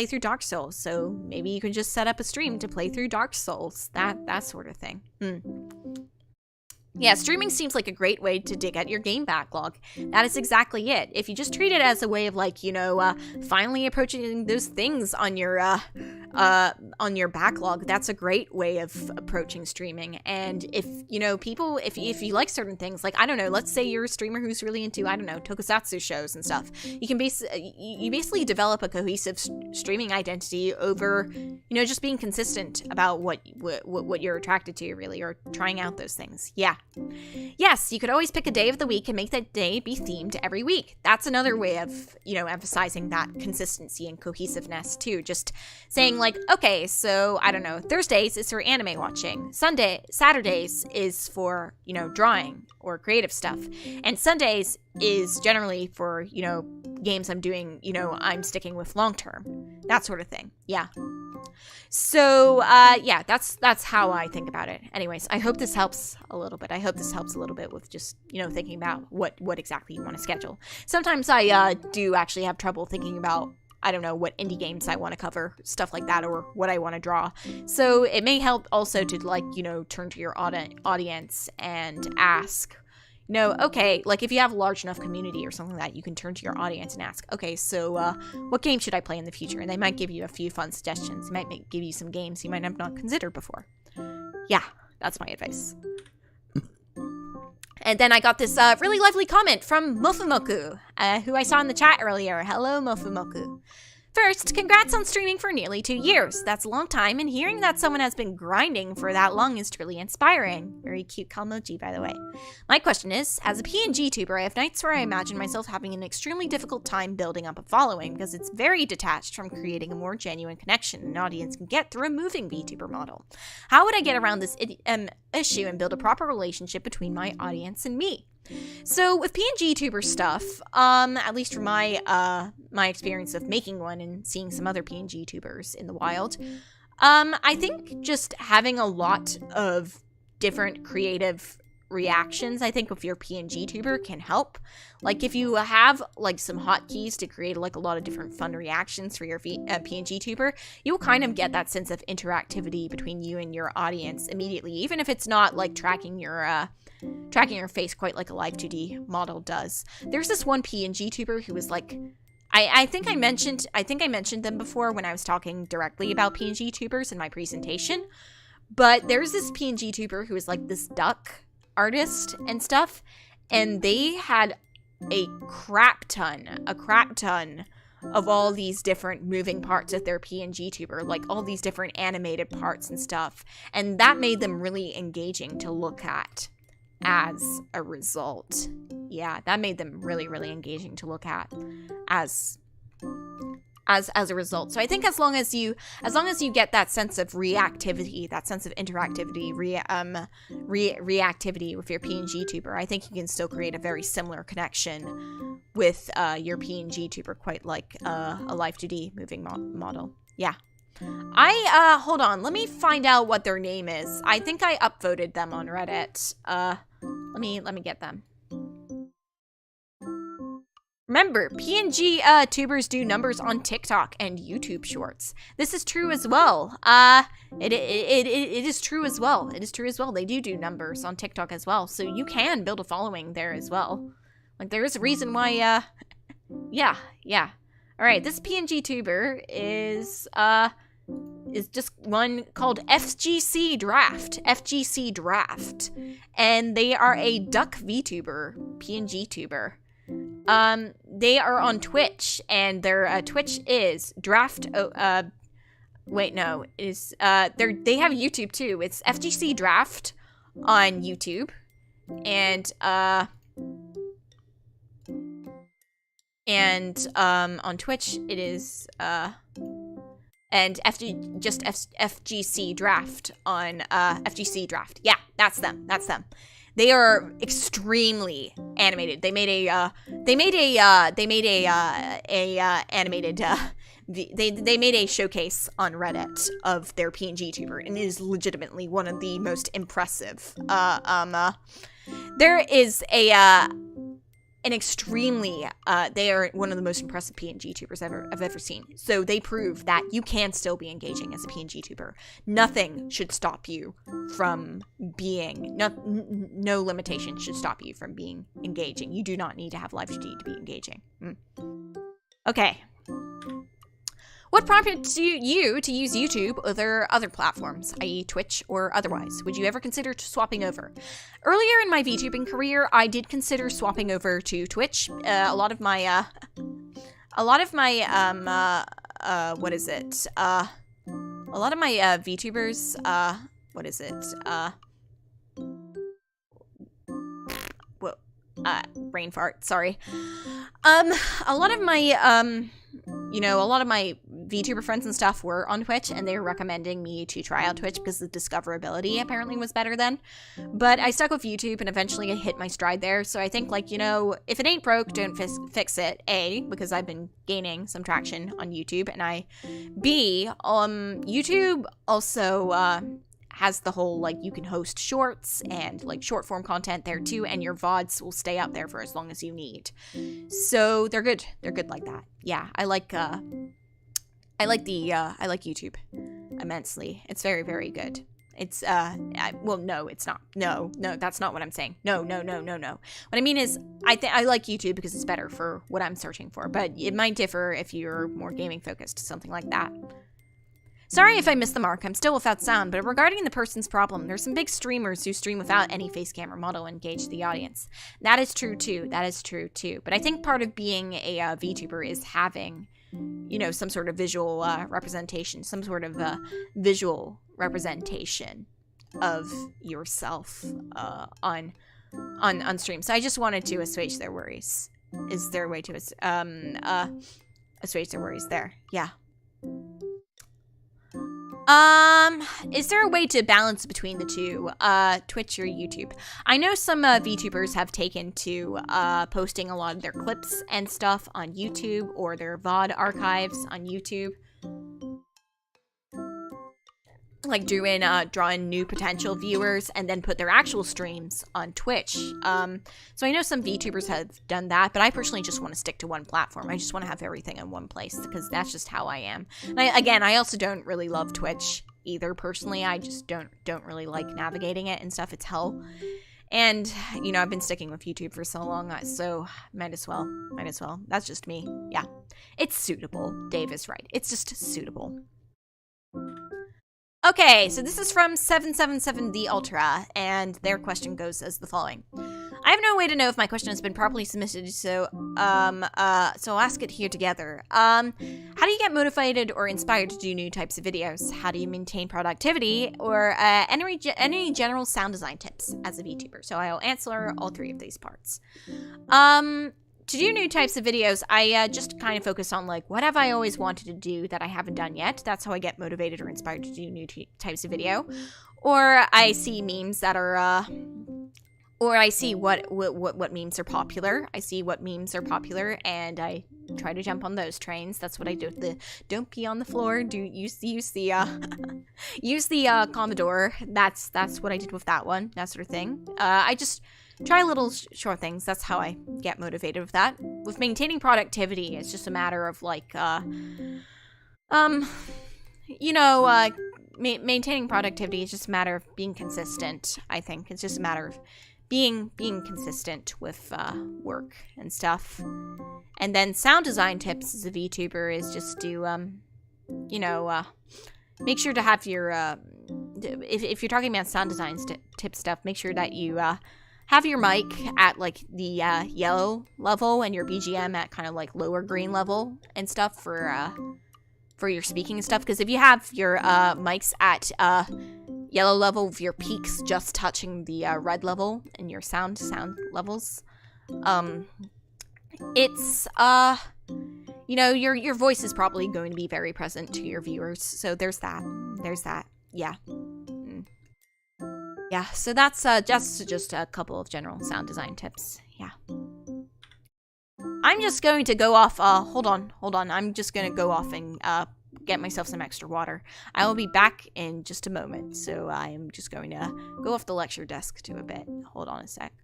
through Dark Souls. So maybe you can just set up a stream to play through Dark Souls. That sort of thing. Yeah, streaming seems like a great way to dig at your game backlog. That is exactly it. If you just treat it as a way of like, finally approaching those things on your backlog, that's a great way of approaching streaming. And if if you like certain things, like, I don't know, let's say you're a streamer who's really into, I don't know, tokusatsu shows and stuff, you basically develop a cohesive streaming identity over, just being consistent about what you're attracted to, really, or trying out those things. Yeah. Yes, you could always pick a day of the week and make that day be themed every week. That's another way of, emphasizing that consistency and cohesiveness too. Just saying like, okay, so I don't know, Thursdays is for anime watching. Saturdays is for, drawing or creative stuff. And Sundays is generally for, games I'm doing, I'm sticking with long term. That sort of thing. Yeah. So, yeah, that's how I think about it. Anyways, I hope this helps a little bit. With just, thinking about what exactly you want to schedule. Sometimes I do actually have trouble thinking about, I don't know, what indie games I want to cover, stuff like that, or what I want to draw. So it may help also to, like, turn to your audience and ask, okay, like if you have a large enough community or something like that, you can turn to your audience and ask, okay, so what game should I play in the future? And they might give you a few fun suggestions. They might give you some games you might have not considered before. Yeah, that's my advice. And then I got this really lovely comment from Mofumoku, who I saw in the chat earlier. Hello, Mofumoku. First, congrats on streaming for nearly 2 years. That's a long time, and hearing that someone has been grinding for that long is truly inspiring. Very cute Kalmoji, by the way. My question is, as a PNG tuber, I have nights where I imagine myself having an extremely difficult time building up a following because it's very detached from creating a more genuine connection an audience can get through a moving VTuber model. How would I get around this issue and build a proper relationship between my audience and me? So with PNG tuber stuff, at least from my experience of making one and seeing some other PNG tubers in the wild, I think just having a lot of different creative reactions, I think if you're a PNG tuber, can help. Like if you have like some hotkeys to create like a lot of different fun reactions for your PNG tuber, you'll kind of get that sense of interactivity between you and your audience immediately, even if it's not like tracking your face quite like a live 2D model does. There's this one PNG tuber who was like, I think I mentioned them before when I was talking directly about PNG tubers in my presentation, but there's this PNG tuber who is like this duck artist and stuff, and they had a crap ton of all these different moving parts of their PNG tuber, like all these different animated parts and stuff, and that made them really engaging to look at as a result. Yeah, that made them really, really engaging to look at as a result. So I think as long as you get that sense of reactivity, that sense of interactivity, reactivity with your PNG tuber, I think you can still create a very similar connection with your PNG tuber, quite like a live 2D moving model. Yeah. Hold on, let me find out what their name is. I think I upvoted them on Reddit. Let me get them. Remember, PNG tubers do numbers on TikTok and YouTube Shorts. This is true as well. It is true as well. It is true as well. They do numbers on TikTok as well, so you can build a following there as well. Like, there is a reason why, yeah. Alright, this PNG tuber is just one called FGC Draft, and they are a duck VTuber, PNG tuber. They are on Twitch, and their Twitch is draft. They have YouTube too. It's FGC Draft on YouTube, and on Twitch it is and FGC Draft on FGC Draft. Yeah, that's them. They are extremely animated. They made a showcase on Reddit of their PNG tuber, and it is legitimately one of the most impressive. There is they are one of the most impressive PNG tubers I've ever seen. So they prove that you can still be engaging as a PNG tuber. Nothing should stop you from being, no limitation should stop you from being engaging. You do not need to have live 2D to be engaging. Okay. What prompted you to use YouTube or other platforms, i.e. Twitch or otherwise? Would you ever consider swapping over? Earlier in my VTubing career, I did consider swapping over to Twitch. A lot of my VTubers, brain fart, sorry. A lot of my VTuber friends and stuff were on Twitch, and they were recommending me to try out Twitch because the discoverability apparently was better then. But I stuck with YouTube, and eventually I hit my stride there. So I think, like, if it ain't broke, don't fix it. A, because I've been gaining some traction on YouTube, and B, YouTube also has the whole, like, you can host shorts and, like, short form content there too, and your VODs will stay up there for as long as you need. So they're good. They're good like that. Yeah, I like YouTube immensely. It's very, very good. It's, no, it's not. No, that's not what I'm saying. No. What I mean is, I like YouTube because it's better for what I'm searching for, but it might differ if you're more gaming focused, something like that. Sorry if I missed the mark, I'm still without sound, but regarding the person's problem, there's some big streamers who stream without any face camera model and engage the audience. That is true too, but I think part of being a VTuber is having you know, some sort of visual representation, some sort of visual representation of yourself on stream. So I just wanted to assuage their worries. Is there a way to assuage their worries there? Yeah. Is there a way to balance between the two, Twitch or YouTube? I know some VTubers have taken to posting a lot of their clips and stuff on YouTube, or their VOD archives on YouTube. Like drawing new potential viewers and then put their actual streams on Twitch. So I know some VTubers have done that, but I personally just want to stick to one platform. I just want to have everything in one place because that's just how I am. And I also don't really love Twitch either personally. I just don't really like navigating it and stuff. It's hell. And, you know, I've been sticking with YouTube for so long, so might as well. That's just me. Yeah. It's suitable. Dave is right. It's just suitable. Okay, so this is from 777 The Ultra, and their question goes as the following. I have no way to know if my question has been properly submitted, so I'll ask it here together. How do you get motivated or inspired to do new types of videos? How do you maintain productivity, or any general sound design tips as a VTuber? So I'll answer all three of these parts. To do new types of videos, I just kind of focus on, like, what have I always wanted to do that I haven't done yet? That's how I get motivated or inspired to do new types of video. Or I see memes that are, or I see what memes are popular. I see what memes are popular, and I try to jump on those trains. That's what I do with the don't pee on the floor. Use the Commodore. That's what I did with that one. That sort of thing. I just try little short things. That's how I get motivated with that. With maintaining productivity, it's just a matter of, like, maintaining productivity is just a matter of being consistent, I think. It's just a matter of being consistent with work and stuff. And then sound design tips as a VTuber is just to, make sure to have your, if you're talking about sound design tip stuff, make sure that you, have your mic at, like, the yellow level and your BGM at kind of, like, lower green level and stuff for your speaking and stuff. Because if you have your mics at yellow level with your peaks just touching the red level and your sound levels, it's your voice is probably going to be very present to your viewers. So there's that. Yeah. Yeah, so that's just a couple of general sound design tips. Yeah. I'm just going to go off, hold on. I'm just going to go off and get myself some extra water. I will be back in just a moment, so I am just going to go off the lecture desk to a bit. Hold on a sec.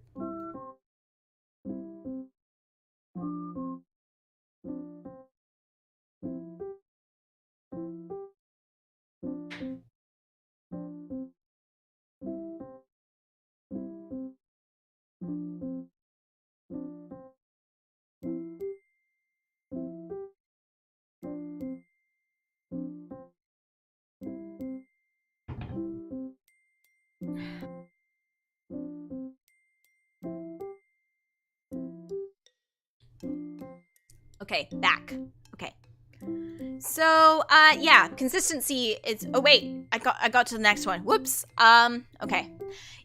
Okay, back. Okay. So, yeah, consistency is, oh wait, I got to the next one. Whoops. Okay.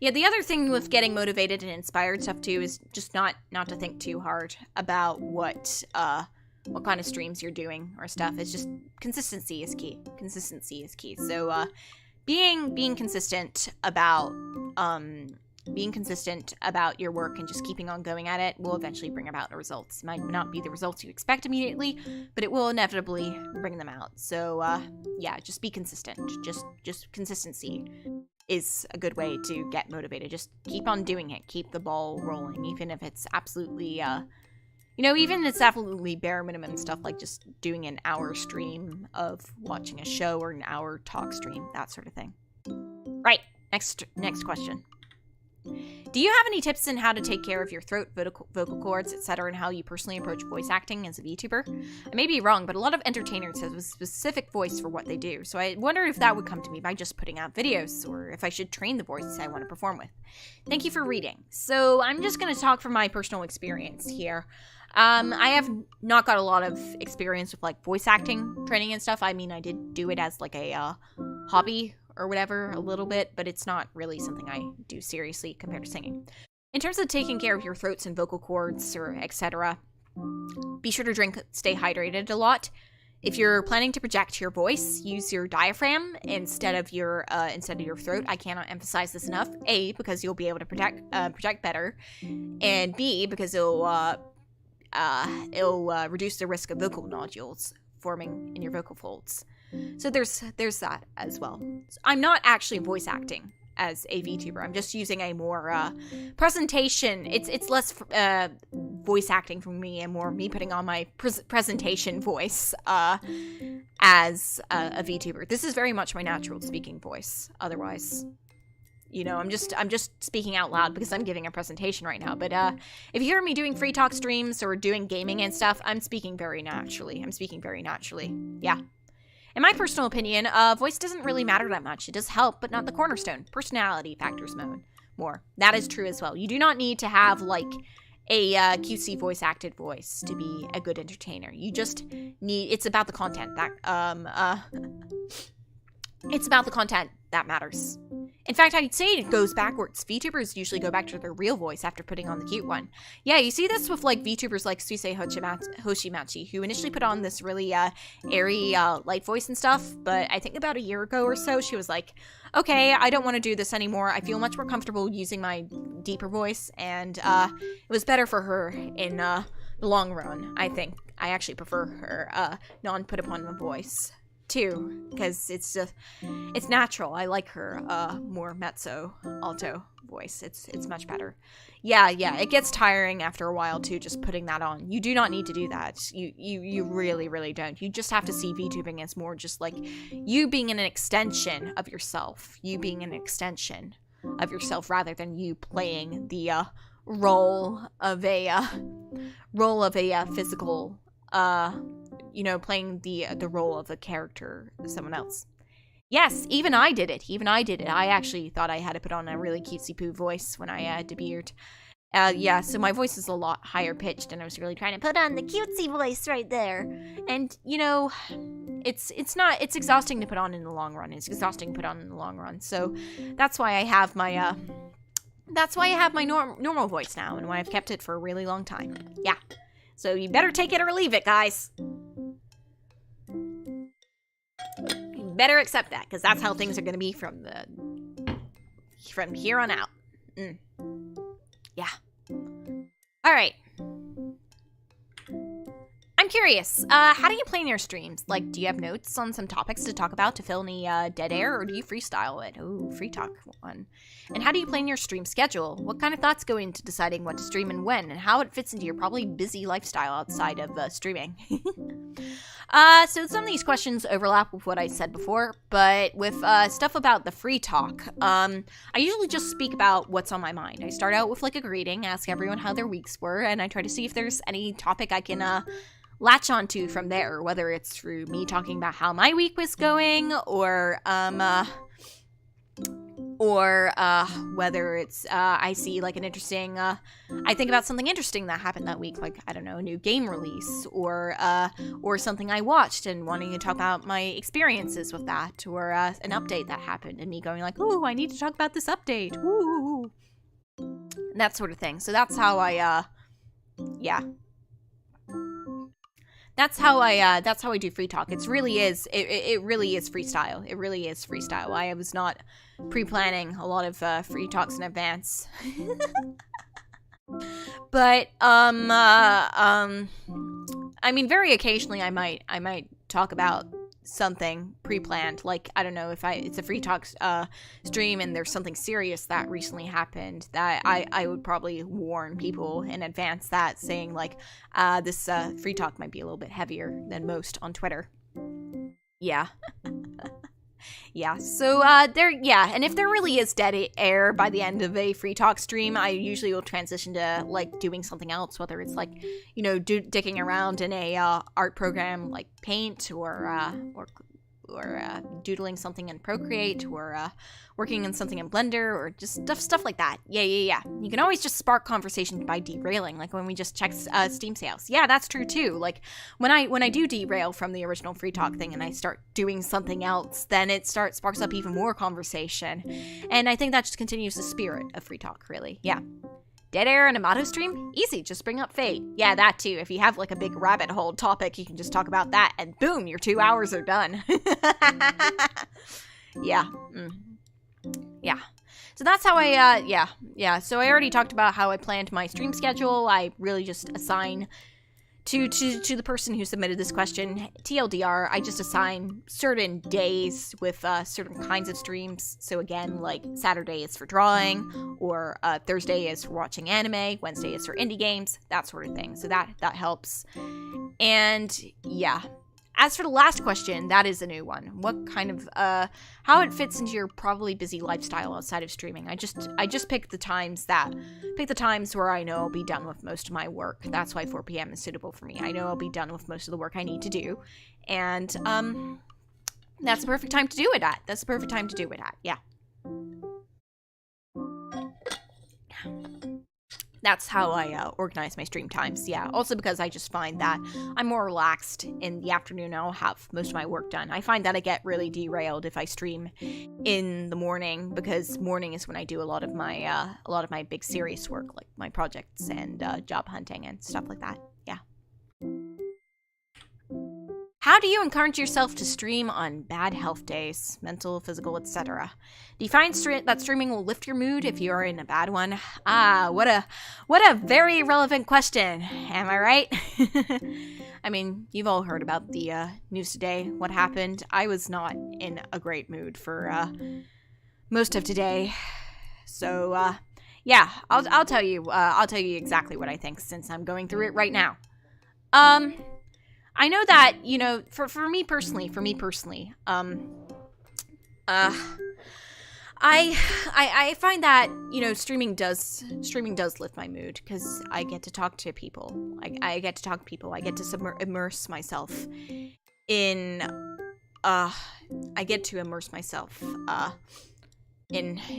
Yeah, the other thing with getting motivated and inspired stuff too is just not to think too hard about what kind of streams you're doing or stuff. It's just consistency is key. So, being consistent about your work and just keeping on going at it will eventually bring about results. It might not be the results you expect immediately, but it will inevitably bring them out. So, yeah, just be consistent. Just consistency is a good way to get motivated. Just keep on doing it. Keep the ball rolling, even if it's absolutely, even if it's absolutely bare minimum stuff, like just doing an hour stream of watching a show or an hour talk stream, that sort of thing. Right, next question. Do you have any tips on how to take care of your throat, vocal cords, etc., and how you personally approach voice acting as a VTuber? I may be wrong, but a lot of entertainers have a specific voice for what they do, so I wonder if that would come to me by just putting out videos, or if I should train the voice I want to perform with. Thank you for reading. So I'm just going to talk from my personal experience here. I have not got a lot of experience with like voice acting training and stuff. I mean, I did do it as like a hobby or whatever a little bit, but it's not really something I do seriously compared to singing. In terms of taking care of your throats and vocal cords or etc., be sure to stay hydrated a lot. If you're planning to project your voice, use your diaphragm instead of your throat. I cannot emphasize this enough. A, because you'll be able to project better, and B, because it'll reduce the risk of vocal nodules forming in your vocal folds. So there's that as well. I'm not actually voice acting as a VTuber. I'm just using a more presentation. It's less voice acting for me and more me putting on my presentation voice as a VTuber. This is very much my natural speaking voice. Otherwise, you know, I'm just speaking out loud because I'm giving a presentation right now. But if you hear me doing free talk streams or doing gaming and stuff, I'm speaking very naturally. Yeah. In my personal opinion, voice doesn't really matter that much. It does help, but not the cornerstone. Personality factors more. That is true as well. You do not need to have, like, a cutesy voice-acted voice to be a good entertainer. You just need... It's about the content that... It's about the content that matters. In fact, I'd say it goes backwards. VTubers usually go back to their real voice after putting on the cute one. Yeah, you see this with, like, VTubers like Suisei Hoshimachi, who initially put on this really, airy, light voice and stuff, but I think about a year ago or so, she was like, okay, I don't want to do this anymore. I feel much more comfortable using my deeper voice, and, it was better for her in, the long run, I think. I actually prefer her, non-put-upon voice too, because it's natural. I like her more mezzo alto voice. It's much better. Yeah, it gets tiring after a while too, just putting that on. You do not need to do that. You really don't. You just have to see VTubing as more just like you being an extension of yourself. You being an extension of yourself rather than you playing the role of a physical you know, playing the role of a character, someone else. Yes, even I did it. I actually thought I had to put on a really cutesy poo voice when I debuted. Yeah, so my voice is a lot higher pitched, and I was really trying to put on the cutesy voice right there. And, you know, it's exhausting to put on in the long run. So that's why I have my, normal voice now, and why I've kept it for a really long time. Yeah. So you better take it or leave it, guys. You better accept that, because that's how things are going to be from here on out. Yeah. All right. I'm curious, how do you plan your streams? Like, do you have notes on some topics to talk about to fill any dead air, or do you freestyle it? Ooh, free talk one. And how do you plan your stream schedule? What kind of thoughts go into deciding what to stream and when, and how it fits into your probably busy lifestyle outside of streaming? So some of these questions overlap with what I said before, but with stuff about the free talk, I usually just speak about what's on my mind. I start out with like a greeting, ask everyone how their weeks were, and I try to see if there's any topic I can latch onto from there, whether it's through me talking about how my week was going, or whether it's I see like an interesting I think about something interesting that happened that week, like, I don't know, a new game release, or something I watched and wanting to talk about my experiences with that, or an update that happened and me going like, ooh, I need to talk about this update, ooh, that sort of thing. So that's how I yeah, that's how I do free talk. It really is freestyle. It really is freestyle. I was not pre-planning a lot of free talks in advance. But I mean, very occasionally I might talk about something pre-planned, like, I don't know, if it's a free talk stream and there's something serious that recently happened, that I would probably warn people in advance, that saying like, this free talk might be a little bit heavier than most on Twitter. Yeah. Yeah, so and if there really is dead air by the end of a free talk stream, I usually will transition to like doing something else, whether it's like, you know, dicking around in a art program like Paint, or doodling something in Procreate, or working on something in Blender, or just stuff like that. Yeah. You can always just spark conversation by derailing, like when we just checked Steam sales. Yeah, that's true too. Like when I do derail from the original free talk thing and I start doing something else, then it sparks up even more conversation. And I think that just continues the spirit of free talk, really. Yeah. Dead air in a Mado stream? Easy, just bring up Fate. Yeah, that too. If you have like a big rabbit hole topic, you can just talk about that and boom, your 2 hours are done. Yeah. Yeah. So that's how yeah. So I already talked about how I planned my stream schedule. I really just assign to the person who submitted this question, TLDR, I just assign certain days with certain kinds of streams. So again, like Saturday is for drawing, or Thursday is for watching anime, Wednesday is for indie games, that sort of thing. So that helps. And yeah. As for the last question, that is a new one. What kind of, how it fits into your probably busy lifestyle outside of streaming. I just pick the times where I know I'll be done with most of my work. That's why 4 p.m. is suitable for me. I know I'll be done with most of the work I need to do. And, that's the perfect time to do it at. Yeah. That's how I organize my stream times, yeah. Also because I just find that I'm more relaxed in the afternoon and I'll have most of my work done. I find that I get really derailed if I stream in the morning, because morning is when I do a lot of my big serious work, like my projects and job hunting and stuff like that, yeah. How do you encourage yourself to stream on bad health days, mental, physical, etc.? Do you find that streaming will lift your mood if you are in a bad one? Ah, what a very relevant question. Am I right? I mean, you've all heard about the news today. What happened? I was not in a great mood for most of today. So yeah, I'll tell you exactly what I think, since I'm going through it right now. I know that, you know, for me personally, I find that, you know, streaming does lift my mood, because I get to talk to people. I get to immerse myself in,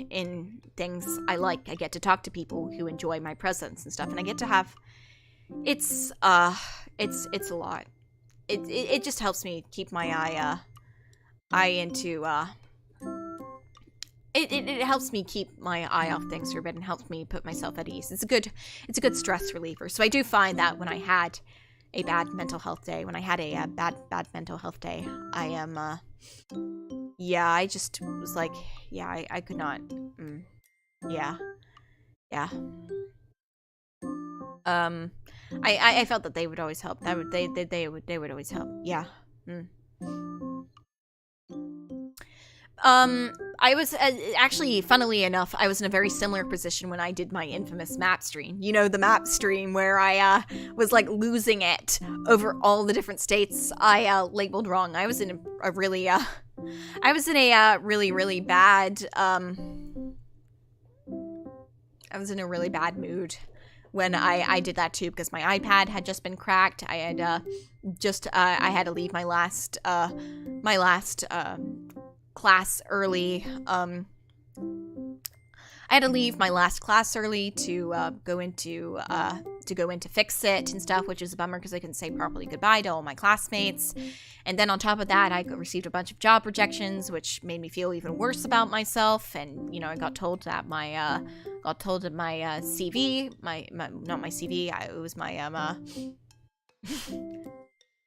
in things I like. I get to talk to people who enjoy my presence and stuff, and I get to have, it's a lot. It just helps me keep my eye into, it helps me keep my eye off things for a bit and helps me put myself at ease. It's a good stress reliever. So I do find that when I had a bad mental health day, I am, I just was like, I could not, I felt that they would always help. They would always help. Yeah. I was actually, funnily enough, I was in a very similar position when I did my infamous map stream. You know, the map stream where I was like losing it over all the different states I labeled wrong. I was in a really bad mood when I did that too, because my iPad had just been cracked. I had I had to leave my last class early. I had to leave my last class early to go into fix it and stuff, which is a bummer because I couldn't say properly goodbye to all my classmates. And then on top of that, I received a bunch of job rejections, which made me feel even worse about myself. And, you know, I got told that my CV, not my CV, it was my,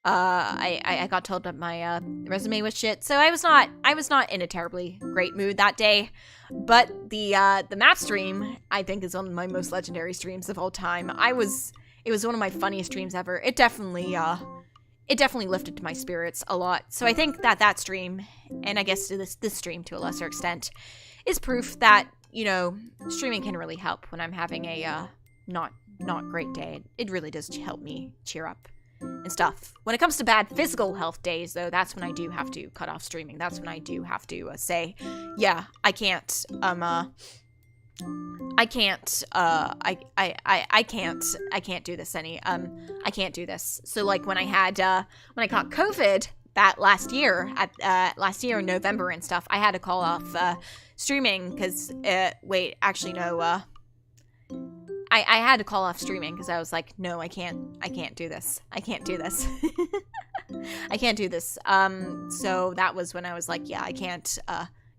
I got told that my resume was shit. So I was not in a terribly great mood that day. But the map stream, I think, is one of my most legendary streams of all time. It was one of my funniest streams ever. It definitely lifted my spirits a lot. So I think that stream, and I guess this stream to a lesser extent, is proof that, you know, streaming can really help when I'm having a not great day. It really does help me cheer up and stuff. When it comes to bad physical health days, though, that's when I do have to cut off streaming. That's when I do have to say, yeah, I can't do this I can't do this. So like when I caught COVID that last year, in November and stuff, I had to call off streaming because, wait, actually, no, I had to call off streaming because I was like, no, I can't do this. I can't do this. I can't do this. So that was when I was like, yeah, I can't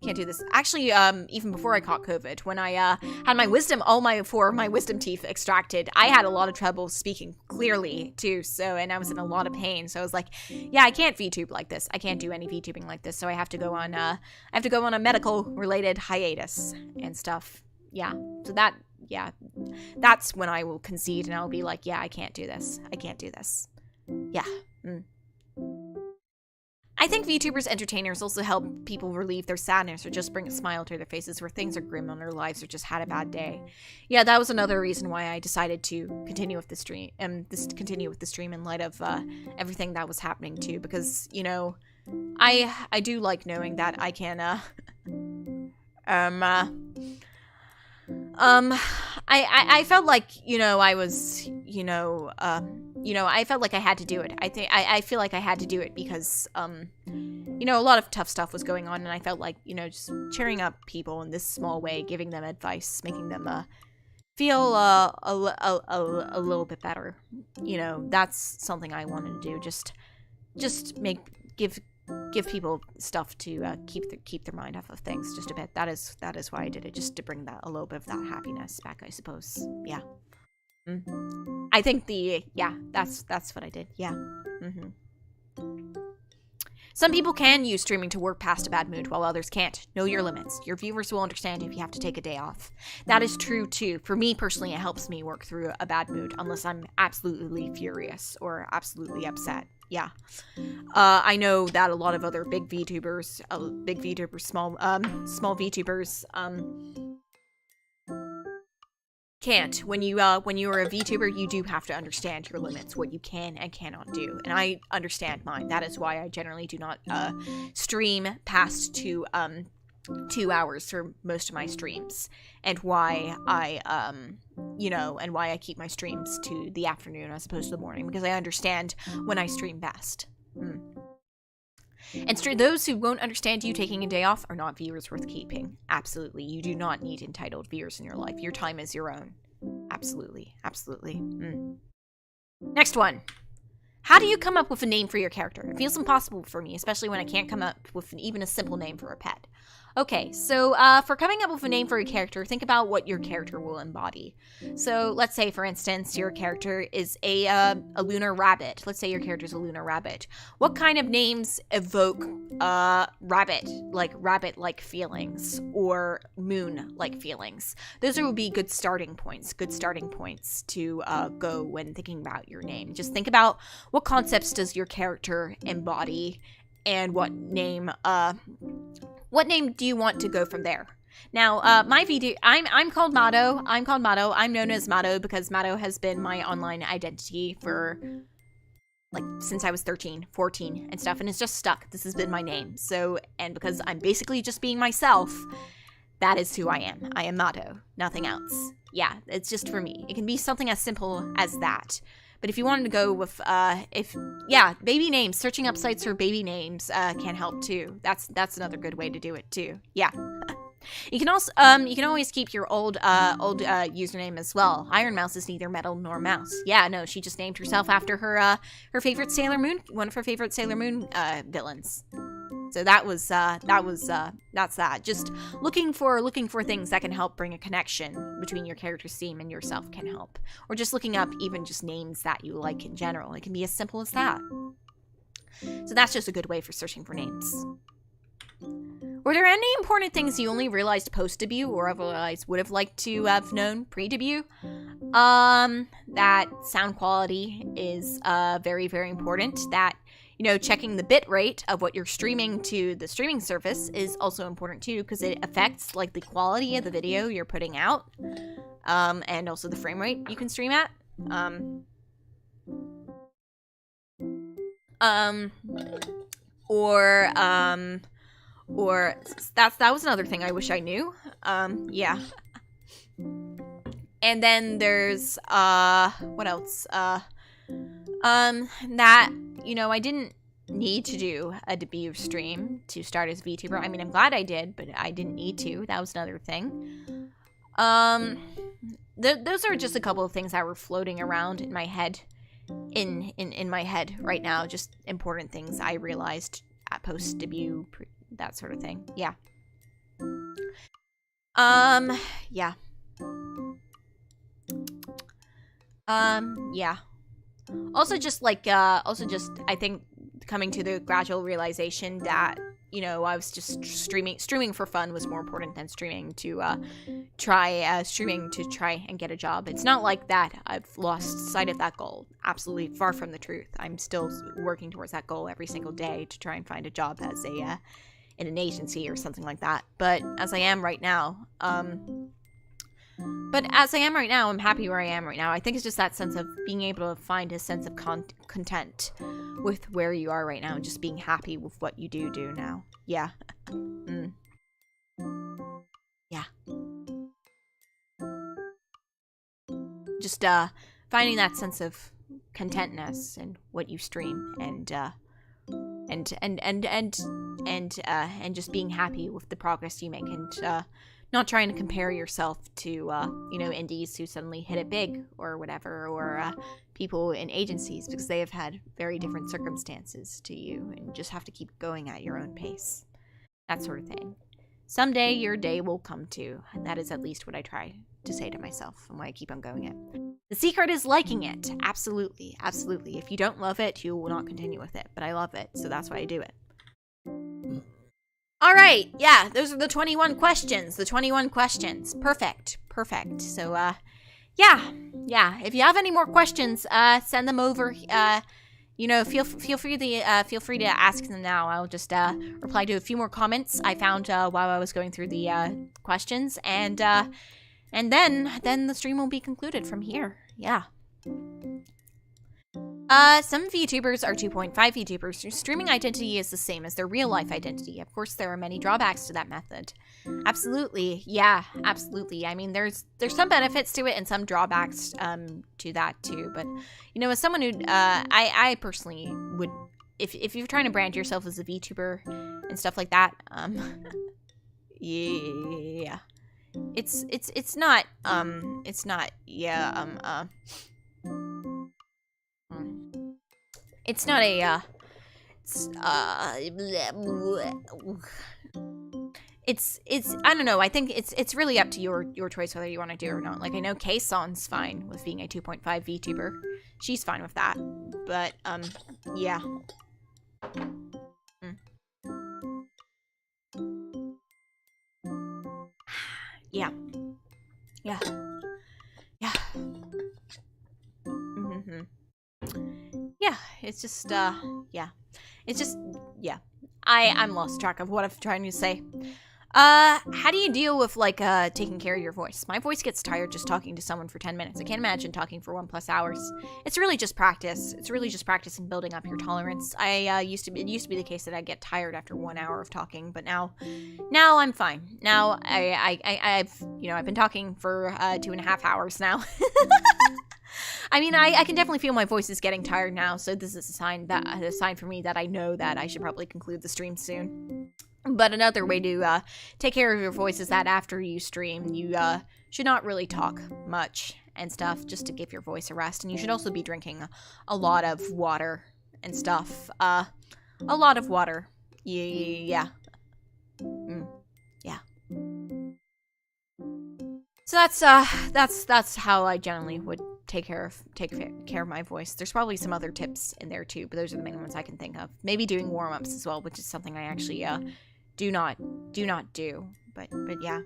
do this. Actually, even before I caught COVID, when I had my wisdom, four of my wisdom teeth extracted, I had a lot of trouble speaking clearly too. So, and I was in a lot of pain. So I was like, yeah, I can't VTube like this. I can't do any VTubing like this. So I have to go on a medical related hiatus and stuff. Yeah. So that's when I will concede and I'll be like, yeah, I can't do this. I can't do this. Yeah. I think VTubers entertainers also help people relieve their sadness or just bring a smile to their faces where things are grim on their lives or just had a bad day. Yeah, that was another reason why I decided to continue with the stream in light of everything that was happening too, because, you know, I do like knowing that I can I felt like, you know, I was, I felt like I had to do it. I feel like I had to do it because, you know, a lot of tough stuff was going on, and I felt like, you know, just cheering up people in this small way, giving them advice, making them, feel, a little bit better. You know, that's something I wanted to do. Just give people stuff to keep their mind off of things just a bit. That is why I did it, just to bring that a little bit of that happiness back, I suppose. Yeah. I think that's what I did. Yeah. Some people can use streaming to work past a bad mood, while others can't. Know your limits. Your viewers will understand if you have to take a day off. That is true too. For me personally, it helps me work through a bad mood, unless I'm absolutely furious or absolutely upset. Yeah. I know that a lot of other small VTubers, can't. When you are a VTuber, you do have to understand your limits, what you can and cannot do. And I understand mine. That is why I generally do not stream past 2 hours for most of my streams, and why I why I keep my streams to the afternoon as opposed to the morning, because I understand when I stream best. And those who won't understand you taking a day off are not viewers worth keeping. Absolutely. You do not need entitled viewers in your life. Your time is your own. Absolutely. Next one. How do you come up with a name for your character? It feels impossible for me, especially when I can't come up with even a simple name for a pet. Okay, so for coming up with a name for a character, think about what your character will embody. So let's say, for instance, your character is a lunar rabbit. Let's say your character is a lunar rabbit. What kind of names evoke rabbit-like feelings or moon-like feelings? Those would be good starting points to go when thinking about your name. Just think about what concepts does your character embody, and what name do you want to go from there? Now, I'm called Mado. I'm known as Mado because Mado has been my online identity for, like, since I was 13, 14 and stuff, and it's just stuck. This has been my name. So, and because I'm basically just being myself, that is who I am. I am Mado, nothing else. Yeah, it's just for me. It can be something as simple as that. But if you wanted to go with, baby names, searching up sites for baby names can help too. That's another good way to do it too. Yeah. You can also, you can always keep your old username as well. Iron Mouse is neither metal nor mouse. Yeah, no, she just named herself after her favorite Sailor Moon, one of her favorite Sailor Moon villains. So that's that. Just looking for things that can help bring a connection between your character's theme and yourself can help. Or just looking up even just names that you like in general. It can be as simple as that. So that's just a good way for searching for names. Were there any important things you only realized post-debut or otherwise would have liked to have known pre-debut? That sound quality is very, very important. That, you know, checking the bit rate of what you're streaming to the streaming service is also important too, because it affects, like, the quality of the video you're putting out, and also the frame rate you can stream at. Or that was another thing I wish I knew. Yeah. And then there's what else? That, you know, I didn't need to do a debut stream to start as VTuber. I mean, I'm glad I did, but I didn't need to. That was another thing. Those are just a couple of things that were floating around in my head, in my head right now. Just important things I realized at post debut, that sort of thing. Yeah. Yeah. Yeah. Also just like, I think coming to the gradual realization that, you know, I was just streaming for fun was more important than streaming to try and get a job. It's not like that. I've lost sight of that goal. Absolutely far from the truth. I'm still working towards that goal every single day to try and find a job as a in an agency or something like that. But as I am right now, I'm happy where I am right now. I think it's just that sense of being able to find a sense of content with where you are right now and just being happy with what you do now. Yeah. Yeah. Just finding that sense of contentness in what you stream and just being happy with the progress you make and not trying to compare yourself to, you know, indies who suddenly hit it big or whatever, or people in agencies, because they have had very different circumstances to you and just have to keep going at your own pace. That sort of thing. Someday your day will come too, and that is at least what I try to say to myself and why I keep on going it. The secret is liking it. Absolutely. Absolutely. If you don't love it, you will not continue with it, but I love it, so that's why I do it. All right, yeah, those are the 21 questions. Perfect. So, yeah. If you have any more questions, send them over. You know, feel free to ask them now. I'll just reply to a few more comments I found while I was going through the questions, and then the stream will be concluded from here. Yeah. Some VTubers are 2.5 VTubers whose streaming identity is the same as their real-life identity. Of course, there are many drawbacks to that method. Absolutely. Yeah, absolutely. I mean, there's some benefits to it and some drawbacks to that too. But, you know, as someone who, I personally would, if you're trying to brand yourself as a VTuber and stuff like that, yeah. It's not, it's not a, it's I don't know. I think it's really up to your choice whether you want to do it or not. Like, I know Kayson's fine with being a 2.5 VTuber. She's fine with that. But, yeah. Yeah. Yeah. Yeah. Yeah, it's just, yeah. It's just, yeah. I'm lost track of what I'm trying to say. How do you deal with, like, taking care of your voice? My voice gets tired just talking to someone for 10 minutes. I can't imagine talking for 1+ hours. It's really just practice. It's really just practice and building up your tolerance. It used to be the case that I'd get tired after 1 hour of talking, but now I'm fine. Now I've been talking for 2.5 hours now. I mean, I can definitely feel my voice is getting tired now, so this is a sign for me that I know that I should probably conclude the stream soon. But another way to take care of your voice is that after you stream, you should not really talk much and stuff, just to give your voice a rest. And you should also be drinking a lot of water and stuff. A lot of water. Yeah. Yeah. So that's how I generally would take care of my voice. There's probably some other tips in there too, but those are the main ones I can think of. Maybe doing warm-ups as well, which is something I actually do not do. But yeah.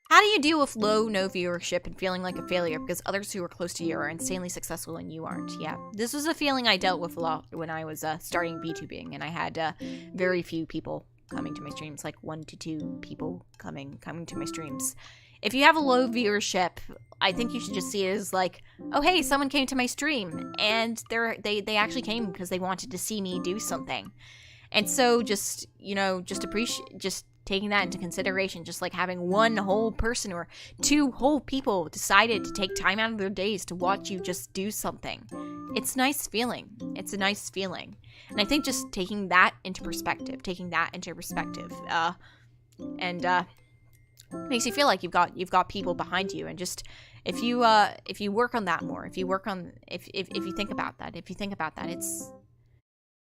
How do you deal with no viewership and feeling like a failure because others who are close to you are insanely successful and you aren't? Yeah, this was a feeling I dealt with a lot when I was starting VTubing, and I had very few people coming to my streams, like 1 to 2 people coming to my streams. If you have a low viewership, I think you should just see it as like, oh hey, someone came to my stream, and they actually came because they wanted to see me do something. And so just taking that into consideration, just like having one whole person or two whole people decided to take time out of their days to watch you just do something. It's a nice feeling. It's a nice feeling. And I think just taking that into perspective, makes you feel like you've got people behind you. And just if you work on that more, if you think about that, it's,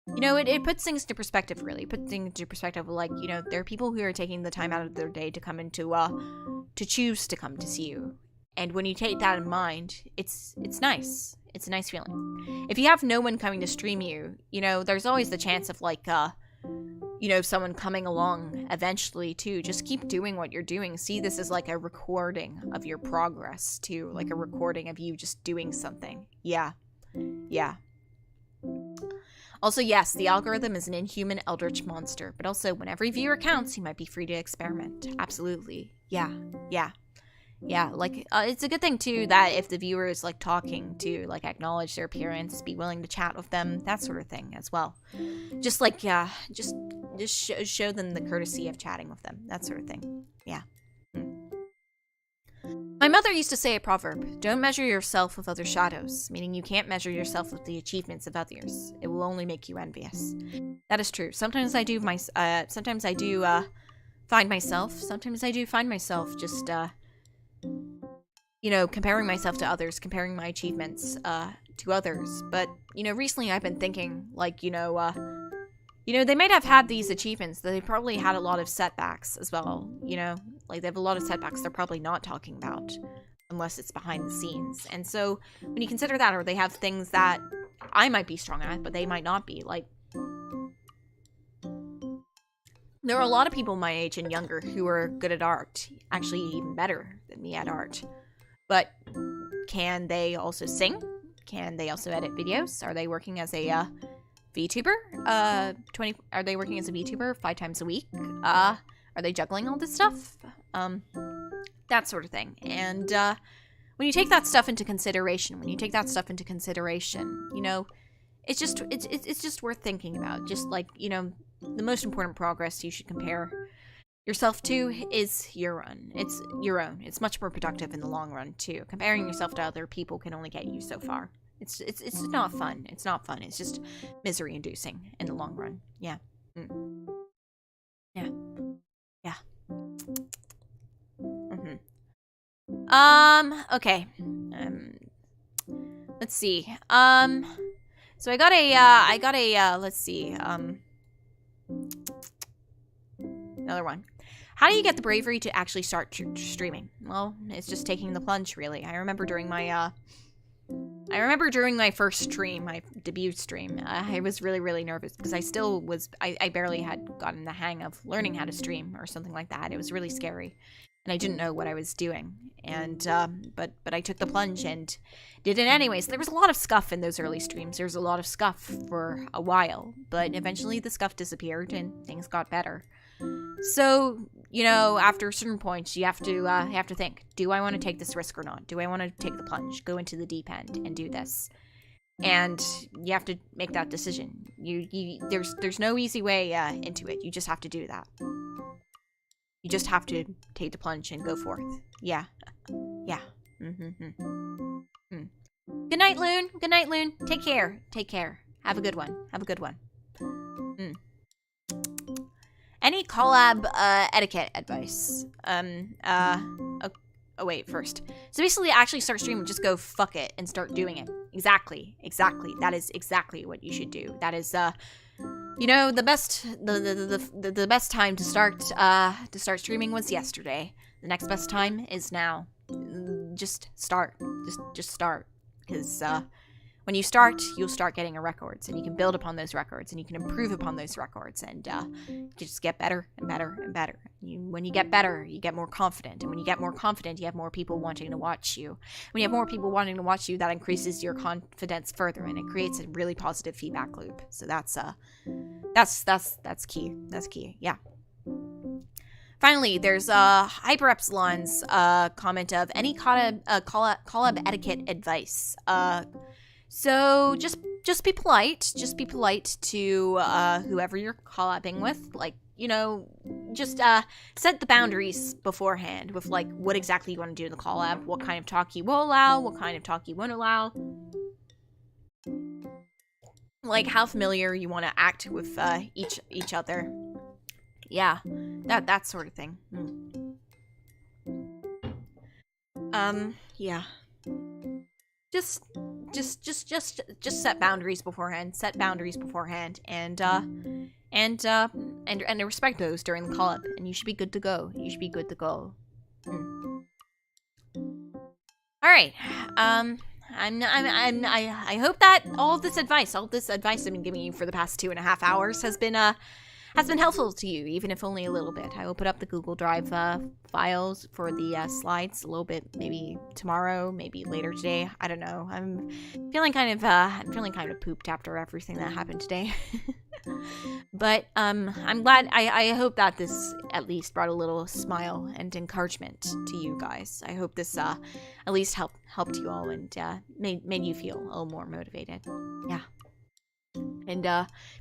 you know, it puts things into perspective, really. It puts things into perspective, like, you know, there are people who are taking the time out of their day to come into, to choose to come to see you. And when you take that in mind, it's nice. It's a nice feeling. If you have no one coming to stream you, you know, there's always the chance of, like, you know, someone coming along eventually, too. Just keep doing what you're doing. See this as, like, a recording of your progress, too. Like, a recording of you just doing something. Yeah. Yeah. Also, yes, the algorithm is an inhuman eldritch monster, but also when every viewer counts, you might be free to experiment. Absolutely. Yeah, like, it's a good thing, too, that if the viewer is, like, talking to, like, acknowledge their appearance, be willing to chat with them, that sort of thing as well. Just, like, just show them the courtesy of chatting with them, that sort of thing. Yeah. My mother used to say a proverb, don't measure yourself with other shadows, meaning you can't measure yourself with the achievements of others. It will only make you envious. That is true. Sometimes I do find myself just, you know, comparing myself to others, comparing my achievements, to others. But, you know, recently I've been thinking, like, you know, they might have had these achievements, they probably had a lot of setbacks as well, you know? Like, they have a lot of setbacks they're probably not talking about, unless it's behind the scenes. And so, when you consider that, or they have things that I might be strong at, but they might not be, like, there are a lot of people my age and younger who are good at art, actually even better than me at art. But can they also sing? Can they also edit videos? Are they working as a, VTuber? Are they working as a VTuber 5 times a week? Are they juggling all this stuff? That sort of thing. And, when you take that stuff into consideration, you know, it's just worth thinking about. Just like, you know, the most important progress you should compare yourself to is your own. It's your own. It's much more productive in the long run, too. Comparing yourself to other people can only get you so far. It's not fun. It's not fun. It's just misery-inducing in the long run. Yeah. Yeah. Yeah. Okay. Let's see. So I got a, let's see, another one. How do you get the bravery to actually start streaming? Well, it's just taking the plunge, really. I remember during my first stream, my debut stream, I was really, really nervous because I barely had gotten the hang of learning how to stream or something like that. It was really scary. And I didn't know what I was doing. And, but I took the plunge and did it anyways. There was a lot of scuff in those early streams. There was a lot of scuff for a while, but eventually the scuff disappeared and things got better. So, you know, after a certain point, you have to think, do I want to take this risk or not? Do I want to take the plunge, go into the deep end and do this? And you have to make that decision. There's no easy way into it. You just have to do that. You just have to take the plunge and go forth. Yeah. Yeah. Good night, Loon. Good night, Loon. Take care. Take care. Have a good one. Have a good one. Any collab etiquette advice? Oh wait, first. So basically, actually start streaming, just go fuck it and start doing it. Exactly. That is exactly what you should do. That is, you know, the best time to start streaming was yesterday. The next best time is now. Just start. Just start. Because, when you start, you'll start getting records, and you can build upon those records, and you can improve upon those records, and you just get better and better and better. When you get better, you get more confident, and when you get more confident, you have more people wanting to watch you. When you have more people wanting to watch you, that increases your confidence further, and it creates a really positive feedback loop. So that's key. That's key. Yeah. Finally, there's Hyper Epsilon's comment of any collab etiquette advice. So just be polite. Just be polite to whoever you're collabing with. Like, you know, just set the boundaries beforehand with, like, what exactly you want to do in the collab, what kind of talk you will allow, what kind of talk you won't allow. Like, how familiar you want to act with each other. Yeah, that sort of thing. Yeah. Just set boundaries beforehand. Set boundaries beforehand, and respect those during the call-up, and you should be good to go. You should be good to go. All right. I hope that all this advice I've been giving you for the past 2.5 hours has been helpful to you, even if only a little bit. I will put up the Google Drive files for the slides a little bit, maybe tomorrow, maybe later today. I don't know. I'm feeling kind of pooped after everything that happened today. But I'm glad. I hope that this at least brought a little smile and encouragement to you guys. I hope this at least helped you all and made you feel a little more motivated. Yeah. And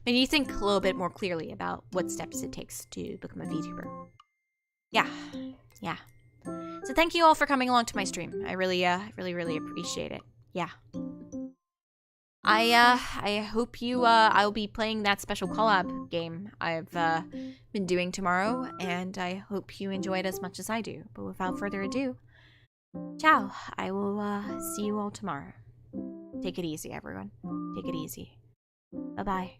made you think a little bit more clearly about what steps it takes to become a VTuber. Yeah. So thank you all for coming along to my stream. I really appreciate it. Yeah. I hope you, I'll be playing that special collab game I've been doing tomorrow, and I hope you enjoy it as much as I do. But without further ado, ciao. I will see you all tomorrow. Take it easy, everyone. Take it easy. Bye-bye.